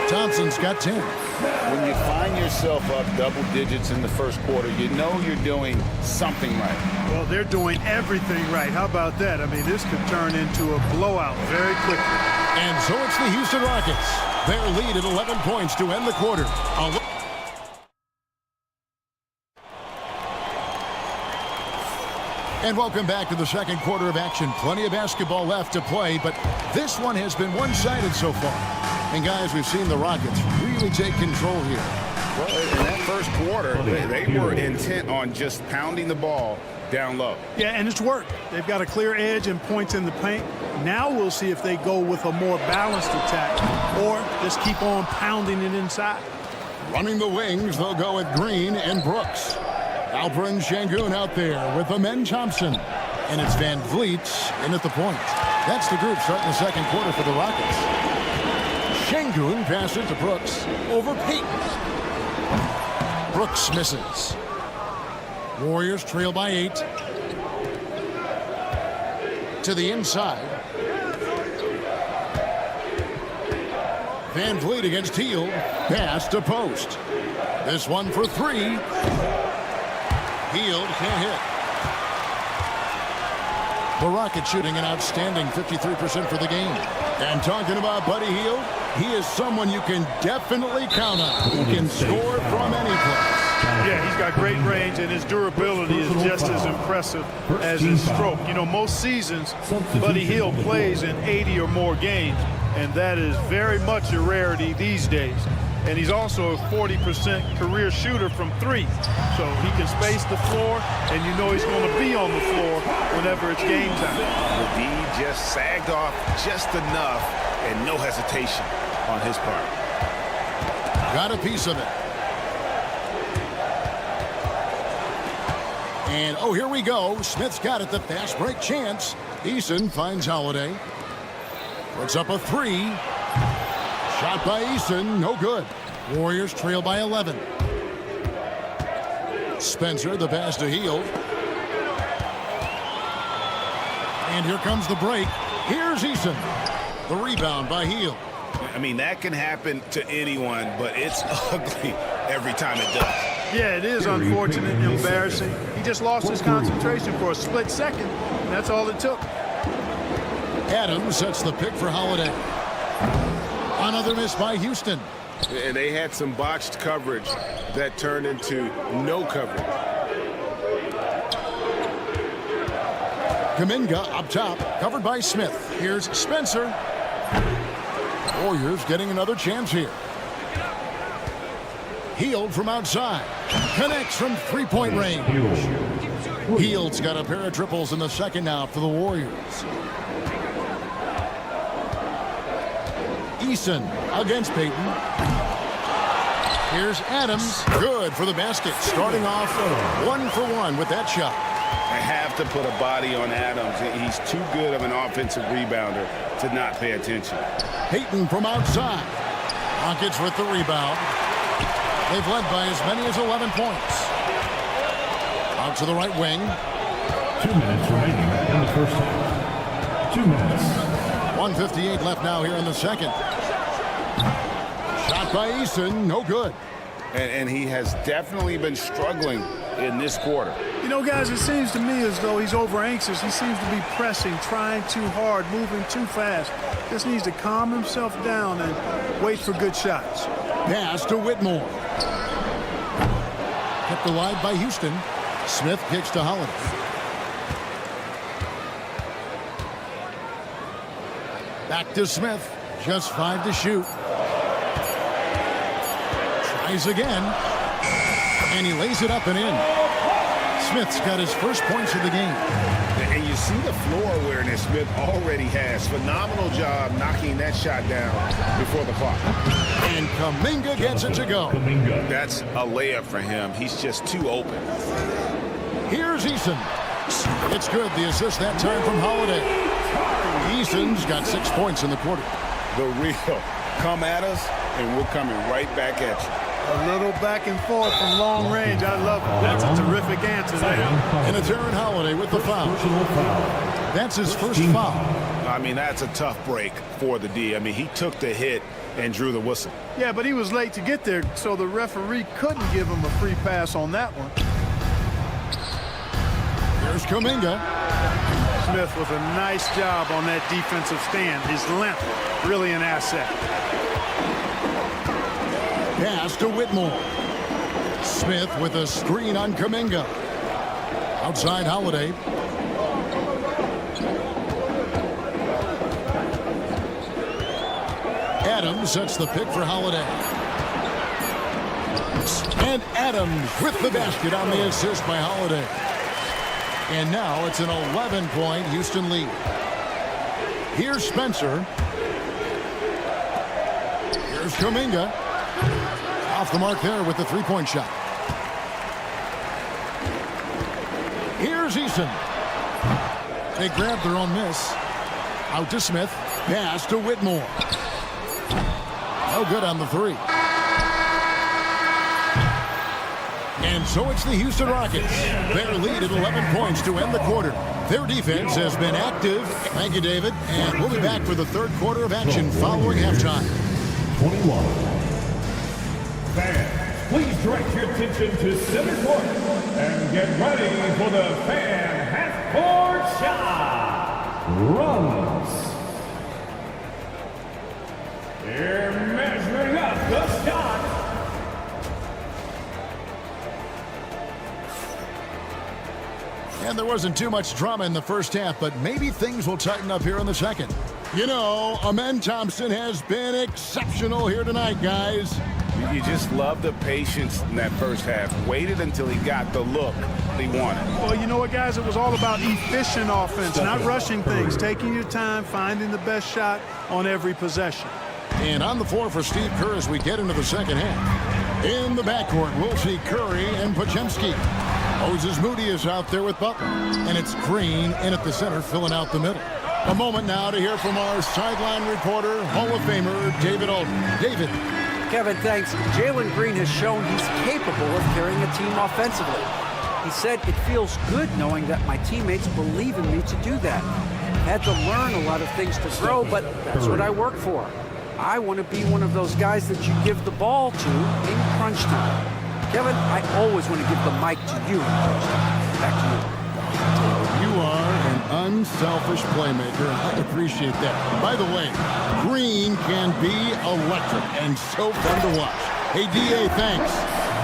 Thompson's got 10. When you find yourself up double digits in the first quarter, you know you're doing something right. Well, they're doing everything right. How about that? I mean, this could turn into a blowout very quickly. And so it's the Houston Rockets. Their lead at 11 points to end the quarter. And welcome back to the second quarter of action. Plenty of basketball left to play, but this one has been one-sided so far. And guys, we've seen the Rockets really take control here. Well, in that first quarter, they were intent on just pounding the ball down low. Yeah, and it's worked. They've got a clear edge and points in the paint. Now we'll see if they go with a more balanced attack or just keep on pounding it inside. Running the wings, they'll go with Green and Brooks. Alperon Şengün out there with Amen Thompson. And it's Van Vliet in at the point. That's the group starting the second quarter for the Rockets. Şengün passes to Brooks over Payton. Brooks misses. Warriors trail by 8. To the inside. Van Vliet against Hield. Pass to post. This one for 3. Hield can't hit. The Rockets shooting an outstanding 53% for the game. And talking about Buddy Hield, he is someone you can definitely count on. He can score from any place. Yeah, he's got great range, and his durability is just as impressive as his stroke. You know, most seasons, Buddy Hield plays in 80 or more games, and that is very much a rarity these days. And he's also a 40% career shooter from 3. So he can space the floor, and you know he's going to be on the floor whenever it's game time. The D just sagged off just enough, and no hesitation on his part. Got a piece of it. And, oh, here we go. Smith's got it, the fast break chance. Eason finds Holiday. Puts up a 3. Shot by Eason, no good. Warriors trail by 11. Spencer, the pass to Hield. And here comes the break. Here's Eason. The rebound by Hield. I mean, that can happen to anyone, but it's ugly every time it does. Yeah, it is unfortunate and embarrassing. He just lost his concentration for a split second, and that's all it took. Adams sets the pick for Holiday. Another miss by Houston. And they had some botched coverage that turned into no coverage. Kuminga up top, covered by Smith. Here's Spencer. Warriors getting another chance here. Hield from outside. Connects from three-point range. Hield's got a pair of triples in the second now for the Warriors. Eason against Payton. Here's Adams. Good for the basket. Starting off 1 for 1 with that shot. I have to put a body on Adams. He's too good of an offensive rebounder to not pay attention. Payton from outside. Rockets with the rebound. They've led by as many as 11 points. Out to the right wing. 2 minutes remaining in the first half. 2 minutes. 1:58 left now here in the second. Shot by Eason, no good. And he has definitely been struggling in this quarter. You know, guys, it seems to me as though he's over anxious. He seems to be pressing, trying too hard, moving too fast. Just needs to calm himself down and wait for good shots. Pass to Whitmore. Kept alive by Houston. Smith kicks to Holiday. Back to Smith. Just 5 to shoot. Tries again. And he lays it up and in. Smith's got his first points of the game. And you see the floor awareness Smith already has. Phenomenal job knocking that shot down before the clock. And Kuminga gets it to go. That's a layup for him. He's just too open. Here's Eason. It's good. The assist that time from Holiday. Eason's got 6 points in the quarter. The real. Come at us, and we're coming right back at you. A little back and forth from long range. I love it. That's a terrific answer there. And it's Aaron Holiday with the foul. That's his first foul. I mean, that's a tough break for the D. I mean, he took the hit and drew the whistle. Yeah, but he was late to get there, so the referee couldn't give him a free pass on that one. Here's Kuminga. Smith with a nice job on that defensive stand. His length, really an asset. Pass to Whitmore. Smith with a screen on Kuminga. Outside Holiday. Adams sets the pick for Holiday. And Adams with the basket on the assist by Holiday. And now it's an 11-point Houston lead. Here's Spencer. Here's Kuminga. Off the mark there with the three-point shot. Here's Eason. They grabbed their own miss. Out to Smith. Pass to Whitmore. No good on the three. And so it's the Houston Rockets. Their lead at 11 points to end the quarter. Their defense has been active. Thank you, David. And we'll be back for the third quarter of action following halftime. 21. Fans, please direct your attention to center court and get ready for the fan half-court shot. Runs. They're measuring up the shot. And there wasn't too much drama in the first half, but maybe things will tighten up here in the second. You know, Amen Thompson has been exceptional here tonight, guys. You just love the patience in that first half. Waited until he got the look he wanted. Well, you know what, guys? It was all about efficient offense, not rushing things, taking your time, finding the best shot on every possession. And on the floor for Steve Kerr as we get into the second half. In the backcourt, we'll see Curry and Podziemski. Moses Moody is out there with Butler. And it's Green in at the center, filling out the middle. A moment now to hear from our sideline reporter, Hall of Famer David Alden. David. Kevin, thanks. Jalen Green has shown he's capable of carrying a team offensively. He said, "It feels good knowing that my teammates believe in me to do that. Had to learn a lot of things to grow, but that's what I work for. I want to be one of those guys that you give the ball to in crunch time." Kevin, I always want to give the mic to you in crunch time. Back to you. You are an unselfish playmaker, and I appreciate that. By the way, Green can be electric and so fun to watch. Hey, D.A., thanks.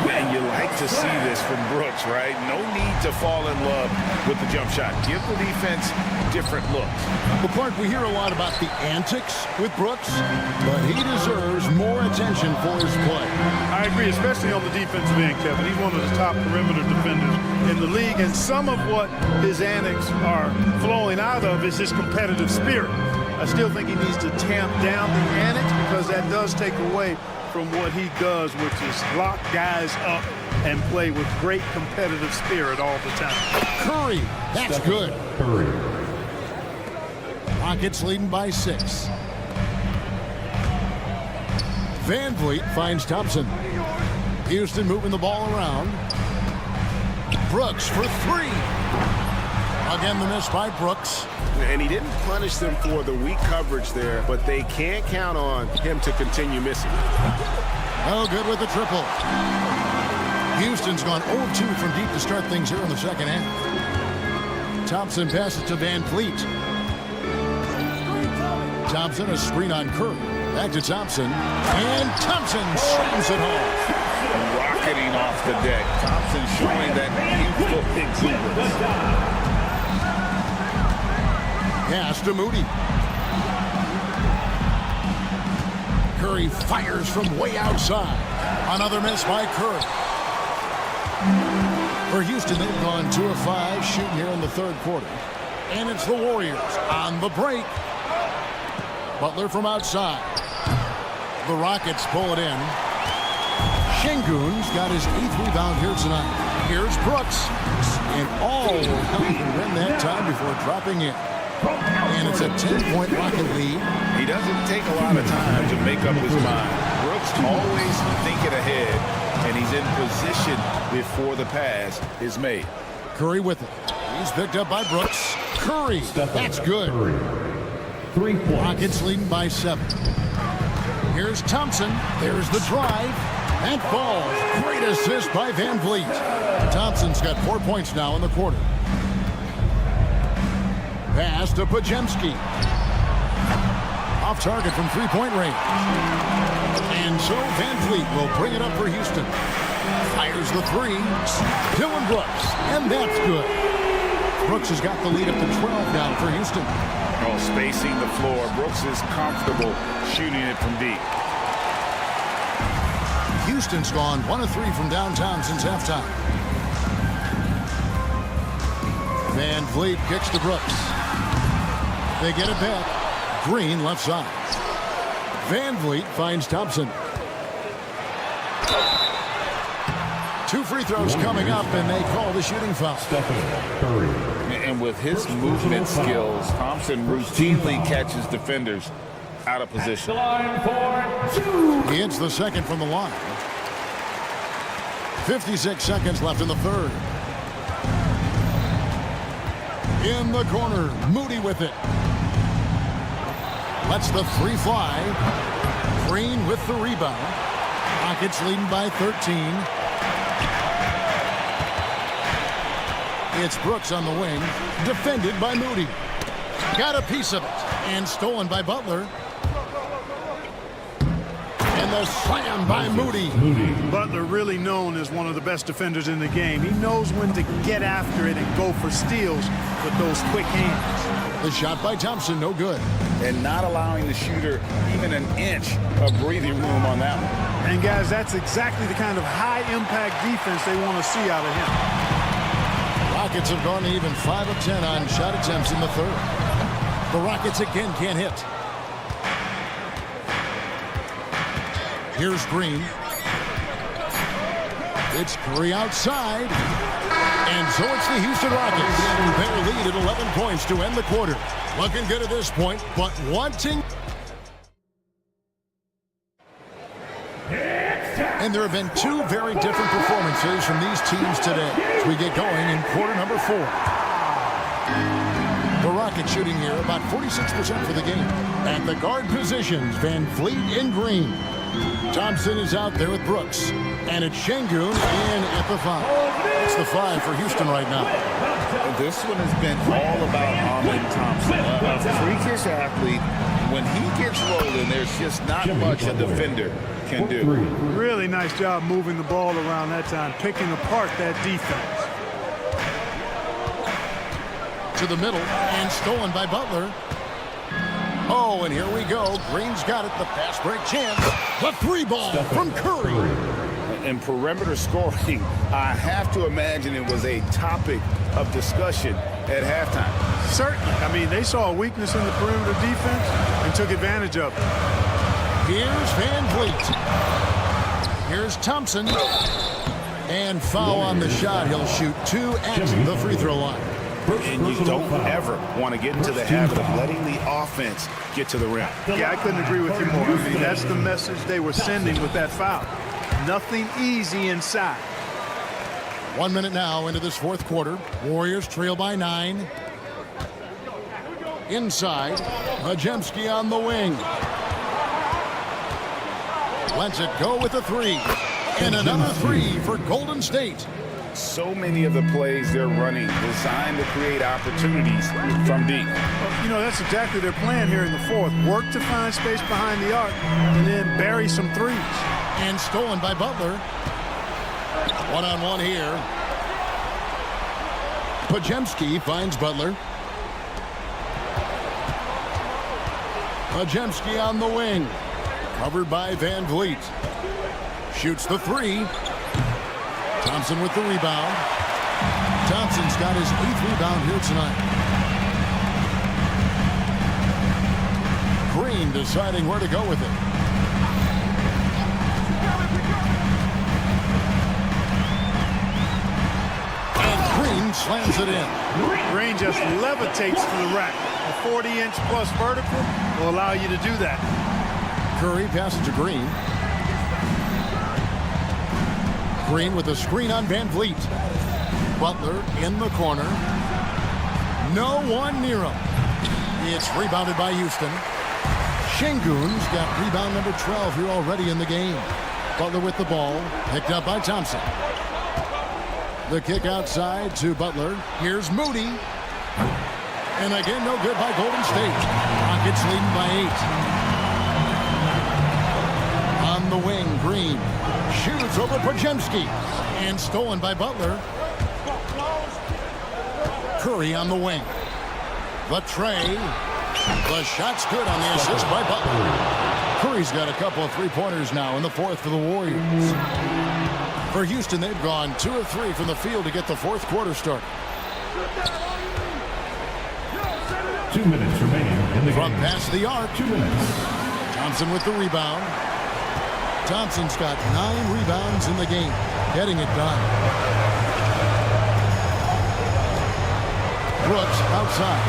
Man, you like to see this from Brooks, right? No need to fall in love with the jump shot. Give the defense different looks. Well, Clark, we hear a lot about the antics with Brooks, but he deserves more attention for his play. I agree, especially on the defensive end, Kevin. He's one of the top perimeter defenders in the league, and some of what his antics are flowing out of is his competitive spirit. I still think he needs to tamp down the antics because that does take away from what he does, which is lock guys up and play with great competitive spirit all the time. Curry, that's good. Curry. Rockets leading by 6. Van Vliet finds Thompson. Houston moving the ball around. Brooks for 3. Again, the miss by Brooks. And he didn't punish them for the weak coverage there, but they can't count on him to continue missing. Oh, good with the triple. Houston's gone 0-2 from deep to start things here in the second half. Thompson passes to Van Vliet. Thompson, a screen on Curry. Back to Thompson. And Thompson slams it home. Rocketing off the deck. Thompson showing that youthful exuberance. Pass to Moody. Curry fires from way outside. Another miss by Curry. For Houston, they've gone 2 of 5 shooting here in the third quarter. And it's the Warriors on the break. Butler from outside. The Rockets pull it in. Şengün's got his 8th rebound here tonight. Here's Brooks. And all will win that time before dropping in. And it's a 10-point Rocket lead. He doesn't take a lot of time to make up his mind. Brooks always thinking ahead, and he's in position before the pass is made. Curry with it. He's picked up by Brooks. Curry, that's good. 3 points. Rockets leading by 7. Here's Thompson. There's the drive. And falls. Great assist by Van Vliet. Thompson's got 4 points now in the quarter. Pass to Pajemski. Off target from three-point range. And so Van Vliet will bring it up for Houston. Fires the three. Dylan Brooks. And that's good. Brooks has got the lead up to 12 now for Houston. Oh, spacing the floor. Brooks is comfortable shooting it from deep. Houston's gone 1 of 3 from downtown since halftime. Van Vliet kicks to Brooks. They get it back. Green left side. Van Vliet finds Thompson. 2 free throws coming up, and they call the shooting foul. And with his movement skills, Thompson routinely catches defenders out of position. He hits the second from the line. 56 seconds left in the third. In the corner, Moody with it. Lets the three fly. Green with the rebound. Rockets leading by 13. It's Brooks on the wing, defended by Moody. Got a piece of it, and stolen by Butler. And the slam by Moody. Butler really known as one of the best defenders in the game. He knows when to get after it and go for steals with those quick hands. The shot by Thompson, no good. And not allowing the shooter even an inch of breathing room on that one. And guys, that's exactly the kind of high-impact defense they want to see out of him. Rockets have gone even 5 of 10 on shot attempts in the third. The Rockets again can't hit. Here's Green. It's Curry outside. And so it's the Houston Rockets. Their lead at 11 points to end the quarter. Looking good at this point, but wanting. And there have been 2 very different performances from these teams today as we get going in quarter number 4. The Rockets shooting here about 46% for the game. At the guard positions, Van Vliet and Green. Thompson is out there with Brooks. And it's Şengün in at the 5. It's the 5 for Houston right now. This one has been all about Amen Thompson. A freakish athlete. When he gets rolling, there's just not much a defender can do. Really nice job moving the ball around that time, picking apart that defense. To the middle, and stolen by Butler. Oh, and here we go. Green's got it. The pass break chance. The 3 ball from Curry. In perimeter scoring, I have to imagine it was a topic of discussion at halftime. Certainly. I mean, they saw a weakness in the perimeter defense and took advantage of it. Here's Van Vliet. Here's Thompson. And foul on the shot. He'll shoot 2 at the free throw line. And you don't ever want to get into the habit of letting the offense get to the rim. Yeah, I couldn't agree with you more. I mean, that's the message they were sending with that foul. Nothing easy inside. 1 minute now into this fourth quarter. Warriors trail by 9. Inside, Pajemski on the wing. Lets it go with a 3. And another 3 for Golden State. So many of the plays they're running designed to create opportunities from deep. You know, that's exactly their plan here in the fourth. Work to find space behind the arc and then bury some threes. And stolen by Butler. One-on-one here. Pajemski finds Butler. Pajemski on the wing. Covered by Van Vliet. Shoots the 3. Thompson with the rebound. Thompson's got his 8th rebound here tonight. Green deciding where to go with it. And Green and slams it in. Green just levitates to the rack. A 40-inch plus vertical will allow you to do that. Curry passes to Green. Green with a screen on Van Vliet. Butler in the corner. No one near him. It's rebounded by Houston. Şengün's got rebound number 12 here already in the game. Butler with the ball. Picked up by Thompson. The kick outside to Butler. Here's Moody. And again, no good by Golden State. Rockets leading by 8. On the wing, Green shoots over Podziemski. And stolen by Butler. Curry on the wing. The tray. The shot's good on the assist by Butler. Curry's got a couple of three-pointers now in the fourth for the Warriors. For Houston, they've gone 2 of 3 from the field to get the fourth quarter started. 2 minutes remaining in the From game. past the arc. 2 minutes. Thompson with the rebound. Thompson's got 9 rebounds in the game, getting it done. Brooks outside.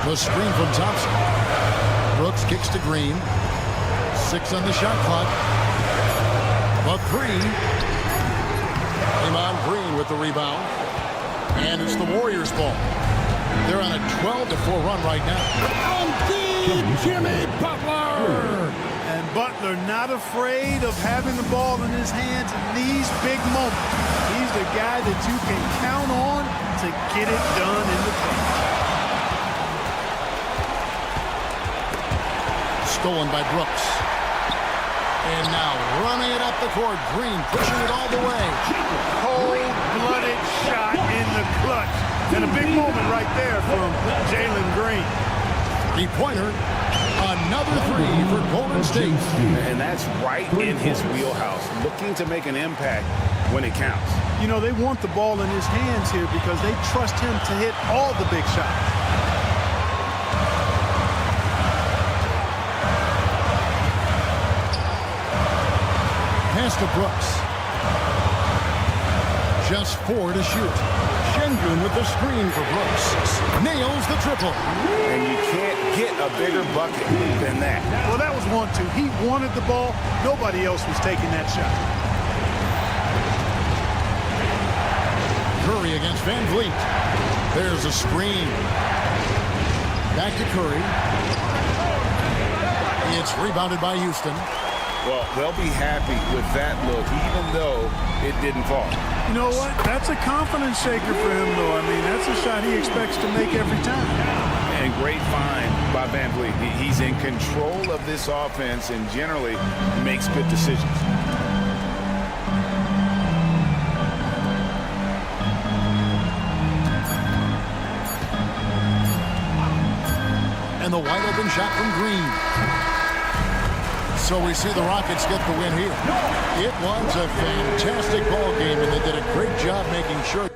The screen from Thompson. Brooks kicks to Green. 6 on the shot clock. The 3. Draymond Green with the rebound. And it's the Warriors' ball. They're on a 12-4 run right now. Jimmy Butler! And Butler not afraid of having the ball in his hands in these big moments. He's the guy that you can count on to get it done in the paint. Stolen by Brooks. And now running it up the court. Green pushing it all the way. Cold-blooded shot in the clutch. And a big moment right there from Jalen Green. Three-pointer. Another 3 for Golden State. And that's right in his wheelhouse. Looking to make an impact when it counts. You know, they want the ball in his hands here because they trust him to hit all the big shots. Pass to Brooks. Just 4 to shoot. Şengün with the screen for Brooks. Nails the triple. And you can't get a bigger bucket than that. Well, that was 1-2. He wanted the ball. Nobody else was taking that shot. Curry against Van Vliet. There's a screen. Back to Curry. It's rebounded by Houston. Well, they'll be happy with that look, even though it didn't fall. You know what? That's a confidence shaker for him, though. I mean, that's a shot he expects to make every time. And great find by Van Vliet. He's in control of this offense and generally makes good decisions. And the wide open shot from Green. So we see the Rockets get the win here. It was a fantastic ball game, and they did a great job making sure.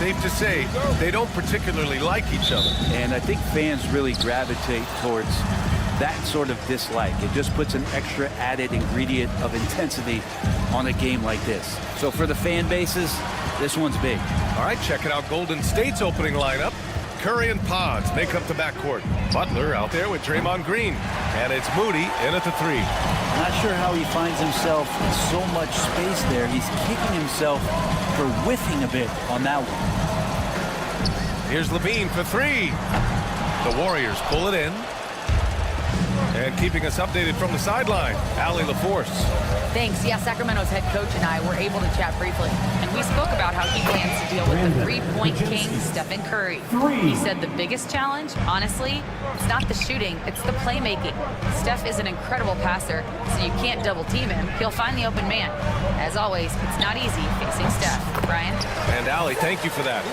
safe to say they don't particularly like each other. And I think fans really gravitate towards that sort of dislike. It just puts an extra added ingredient of intensity on a game like this. So for the fan bases, this one's big. All right, checking out Golden State's opening lineup. Curry and Pods make up the backcourt. Butler out there with Draymond Green. And it's Moody in at the 3. Not sure how he finds himself in so much space there. He's kicking himself for whiffing a bit on that one. Here's Levine for 3. The Warriors pull it in. And keeping us updated from the sideline, Allie LaForce. Thanks. Yeah, Sacramento's head coach and I were able to chat briefly, and we spoke about how he plans to deal with the three-point king, Stephen Curry. He said the biggest challenge, honestly, it's not the shooting, it's the playmaking. Steph is an incredible passer, so you can't double-team him. He'll find the open man. As always, it's not easy facing Steph. Brian? And Allie, thank you for that.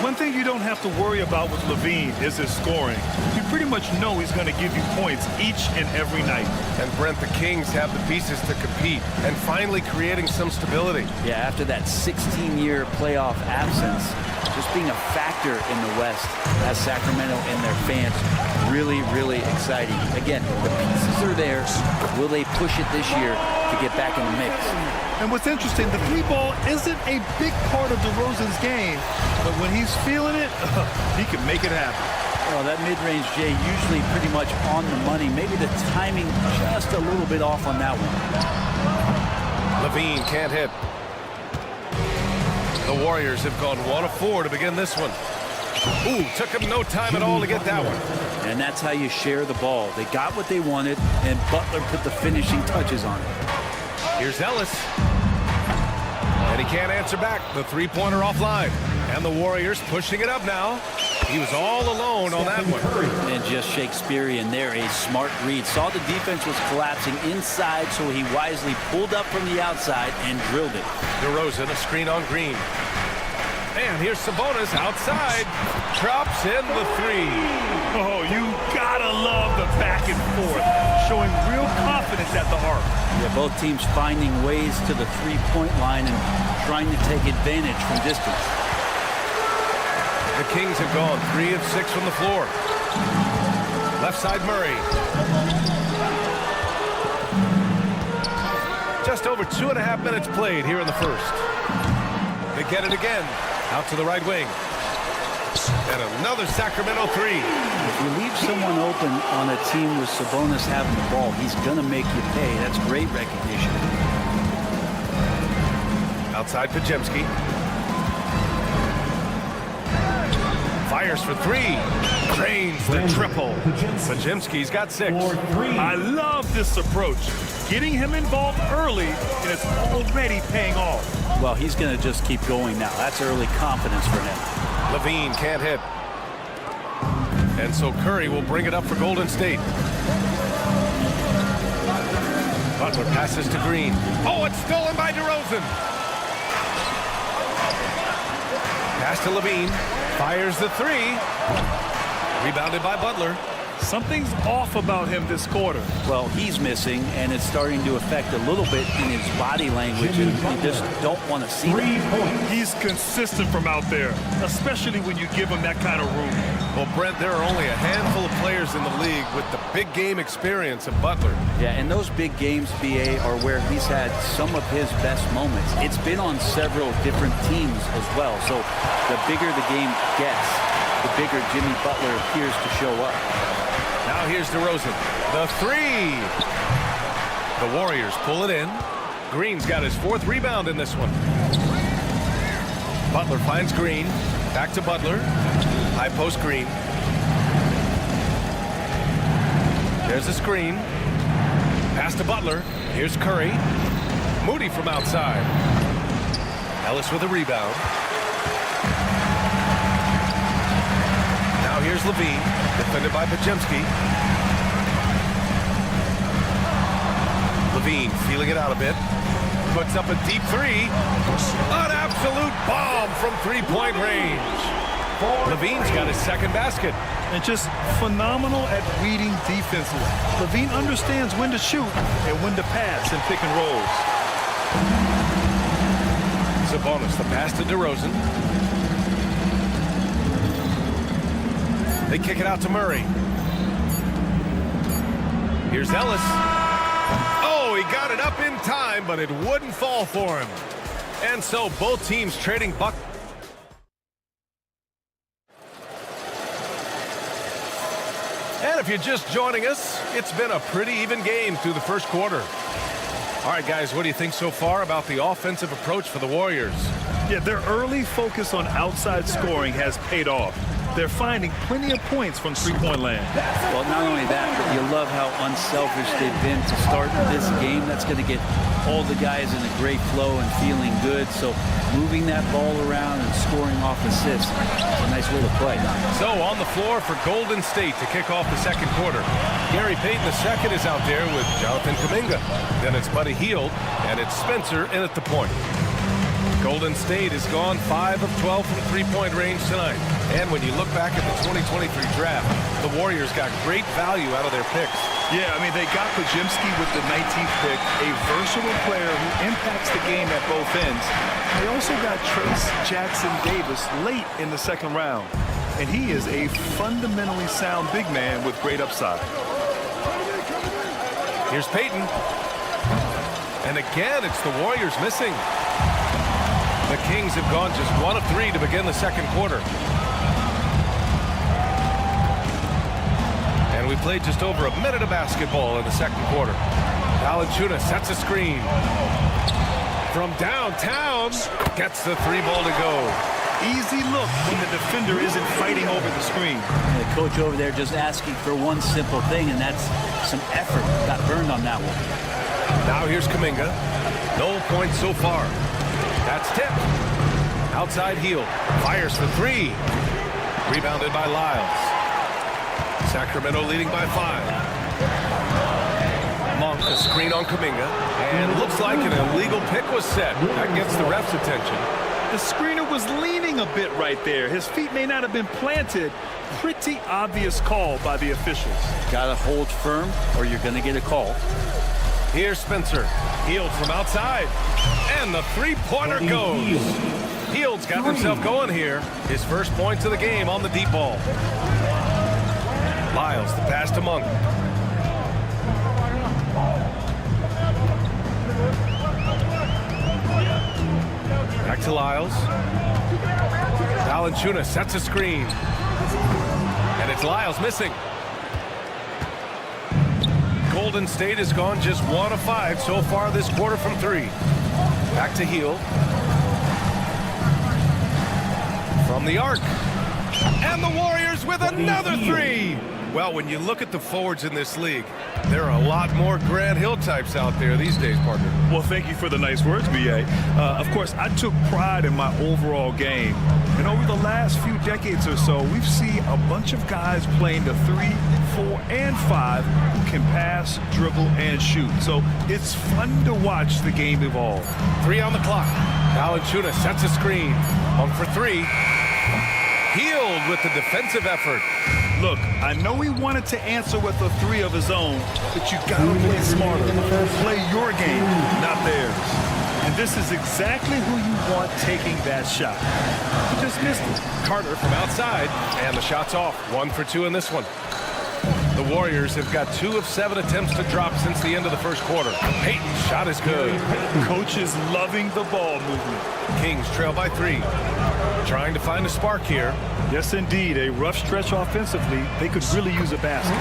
One thing you don't have to worry about with Levine is his scoring. You pretty much know he's going to give you points each and every night. And Brent, the Kings have the pieces to compete and finally creating some stability. Yeah, after that 16-year playoff absence, just being a factor in the West has Sacramento and their fans really, really exciting. Again, the pieces are there. Will they push it this year to get back in the mix? And what's interesting, the 3-ball isn't a big part of DeRozan's game, but when he's feeling it, he can make it happen. Well, that mid-range, Jay, usually pretty much on the money. Maybe the timing just a little bit off on that one. Levine can't hit. The Warriors have gone 1 of 4 to begin this one. Ooh, took him no time at all to get that one. And that's how you share the ball. They got what they wanted, and Butler put the finishing touches on it. Here's Ellis. And he can't answer back. The three-pointer offline. And the Warriors pushing it up now. He was all alone on that one. And just Shakespearean there, a smart read. Saw the defense was collapsing inside, so he wisely pulled up from the outside and drilled it. DeRozan, a screen on Green. And here's Sabonis outside. Drops in the 3. Oh, you gotta love the back and forth, showing real confidence at the arc. Yeah, both teams finding ways to the three-point line and trying to take advantage from distance. The Kings have gone 3 of 6 from the floor. Left side Murray. Just over 2.5 minutes played here in the first. They get it again. Out to the right wing. And another Sacramento 3. If you leave someone open on a team with Sabonis having the ball, he's going to make you pay. That's great recognition. Outside Pajemski. Fires for 3. Drains the triple. Pajemski's got 6. I love this approach. Getting him involved early, and it's already paying off. Well, he's going to just keep going now. That's early confidence for him. Levine can't hit. And so Curry will bring it up for Golden State. Butler passes to Green. Oh, it's stolen by DeRozan. Pass to Levine. Fires the 3. Rebounded by Butler. Something's off about him this quarter. Well, he's missing, and it's starting to affect a little bit in his body language, and you just don't want to see that. He's consistent from out there, especially when you give him that kind of room. Well, Brent, there are only a handful of players in the league with the big game experience of Butler. Yeah, and those big games, BA, are where he's had some of his best moments. It's been on several different teams as well, so the bigger the game gets, the bigger Jimmy Butler appears to show up. Now here's DeRozan. The 3. The Warriors pull it in. Green's got his 4th rebound in this one. Butler finds Green. Back to Butler. High post Green. There's a screen. Pass to Butler. Here's Curry. Moody from outside. Ellis with a rebound. Now here's Levine, defended by Pajemski. Levine feeling it out a bit. Puts up a deep 3. An absolute bomb from three-point range. Levine's got his 2nd basket. And just phenomenal at reading defensively. Levine understands when to shoot and when to pass in pick and rolls. Sabonis, the pass to DeRozan. They kick it out to Murray. Here's Ellis. Oh, he got it up in time, but it wouldn't fall for him. And so both teams trading buck. And if you're just joining us, it's been a pretty even game through the first quarter. All right, guys, what do you think so far about the offensive approach for the Warriors? Yeah, their early focus on outside scoring has paid off. They're finding plenty of points from three-point land. Well, not only that, but you love how unselfish they've been to start this game. That's going to get all the guys in a great flow and feeling good. So moving that ball around and scoring off assists, it's a nice way to play. So on the floor for Golden State to kick off the second quarter. Gary Payton II is out there with Jonathan Kuminga. Then it's Buddy Hield, and it's Spencer in at the point. Golden State has gone 5 of 12 from three-point range tonight. And when you look back at the 2023 draft, the Warriors got great value out of their picks. Yeah, I mean, they got Podziemski with the 19th pick, a versatile player who impacts the game at both ends. They also got Trace Jackson-Davis late in the second round. And he is a fundamentally sound big man with great upside. Here's Payton. And again, it's the Warriors missing. The Kings have gone just 1 of 3 to begin the second quarter. And we played just over a minute of basketball in the second quarter. Valanciunas sets a screen. From downtown, gets the three ball to go. Easy look when the defender isn't fighting over the screen. And the coach over there just asking for one simple thing, and that's some effort. Got burned on that one. Now here's Kuminga. No points so far. That's tipped. Outside Hield. Fires for 3. Rebounded by Lyles. Sacramento leading by 5. Monk, a screen on Kuminga. And looks like an illegal pick was set. That gets the ref's attention. The screener was leaning a bit right there. His feet may not have been planted. Pretty obvious call by the officials. Gotta hold firm or you're gonna get a call. Here's Spencer. Hield from outside. And the three-pointer goes. Hield's got himself going here. His first points of the game on the deep ball. Lyles, the pass to Monk. Back to Lyles. Valanciunas sets a screen. And it's Lyles missing. Golden State has gone just 1 of 5 so far this quarter from 3. Back to Hield. From the arc. And the Warriors with another 3. Well, when you look at the forwards in this league, there are a lot more Grant Hill types out there these days, partner. Well, thank you for the nice words, B.A. Of course, I took pride in my overall game. And over the last few decades or so, we've seen a bunch of guys playing the 3, 4, and 5 who can pass, dribble, and shoot. So it's fun to watch the game evolve. 3 on the clock. Valanciunas sets a screen. Monk for 3. Hield with the defensive effort. Look, I know he wanted to answer with a 3 of his own, but you gotta play smarter. Play your game, not theirs. And this is exactly who you want taking that shot. He just missed it. Carter from outside, and the shot's off. 1 for 2 in this one. The Warriors have got 2 of 7 attempts to drop since the end of the first quarter. Payton's shot is good. Coach is loving the ball movement. Kings trail by 3. Trying to find a spark here. Yes, indeed. A rough stretch offensively. They could really use a basket.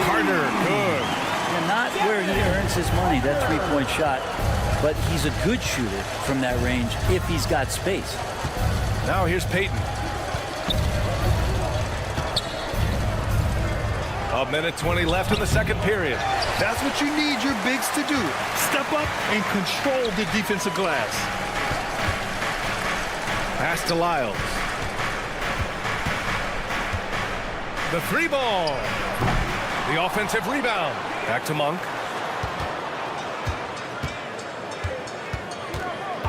Carter, good. And not where he earns his money, that three-point shot. But he's a good shooter from that range if he's got space. Now here's Payton. A minute 20 left in the second period. That's what you need your bigs to do. Step up and control the defensive glass. Pass to Lyles. The 3 ball. The offensive rebound. Back to Monk.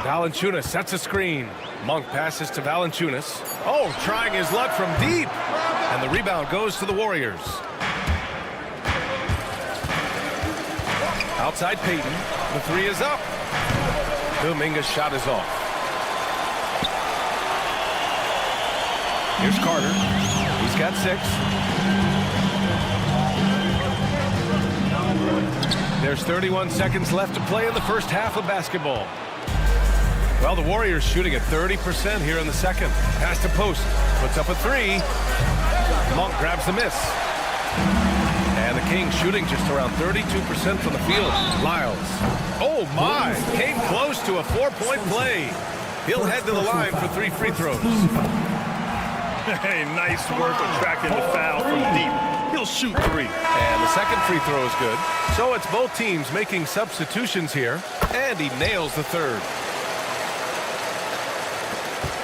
Valanciunas sets a screen. Monk passes to Valanciunas. Oh, trying his luck from deep. And the rebound goes to the Warriors. Outside Payton. The 3 is up. Kuminga's shot is off. Here's Carter. He's got 6. There's 31 seconds left to play in the first half of basketball. Well, the Warriors shooting at 30% here in the second. Pass to post. Puts up a three. Monk grabs the miss. And the Kings shooting just around 32% from the field. Lyles. Oh, my. Came close to a 4-point play. He'll head to the line for 3 free throws. Hey, nice work attracting the foul from deep. He'll shoot 3. And the second free throw is good. So it's both teams making substitutions here. And he nails the third.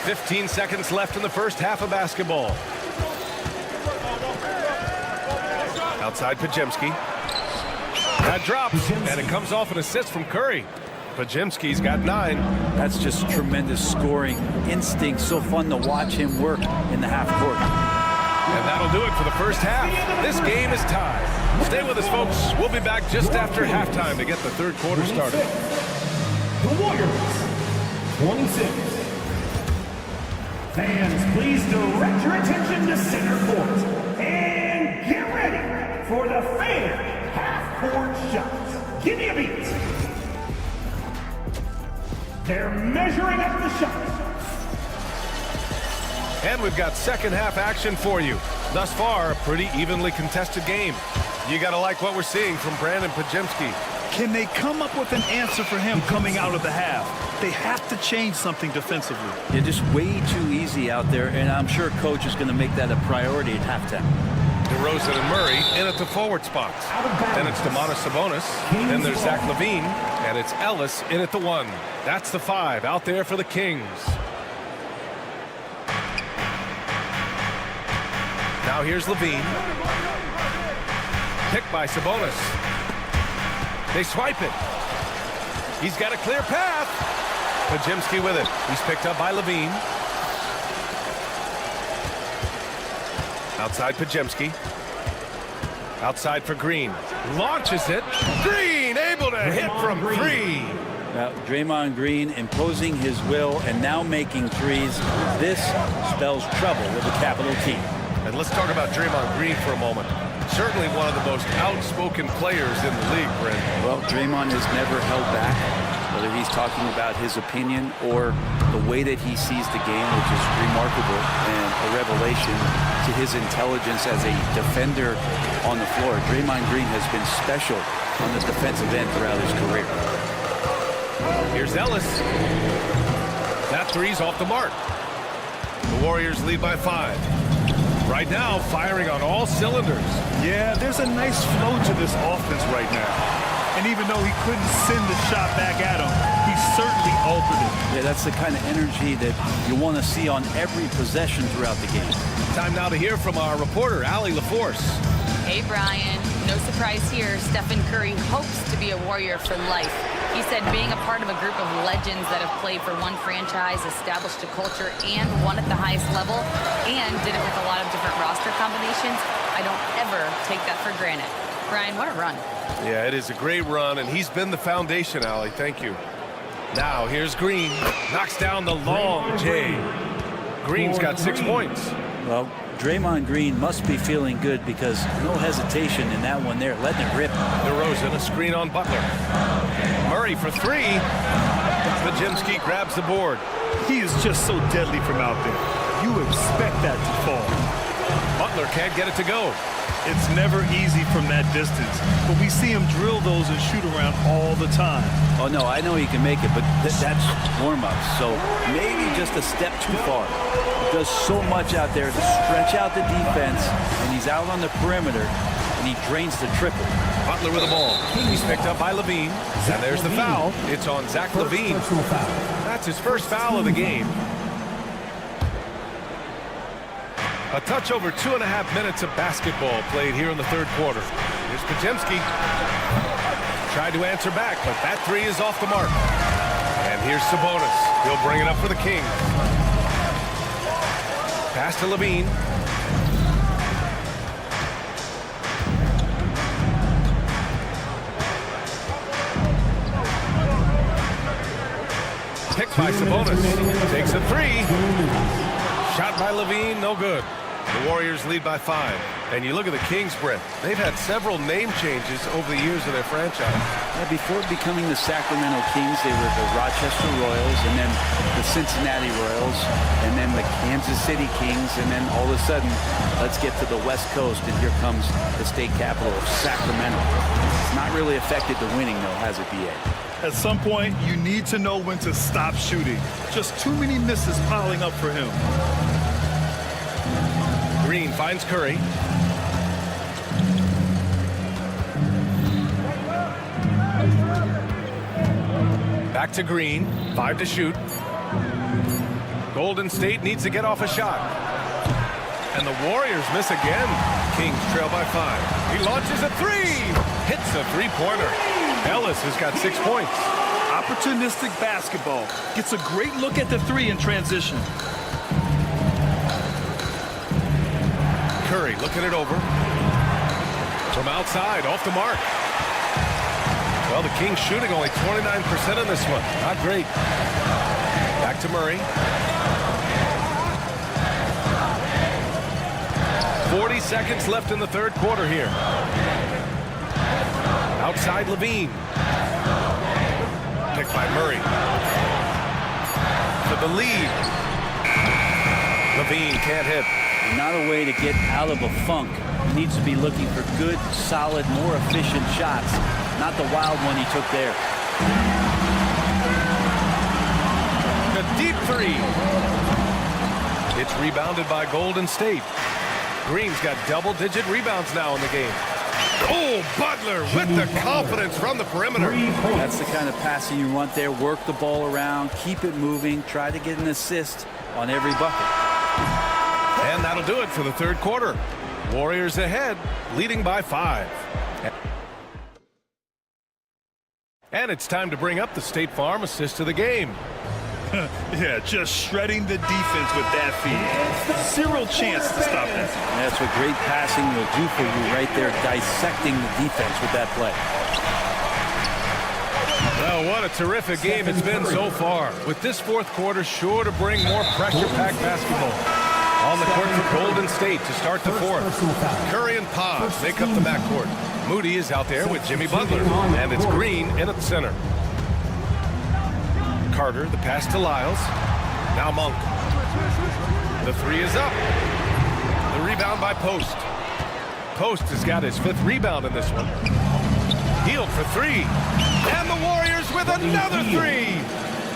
15 seconds left in the first half of basketball. Outside Podziemski. That drops, and it comes off an assist from Curry. Podziemski's got 9. That's just tremendous scoring instinct. So fun to watch him work in the half court. And that'll do it for the first half. This game is tied. Stay with us, folks. We'll be back just after halftime to get the third quarter started. The Warriors, 26. Fans, please direct your attention to center court. And get ready for the fan half-court shots. Give me a beat. They're measuring up the shots. And we've got second half action for you. Thus far, a pretty evenly contested game. You got to like what we're seeing from Brandon Podziemski. Can they come up with an answer for him coming out of the half? They have to change something defensively. They're just way too easy out there, and I'm sure coach is going to make that a priority at halftime. DeRozan and Murray in at the forward spots. Then it's Domantas Sabonis. Then there's Zach LaVine. And it's Ellis in at the 1. That's the 5 out there for the Kings. Now here's LaVine. Picked by Sabonis. They swipe it. He's got a clear path. Podziemski with it. He's picked up by LaVine. Outside Podziemski. Outside for Green. Launches it. Green able to hit from 3. Draymond Green imposing his will and now making threes. This spells trouble with a capital T. And let's talk about Draymond Green for a moment. Certainly one of the most outspoken players in the league, Brent. Well, Draymond has never held back, whether he's talking about his opinion or the way that he sees the game, which is remarkable and a revelation to his intelligence as a defender on the floor. Draymond Green has been special on the defensive end throughout his career. Here's Ellis. That three's off the mark. The Warriors lead by 5. Right now, firing on all cylinders. Yeah, there's a nice flow to this offense right now. And even though he couldn't send the shot back at him, he certainly altered it. Yeah, that's the kind of energy that you want to see on every possession throughout the game. Time now to hear from our reporter, Allie LaForce. Hey, Brian. No surprise here. Stephen Curry hopes to be a Warrior for life. He said being a part of a group of legends that have played for one franchise, established a culture, and won at the highest level, and did it with a lot of different roster combinations, I don't ever take that for granted. Brian, what a run. Yeah, it is a great run, and he's been the foundation, Allie. Thank you. Now, here's Green. Knocks down the long J. Green's got 6 points. Well, Draymond Green must be feeling good because no hesitation in that one there, letting it rip. DeRozan, a screen on Butler. Murray for 3. Podziemski grabs the board. He is just so deadly from out there. You expect that to fall. Butler can't get it to go. It's never easy from that distance, but we see him drill those and shoot around all the time. Oh, no, I know he can make it, but that's warm-up, so maybe just a step too far. He does so much out there to stretch out the defense, and he's out on the perimeter, and he drains the triple. Butler with the ball. He's picked up by LaVine, and there's the foul. It's on Zach LaVine. That's his first foul of the game. A touch over 2.5 minutes of basketball played here in the third quarter. Here's Podziemski. Tried to answer back, but that 3 is off the mark. And here's Sabonis. He'll bring it up for the Kings. Pass to LaVine. Picked by Sabonis. Takes a 3. Shot by LaVine, no good. The Warriors lead by 5. And you look at the Kings, Brent. They've had several name changes over the years of their franchise. Yeah, before becoming the Sacramento Kings, they were the Rochester Royals, and then the Cincinnati Royals, and then the Kansas City Kings, and then all of a sudden, let's get to the West Coast, and here comes the state capital of Sacramento. It's not really affected the winning, though, has it, B.A.? At some point, you need to know when to stop shooting. Just too many misses piling up for him. Green finds Curry. Back to Green. 5 to shoot. Golden State needs to get off a shot. And the Warriors miss again. Kings trail by 5. He launches a 3. Hits a three-pointer. Ellis has got 6 points. Opportunistic basketball. Gets a great look at the 3 in transition. Curry looking it over. From outside, off the mark. Well, the Kings shooting only 29% in this one. Not great. Back to Murray. 40 seconds left in the third quarter here. Outside Levine. Picked by Murray. For the lead. Levine can't hit. Not a way to get out of a funk. He needs to be looking for good, solid, more efficient shots. Not the wild one he took there. The deep 3. It's rebounded by Golden State. Green's got double-digit rebounds now in the game. Oh, Butler with the confidence from the perimeter. That's the kind of passing you want there. Work the ball around, keep it moving, try to get an assist on every bucket. And that'll do it for the third quarter. Warriors ahead, leading by 5. And it's time to bring up the State Farm assist of the game. Yeah, just shredding the defense with that feed. Zero chance to stop that. That's what great passing will do for you right there, dissecting the defense with that play. Well, what a terrific game it's been so far. With this fourth quarter sure to bring more pressure-packed basketball. On the court for Golden State to start the fourth. Curry and Paz make up the backcourt. Moody is out there with Jimmy Butler. And it's Green in at the center. Carter, the pass to Lyles. Now Monk. The 3 is up. The rebound by Post. Post has got his 5th rebound in this one. Healed for 3. And the Warriors with another 3.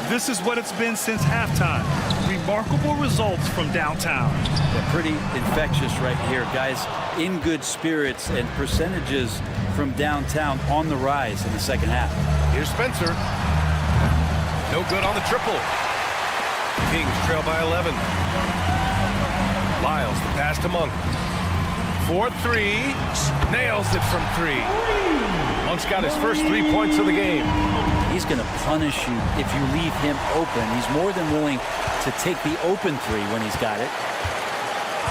This is what it's been since halftime. Remarkable results from downtown. Yeah, pretty infectious right here. Guys in good spirits and percentages from downtown on the rise in the second half. Here's Spencer. No good on the triple. Kings trail by 11. Lyles, the pass to Monk. 4-3. Nails it from 3. Monk's got his first 3 points of the game. He's going to punish you if you leave him open. He's more than willing to take the open 3 when he's got it.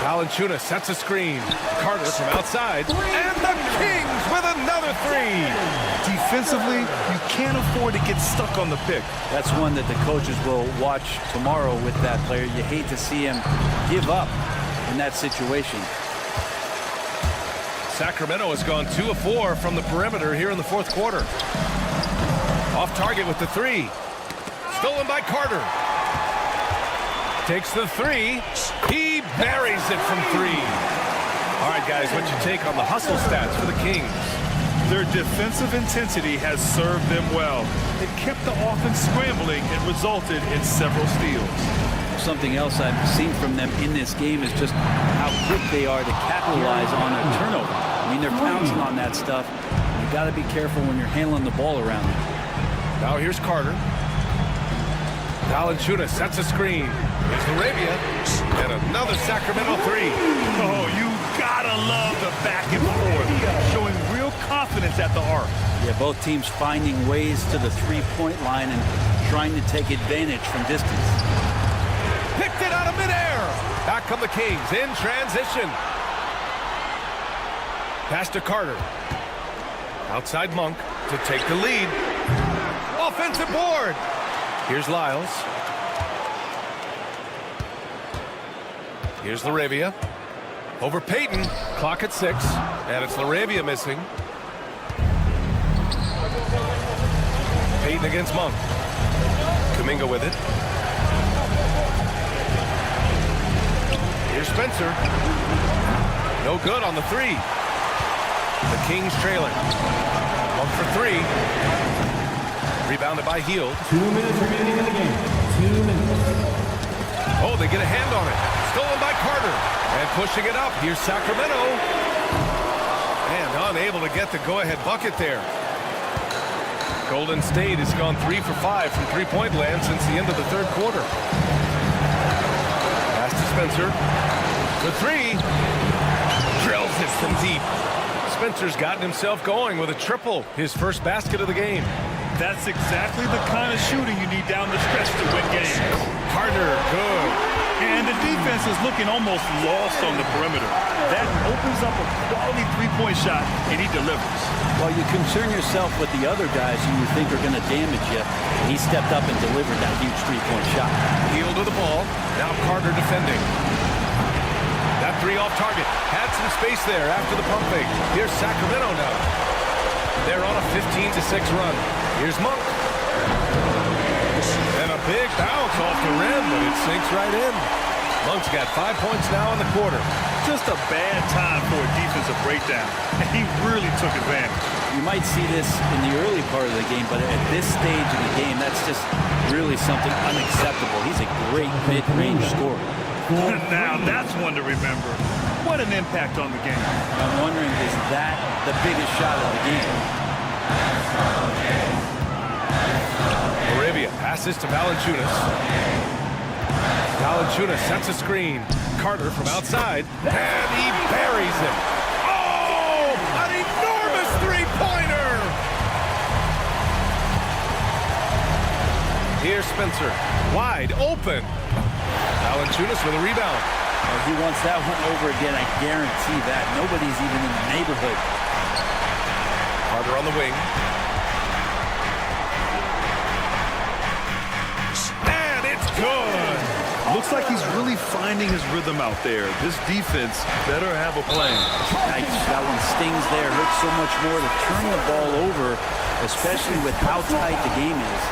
Valanciunas sets a screen. Carter from outside. And the Kings with another 3. Defensively, you can't afford to get stuck on the pick. That's one that the coaches will watch tomorrow with that player. You hate to see him give up in that situation. Sacramento has gone 2 of 4 from the perimeter here in the fourth quarter. Off target with the 3. Stolen by Carter. Takes the 3. He buries it from 3. All right, guys, what's your take on the hustle stats for the Kings? Their defensive intensity has served them well. It kept the offense scrambling and resulted in several steals. Something else I've seen from them in this game is just how quick they are to capitalize on a turnover. I mean, they're pouncing on that stuff. You got to be careful when you're handling the ball around them. Now here's Carter. Valanciunas sets a screen. Here's Arabia. And another Sacramento 3. Oh, you gotta love the back and forth. Showing real confidence at the arc. Yeah, both teams finding ways to the three-point line and trying to take advantage from distance. Picked it out of midair. Back come the Kings in transition. Pass to Carter. Outside Monk to take the lead. Offensive board. Here's Lyles. Here's Laravia. Over Peyton. Clock at 6. And it's Laravia missing. Peyton against Monk. Kuminga with it. Here's Spencer. No good on the 3. The Kings trailing. Monk for 3. Rebounded by Hield. 2 minutes remaining in the game. 2 minutes. Oh, they get a hand on it. Stolen by Carter. And pushing it up. Here's Sacramento. And unable to get the go-ahead bucket there. Golden State has gone 3 for 5 from three-point land since the end of the third quarter. Pass to Spencer. The 3. Drills it from deep. Spencer's gotten himself going with a triple. His first basket of the game. That's exactly the kind of shooting you need down the stretch to win games. Carter, good. And the defense is looking almost lost on the perimeter. That opens up a quality three-point shot, and he delivers. Well, you concern yourself with the other guys who you think are going to damage you. He stepped up and delivered that huge three-point shot. Hield with the ball. Now Carter defending. That 3 off target. Had some space there after the pump fake. Here's Sacramento now. They're on a 15-6 run. Here's Monk. And a big bounce off the rim, but it sinks right in. Monk's got 5 points now in the quarter. Just a bad time for a defensive breakdown, and he really took advantage. You might see this in the early part of the game, but at this stage of the game, that's just really something unacceptable. He's a great mid-range scorer. Now that's one to remember. What an impact on the game. I'm wondering, is that the biggest shot of the game? Laravia passes to Valanciunas. Valanciunas sets a screen. Carter from outside, and he buries it. Oh, an enormous three-pointer! Here's Spencer, wide open. Valanciunas with a rebound. Well, he wants that one over again, I guarantee that. Nobody's even in the neighborhood. Carter on the wing. And it's good! Looks like he's really finding his rhythm out there. This defense better have a plan. Nice. That one stings there. Hurts so much more to turn the ball over, especially with how tight the game is.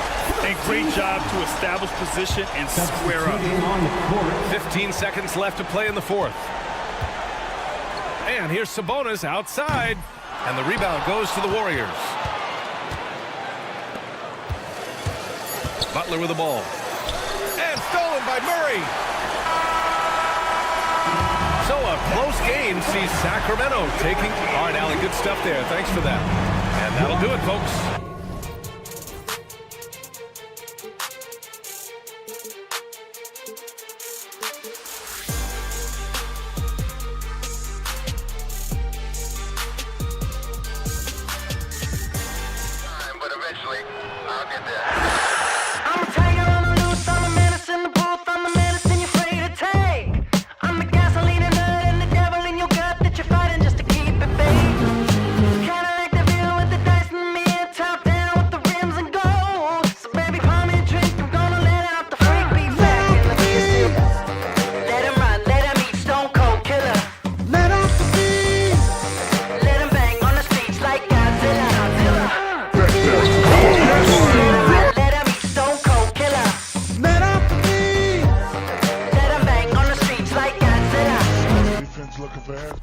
And great job to establish position and square up. 15 seconds left to play in the fourth. And here's Sabonis outside. And the rebound goes to the Warriors. Butler with the ball. And stolen by Murray. So a close game sees Sacramento taking... All right, Allen, good stuff there. Thanks for that. And that'll do it, folks. But eventually, I'll get there. I'm a tiger on the loose, I'm a menace in the booth, I'm the medicine you're afraid to take. I'm the gasoline and nut and the devil in your gut that you're fighting just to keep it baked. Kinda like the view with the dice and me, top down with the rims and gold. So baby, pour me a drink, I'm gonna let out the freak beat back. Let him run, let him eat, stone cold killer. Let off the beat. Let him bang on the streets like Godzilla. Let him eat, stone cold killer. Let off the beat. Let him bang on the streets like Godzilla. Defense looking for him.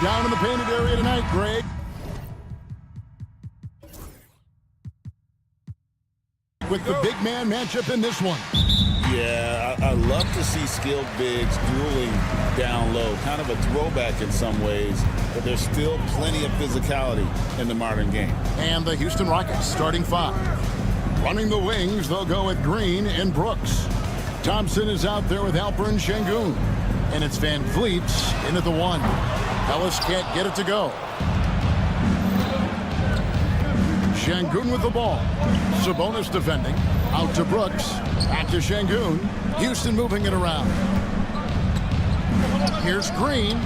down in the painted area tonight, Greg. With the big man matchup in this one. Yeah, I love to see skilled bigs dueling down low. Kind of a throwback in some ways, but there's still plenty of physicality in the modern game. And the Houston Rockets starting 5. Running the wings, they'll go at Green and Brooks. Thompson is out there with Alperen Sengun. And it's Van Vliet into the 1. Ellis can't get it to go. Sengun with the ball. Sabonis defending. Out to Brooks. Back to Sengun. Houston moving it around. Here's Green.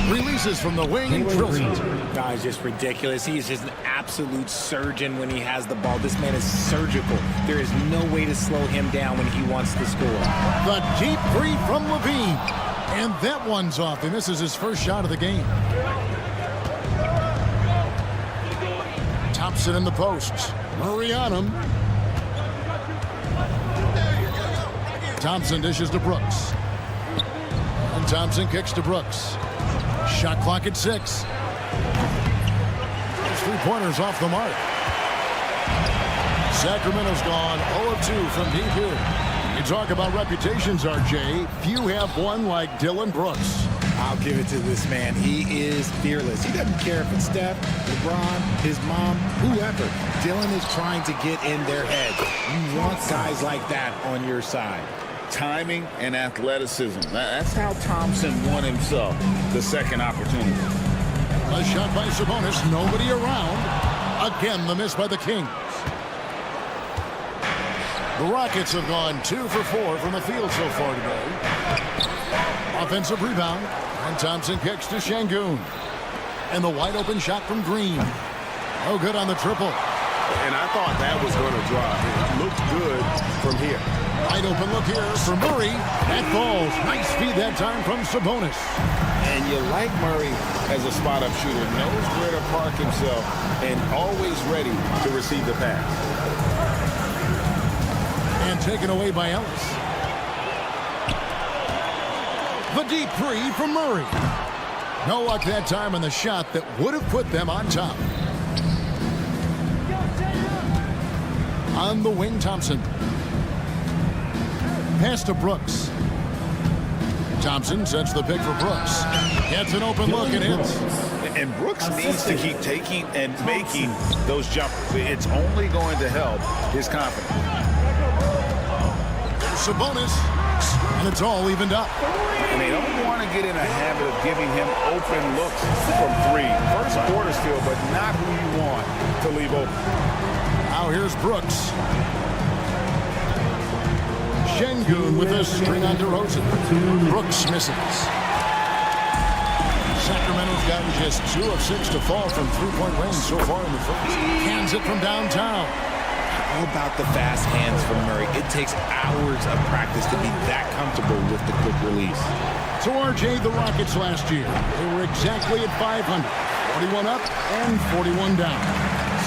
Releases from the wing and drills it. Guys, just ridiculous. He is just an absolute surgeon when he has the ball. This man is surgical. There is no way to slow him down when he wants to score. The deep 3 from Levine. And that one's off. He misses his first shot of the game. Thompson in the posts. Murray on him. Thompson dishes to Brooks. And Thompson kicks to Brooks. Shot clock at 6. Those 3-pointers off the mark. Sacramento's gone 0 of 2 from deep here. You talk about reputations, RJ. Few have one like Dylan Brooks. I'll give it to this man. He is fearless. He doesn't care if it's Steph, LeBron, his mom, whoever. Dylan is trying to get in their head. You want guys like that on your side. Timing and athleticism. That's how Thompson won himself the second opportunity. A shot by Sabonis. Nobody around. Again, the miss by the Kings. The Rockets have gone 2 for 4 from the field so far today. Offensive rebound. And Thompson kicks to Sengun. And the wide open shot from Green. No good on the triple. And I thought that was going to drop. It looked good from here. Wide open look here for Murray. That falls. Nice feed that time from Sabonis. And you like Murray as a spot-up shooter. Knows where to park himself and always ready to receive the pass. And taken away by Ellis. The deep 3 from Murray. No luck that time on the shot that would have put them on top. On the wing, Thompson. Pass to Brooks. Thompson sets the pick for Brooks. Gets an open look and hits. And Brooks needs to keep taking and making those jumpers. It's only going to help his confidence. Sabonis. And it's all evened up. And they don't want to get in a habit of giving him open looks from 3. First quarter still, but not who you want to leave open. Now here's Brooks. Sengun with a string on DeRozan. Brooks misses. Sacramento's gotten just 2 of 6 to fall from 3-point range so far in the first. Hands it from downtown. How about the fast hands from Murray? It takes hours of practice to be that comfortable with the quick release. So RJ, the Rockets last year, they were exactly at 500. 41 up and 41 down.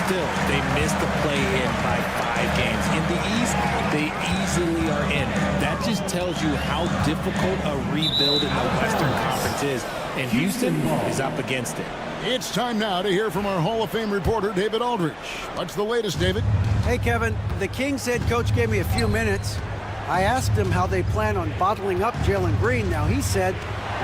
Still, they missed the play-in by 5 games. In the East, they easily are in. That just tells you how difficult a rebuild in the Western Conference is. And Houston is up against it. It's time now to hear from our Hall of Fame reporter, David Aldridge. What's the latest, David? Hey, Kevin. The Kings head coach gave me a few minutes. I asked him how they plan on bottling up Jalen Green. Now, he said,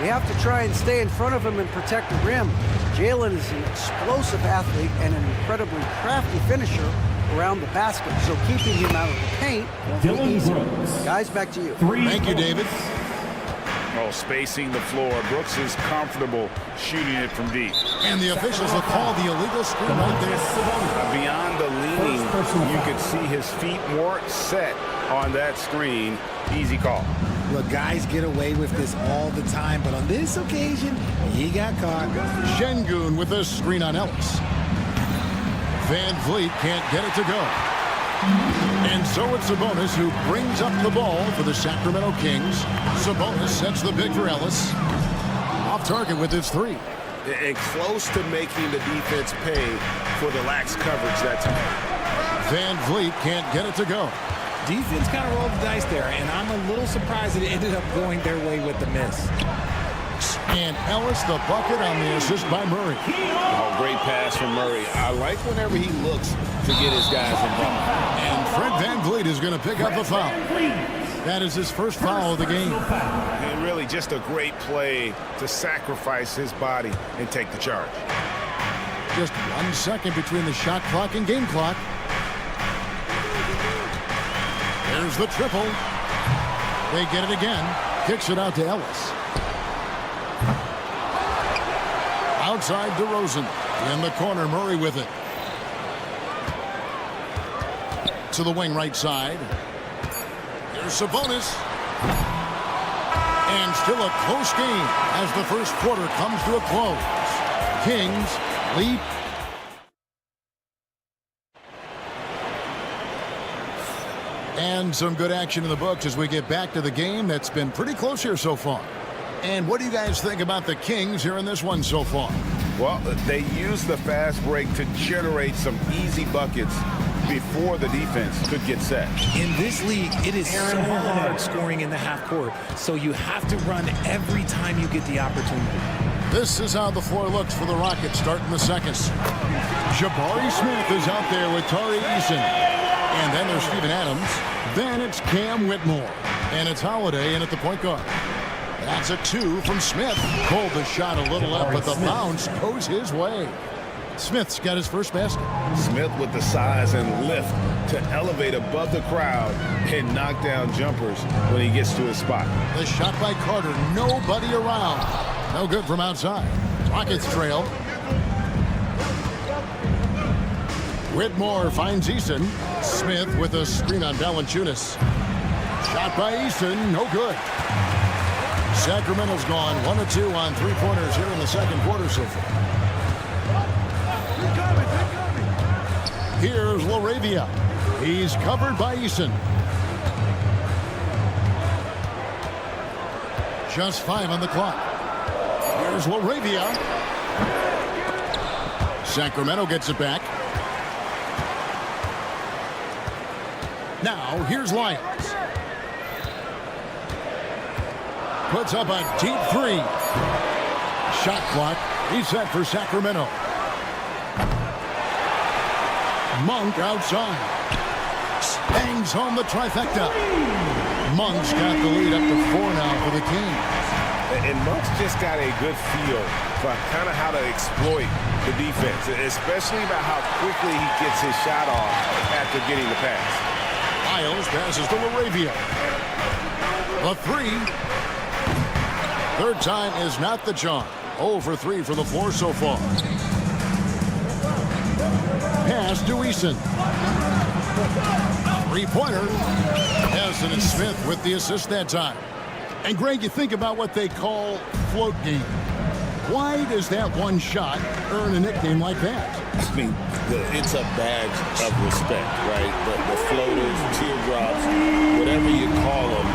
we have to try and stay in front of him and protect the rim. Jalen is an explosive athlete and an incredibly crafty finisher around the basket, so keeping him out of the paint won't be easy. Guys, back to you. Thank you, David. Oh, spacing the floor. Brooks is comfortable shooting it from deep. And the officials will call the illegal screen right there. Beyond the leaning, you could see his feet weren't set on that screen. Easy call. Look, guys get away with this all the time, but on this occasion, he got caught. Sengun with a screen on Ellis. Van Vliet can't get it to go. And so it's Sabonis who brings up the ball for the Sacramento Kings. Sabonis sets the pick for Ellis. Off target with his 3. And close to making the defense pay for the lax coverage that time. Van Vliet can't get it to go. Defense kind of rolled the dice there, and I'm a little surprised that it ended up going their way with the miss. And Ellis the bucket on the assist by Murray. Oh, great pass from Murray. I like whenever he looks to get his guys involved. And Fred VanVleet is going to pick up the foul. That is his first foul of the game. And really just a great play to sacrifice his body and take the charge. Just 1 second between the shot clock and game clock. There's the triple. They get it again. Kicks it out to Ellis. Outside DeRozan. In the corner, Murray with it. To the wing right side. Here's Sabonis. And still a close game as the first quarter comes to a close. Kings lead. And some good action in the books as we get back to the game that's been pretty close here so far. And what do you guys think about the Kings here in this one so far? Well, they used the fast break to generate some easy buckets before the defense could get set. In this league, it is so hard scoring in the half court, so you have to run every time you get the opportunity. This is how the floor looks for the Rockets starting the second. Jabari Smith is out there with Tari Eason. And then there's Steven Adams. Then it's Cam Whitmore. And it's Holiday in at the point guard. That's a 2 from Smith. Pulled the shot a little up, but the bounce goes his way. Smith's got his first basket. Smith with the size and lift to elevate above the crowd and knock down jumpers when he gets to his spot. The shot by Carter. Nobody around. No good from outside. Rockets trail. Whitmore finds Eason. Smith with a screen on Valanciunas. Shot by Eason. No good. Sacramento's gone 1 of 2 on three-pointers here in the second quarter so far. Here's LaRavia. He's covered by Eason. Just 5 on the clock. Here's LaRavia. Sacramento gets it back. Now, here's Lyons. Puts up a deep 3. Shot clock reset for Sacramento. Monk outside. Hangs home the trifecta. Monk's got the lead up to 4 now for the Kings. And Monk's just got a good feel for kind of how to exploit the defense, especially about how quickly he gets his shot off after getting the pass. Miles passes to LaRavia. The 3. Third time is not the charm. 0 for 3 for the floor so far. Pass to Eason. Three-pointer. Hassan and Smith with the assist that time. And Greg, you think about what they call float game. Why does that one shot earn a nickname like that? I mean, it's a badge of respect, right? The floaters, teardrops, whatever you call them,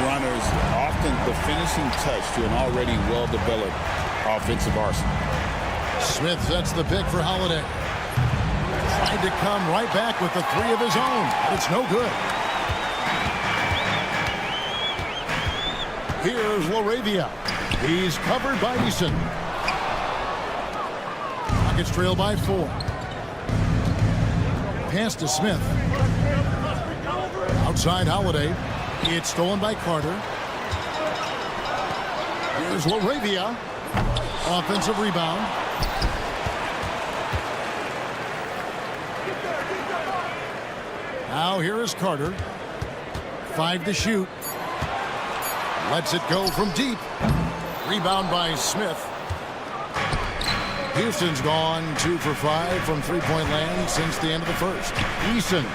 runners, often the finishing touch to an already well-developed offensive arsenal. Smith sets the pick for Holiday. Tried to come right back with the 3 of his own. It's no good. Here's LaRavia. He's covered by Eason. Rockets trail by 4. Pass to Smith. Outside Holiday. It's stolen by Carter. Here's LaRavia. Offensive rebound. Now here is Carter. 5 to shoot. Lets it go from deep. Rebound by Smith. Houston's gone 2 for 5 from three-point land since the end of the first. Eason.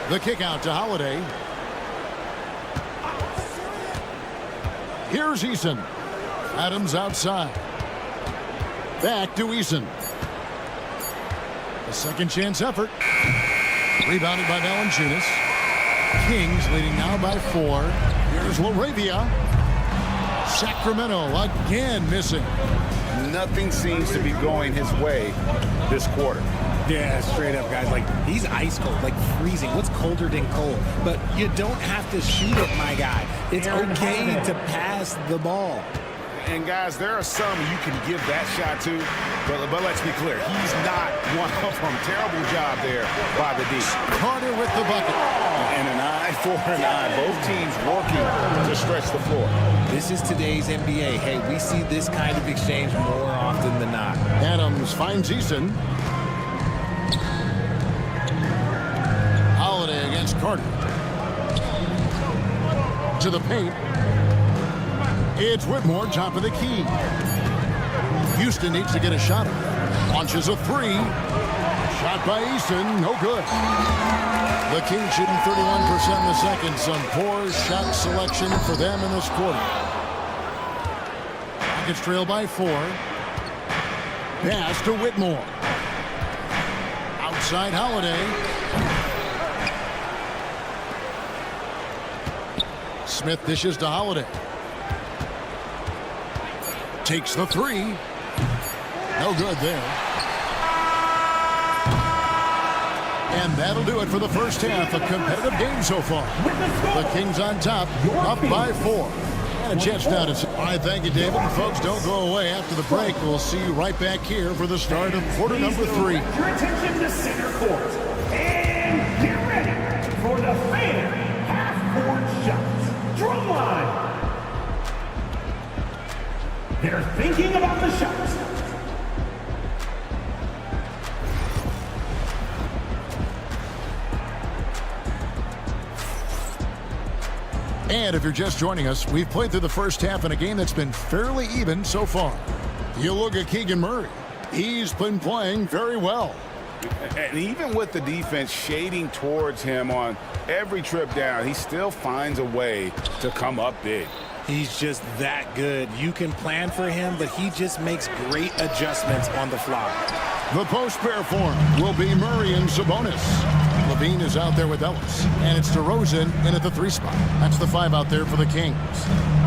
The kick out to Holiday. Here's Eason. Adams outside. Back to Eason. A second chance effort. Rebounded by Valanciunas. Kings leading now by 4. Here's LaRavia. Sacramento again missing. Nothing seems to be going his way this quarter. Yeah, straight up, guys. Like, he's ice cold, like freezing. What's colder than cold? But you don't have to shoot it, my guy. It's okay to pass the ball. And, guys, there are some you can give that shot to, but let's be clear. He's not one of them. Terrible job there by the D. Carter with the bucket. And an eye for an eye. Both teams working to stretch the floor. This is today's NBA. Hey, we see this kind of exchange more often than not. Adams finds Eason. Holiday against Carter. To the paint. It's Whitmore, top of the key. Houston needs to get a shot. Launches a three. Shot by Eason, no good. The Kings shooting 31% in the second. Some poor shot selection for them in this quarter. Rockets trail by 4. Pass to Whitmore. Outside Holiday. Smith dishes to Holiday. Takes the three. No good there. And that'll do it for the first half. A competitive game so far. The Kings on top, up by 4. And a chance now to... All right, thank you, David. And folks, don't go away after the break. We'll see you right back here for the start of quarter number 3. Your attention to center court. And get ready for the fan half-court shots. Drum line. They're thinking about the shots. And if you're just joining us, we've played through the first half in a game that's been fairly even so far. You look at Keegan Murray. He's been playing very well. And even with the defense shading towards him on every trip down, he still finds a way to come up big. He's just that good. You can plan for him, but he just makes great adjustments on the fly. The post pair form will be Murray and Sabonis. Levine is out there with Ellis, and it's DeRozan in at the 3 spot. That's the 5 out there for the Kings.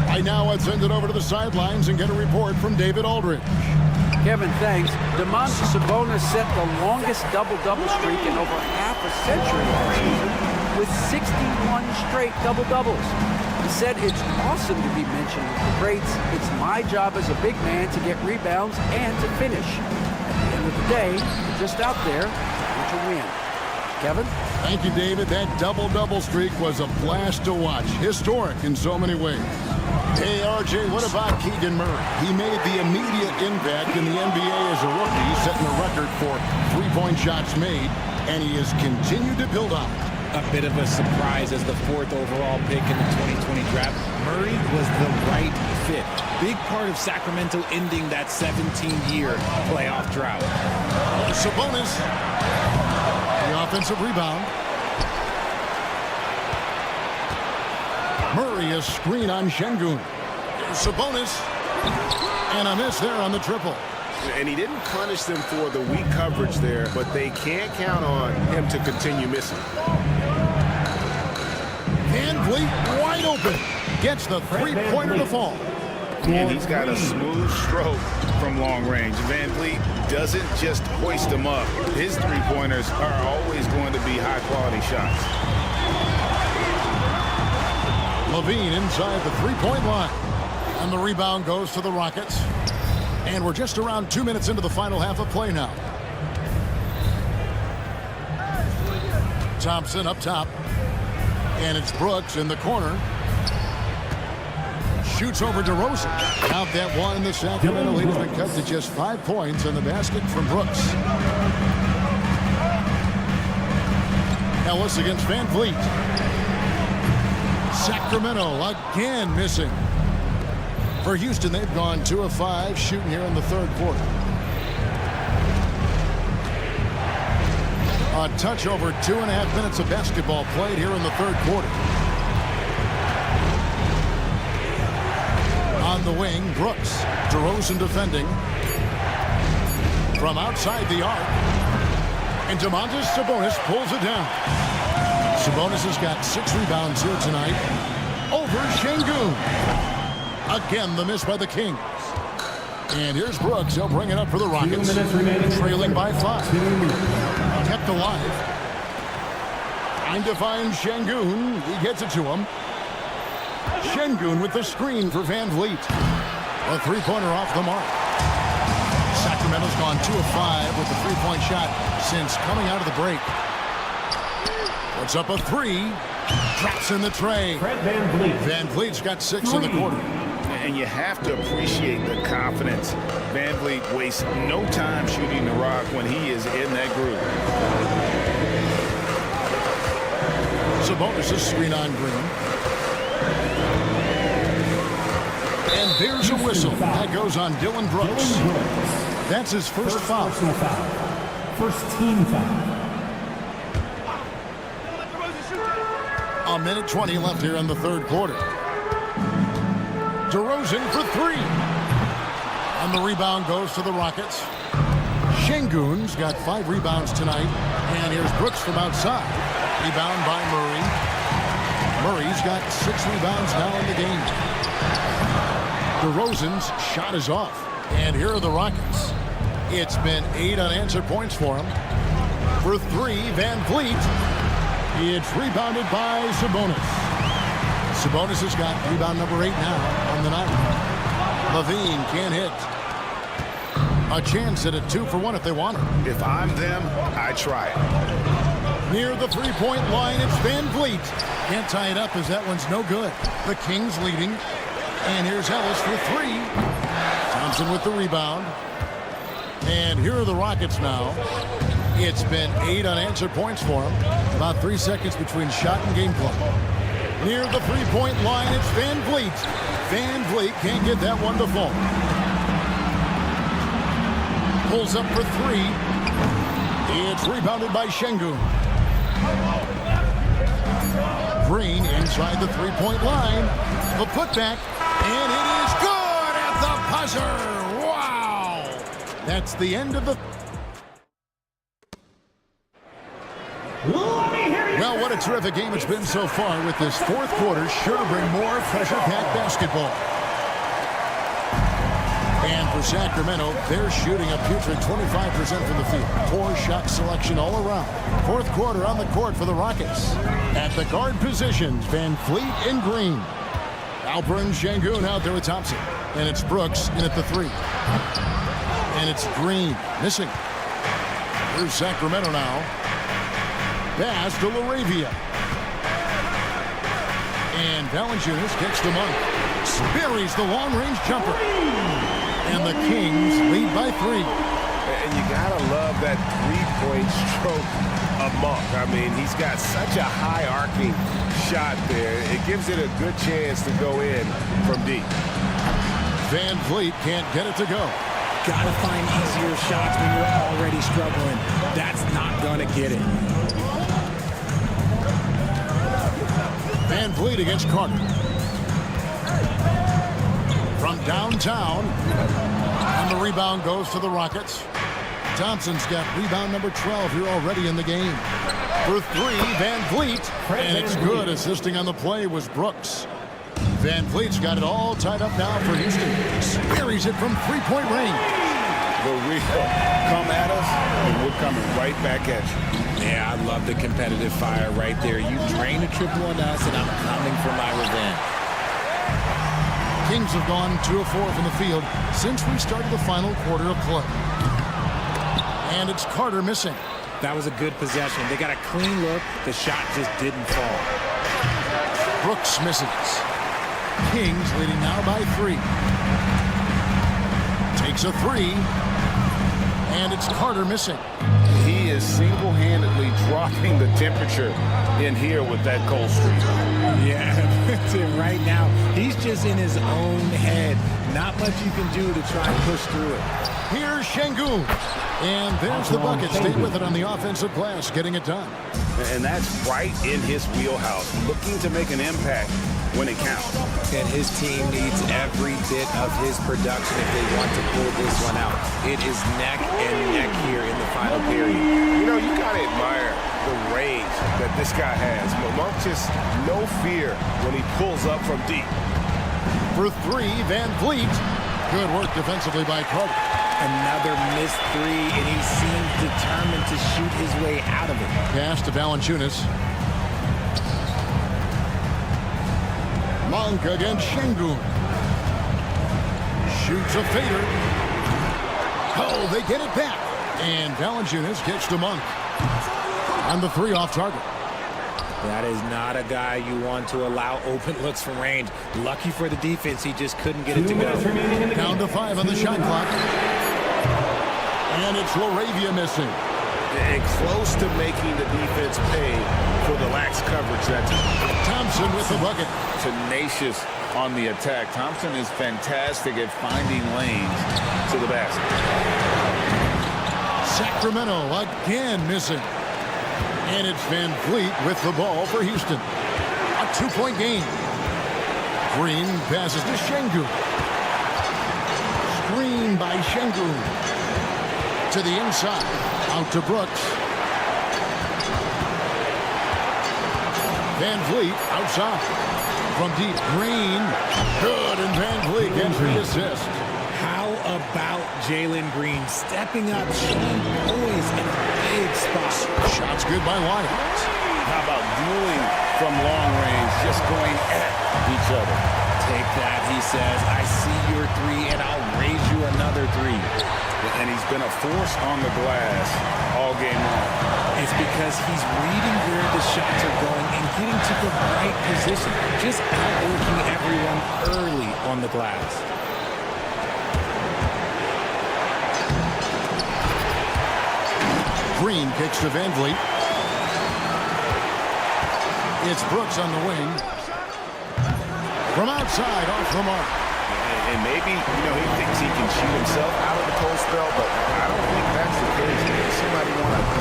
Right now, let's send it over to the sidelines and get a report from David Aldridge. Kevin, thanks. Domantas Sabonis set the longest double-double streak in over half a century last season with 61 straight double-doubles. He said it's awesome to be mentioned with the greats. It's my job as a big man to get rebounds and to finish. At the end of the day, we're just out there to win. Kevin? Thank you, David. That double-double streak was a blast to watch. Historic in so many ways. Hey, RJ, what about Keegan Murray? He made the immediate impact in the NBA as a rookie, setting a record for three-point shots made, and he has continued to build on it. A bit of a surprise as the 4th overall pick in the 2020 draft. Murray was the right fit. Big part of Sacramento ending that 17-year playoff drought. Sabonis. The offensive rebound. Murray a screen on Şengün. Sabonis. And a miss there on the triple. And he didn't punish them for the weak coverage there, but they can't count on him to continue missing. Van Vliet wide open. Gets the three-pointer to fall. And he's got a smooth stroke from long range. Van Vliet doesn't just hoist them up. His three-pointers are always going to be high-quality shots. Levine inside the three-point line. And the rebound goes to the Rockets. And we're just around 2 minutes into the final half of play now. Thompson up top. And it's Brooks in the corner. Shoots over DeRozan. Count that one. The Sacramento lead has been cut to just 5 points on the basket from Brooks. Ellis against Van Vliet. Sacramento again missing. For Houston, they've gone 2 of 5 shooting here in the third quarter. A touch over 2.5 minutes of basketball played here in the third quarter. On the wing, Brooks. DeRozan defending. From outside the arc. And Domantas Sabonis pulls it down. Sabonis has got 6 rebounds here tonight. Over Şengün. Again, the miss by the Kings. And here's Brooks. He'll bring it up for the 2 Rockets. minutes remaining. Trailing by 5. 2. Kept alive. Trying to find Şengün. He gets it to him. Şengün with the screen for Van Vliet. A three-pointer off the mark. Sacramento's gone 2 of 5 with the three-point shot since coming out of the break. Puts up a 3. Drops in the tray. Van Vliet. Van Vliet's got 6 in the quarter. And you have to appreciate the confidence. Van Vliet wastes no time shooting the rock when he is in that groove. Sabonis' screen on Green. And there's a whistle. That goes on Dylan Brooks. That's his first foul. Personal foul. First team foul. A minute 20 left here in the third quarter. DeRozan for 3. And the rebound goes to the Rockets. Şengün's got 5 rebounds tonight. And here's Brooks from outside. Rebound by Murray. Murray's got 6 rebounds now in the game. DeRozan's shot is off. And here are the Rockets. It's been 8 unanswered points for him. For 3, Van Vliet. It's rebounded by Sabonis. Sabonis has got rebound number 8 now on the night. Levine can't hit. A chance at a 2 for 1 if they want it. If I'm them, I try it. Near the three-point line, it's Van Vliet. Can't tie it up as that one's no good. The Kings leading. And here's Ellis for 3. Thompson with the rebound. And here are the Rockets now. It's been 8 unanswered points for them. About 3 seconds between shot and game clock. Near the three-point line, it's Van Vliet. Van Vliet can't get that one to fall. Pulls up for 3. It's rebounded by Şengün. Green inside the three-point line. The putback, and it is good at the buzzer. Wow! That's the end of the... Well, what a terrific game it's been so far, with this fourth quarter sure to bring more pressure-packed basketball. And for Sacramento, they're shooting a putrid 25% from the field. Poor shot selection all around. Fourth quarter on the court for the Rockets. At the guard positions, Van Vliet and Green. Alperen Şengün out there with Thompson. And it's Brooks in at the 3. And it's Green missing. Here's Sacramento now. Pass to LaRavia. And Valanciunas kicks to Monk. Buries the long-range jumper. And the Kings lead by 3. And you gotta love that three-point stroke of Monk. I mean, he's got such a high-arcing shot there. It gives it a good chance to go in from deep. Van Vliet can't get it to go. Gotta find easier shots when you're already struggling. That's not gonna get it. Van Vliet against Carter. From downtown. And the rebound goes to the Rockets. Thompson's got rebound number 12 here already in the game. For 3, Van Vliet. And it's good. Assisting on the play was Brooks. Van Vliet's got it all tied up now for Houston. Buries it from three-point range. The real come at us, and we're coming right back at you. Yeah, I love the competitive fire right there. You drain a triple on us, and I'm coming for my revenge. Kings have gone 2 of 4 from the field since we started the final quarter of play. And it's Carter missing. That was a good possession. They got a clean look. The shot just didn't fall. Brooks misses. Kings leading now by 3. Takes a 3. And it's Carter missing. He is single-handedly dropping the temperature in here with that cold streak. Yeah, right now, he's just in his own head. Not much you can do to try and push through it. Here's Şengün. And there's the bucket. Stay with it on the offensive glass, getting it done. And that's right in his wheelhouse, looking to make an impact when it counts. And his team needs every bit of his production if they want to pull this one out. It is neck and neck here in the final period. You know, you got to admire the range that this guy has. Monk just no fear when he pulls up from deep. For 3, Van Vliet. Good work defensively by Carter. Another missed three, and he seems determined to shoot his way out of it. Pass to Valanciunas. Monk against Şengün. Shoots a fader. Oh, they get it back. And Valanciunas gets to Monk. And the three off target. That is not a guy you want to allow open looks from range. Lucky for the defense, he just couldn't get it to go. Down to 5 on the shot clock. And it's LaRavia missing. And close to making the defense pay for the lax coverage that time. Thompson with the bucket. Tenacious on the attack. Thompson is fantastic at finding lanes to the basket. Sacramento again missing. And it's Van Vliet with the ball for Houston. A 2-point game. Green passes to Şengün. Screen by Şengün. To the inside. Out to Brooks. Van Vliet outside. From deep. Green. Good. And Van Vliet gets the assist. How about Jalen Green stepping up, showing poise in a big spot? Shots good by Wyatt. How about dueling from long range, just going at each other? Take that, he says. I see your three, and I'll raise you another three. And he's been a force on the glass all game long. It's because he's reading where the shots are going and getting to the right position. Just outworking everyone early on the glass. Green kicks to Van Vliet. It's Brooks on the wing. From outside, off the mark. And maybe, he thinks he can shoot himself out of the cold spell, but I don't think that's the case. Somebody want to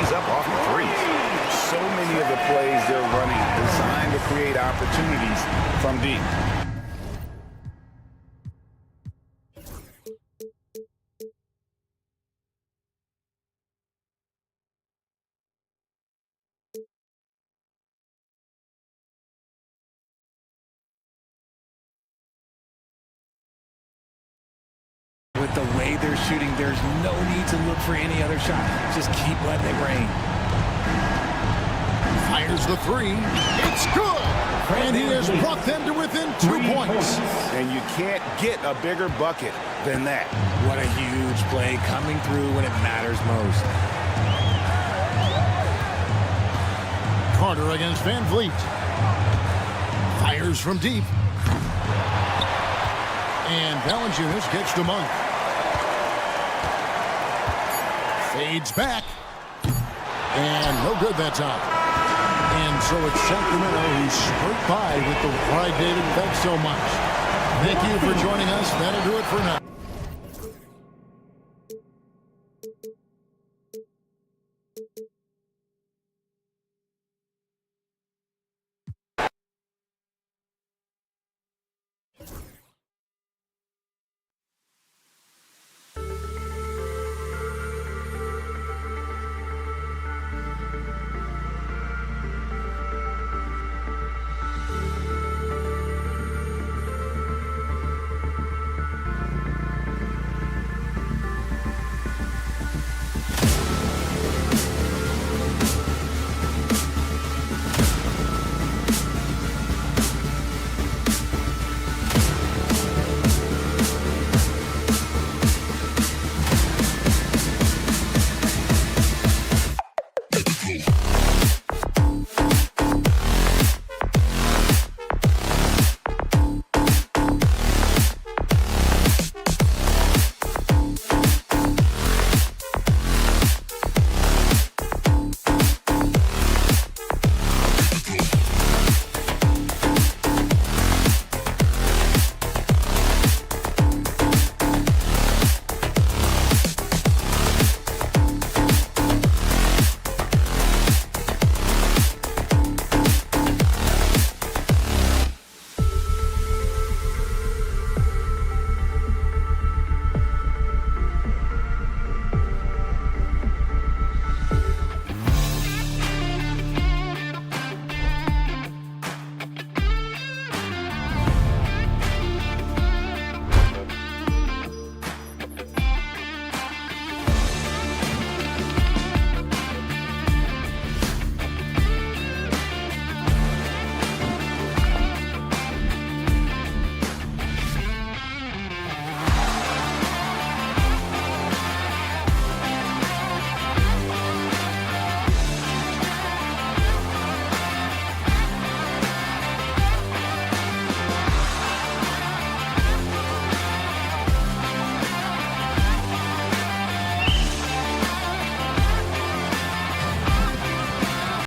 ease up off the threes. So many of the plays they're running designed to create opportunities from deep. With the way they're shooting, there's no need to look for any other shot. Just keep letting it rain. Fires the three. It's good. And he has brought them to within 2 points. And you can't get a bigger bucket than that. What a huge play coming through when it matters most. Carter against Van Vliet. Fires from deep. And Valanciunas gets to Monk. Fades back. And no good that time. And so it's Sacramento who skirt by with the pride dating. Thanks so much. Thank you for joining us. That'll do it for now.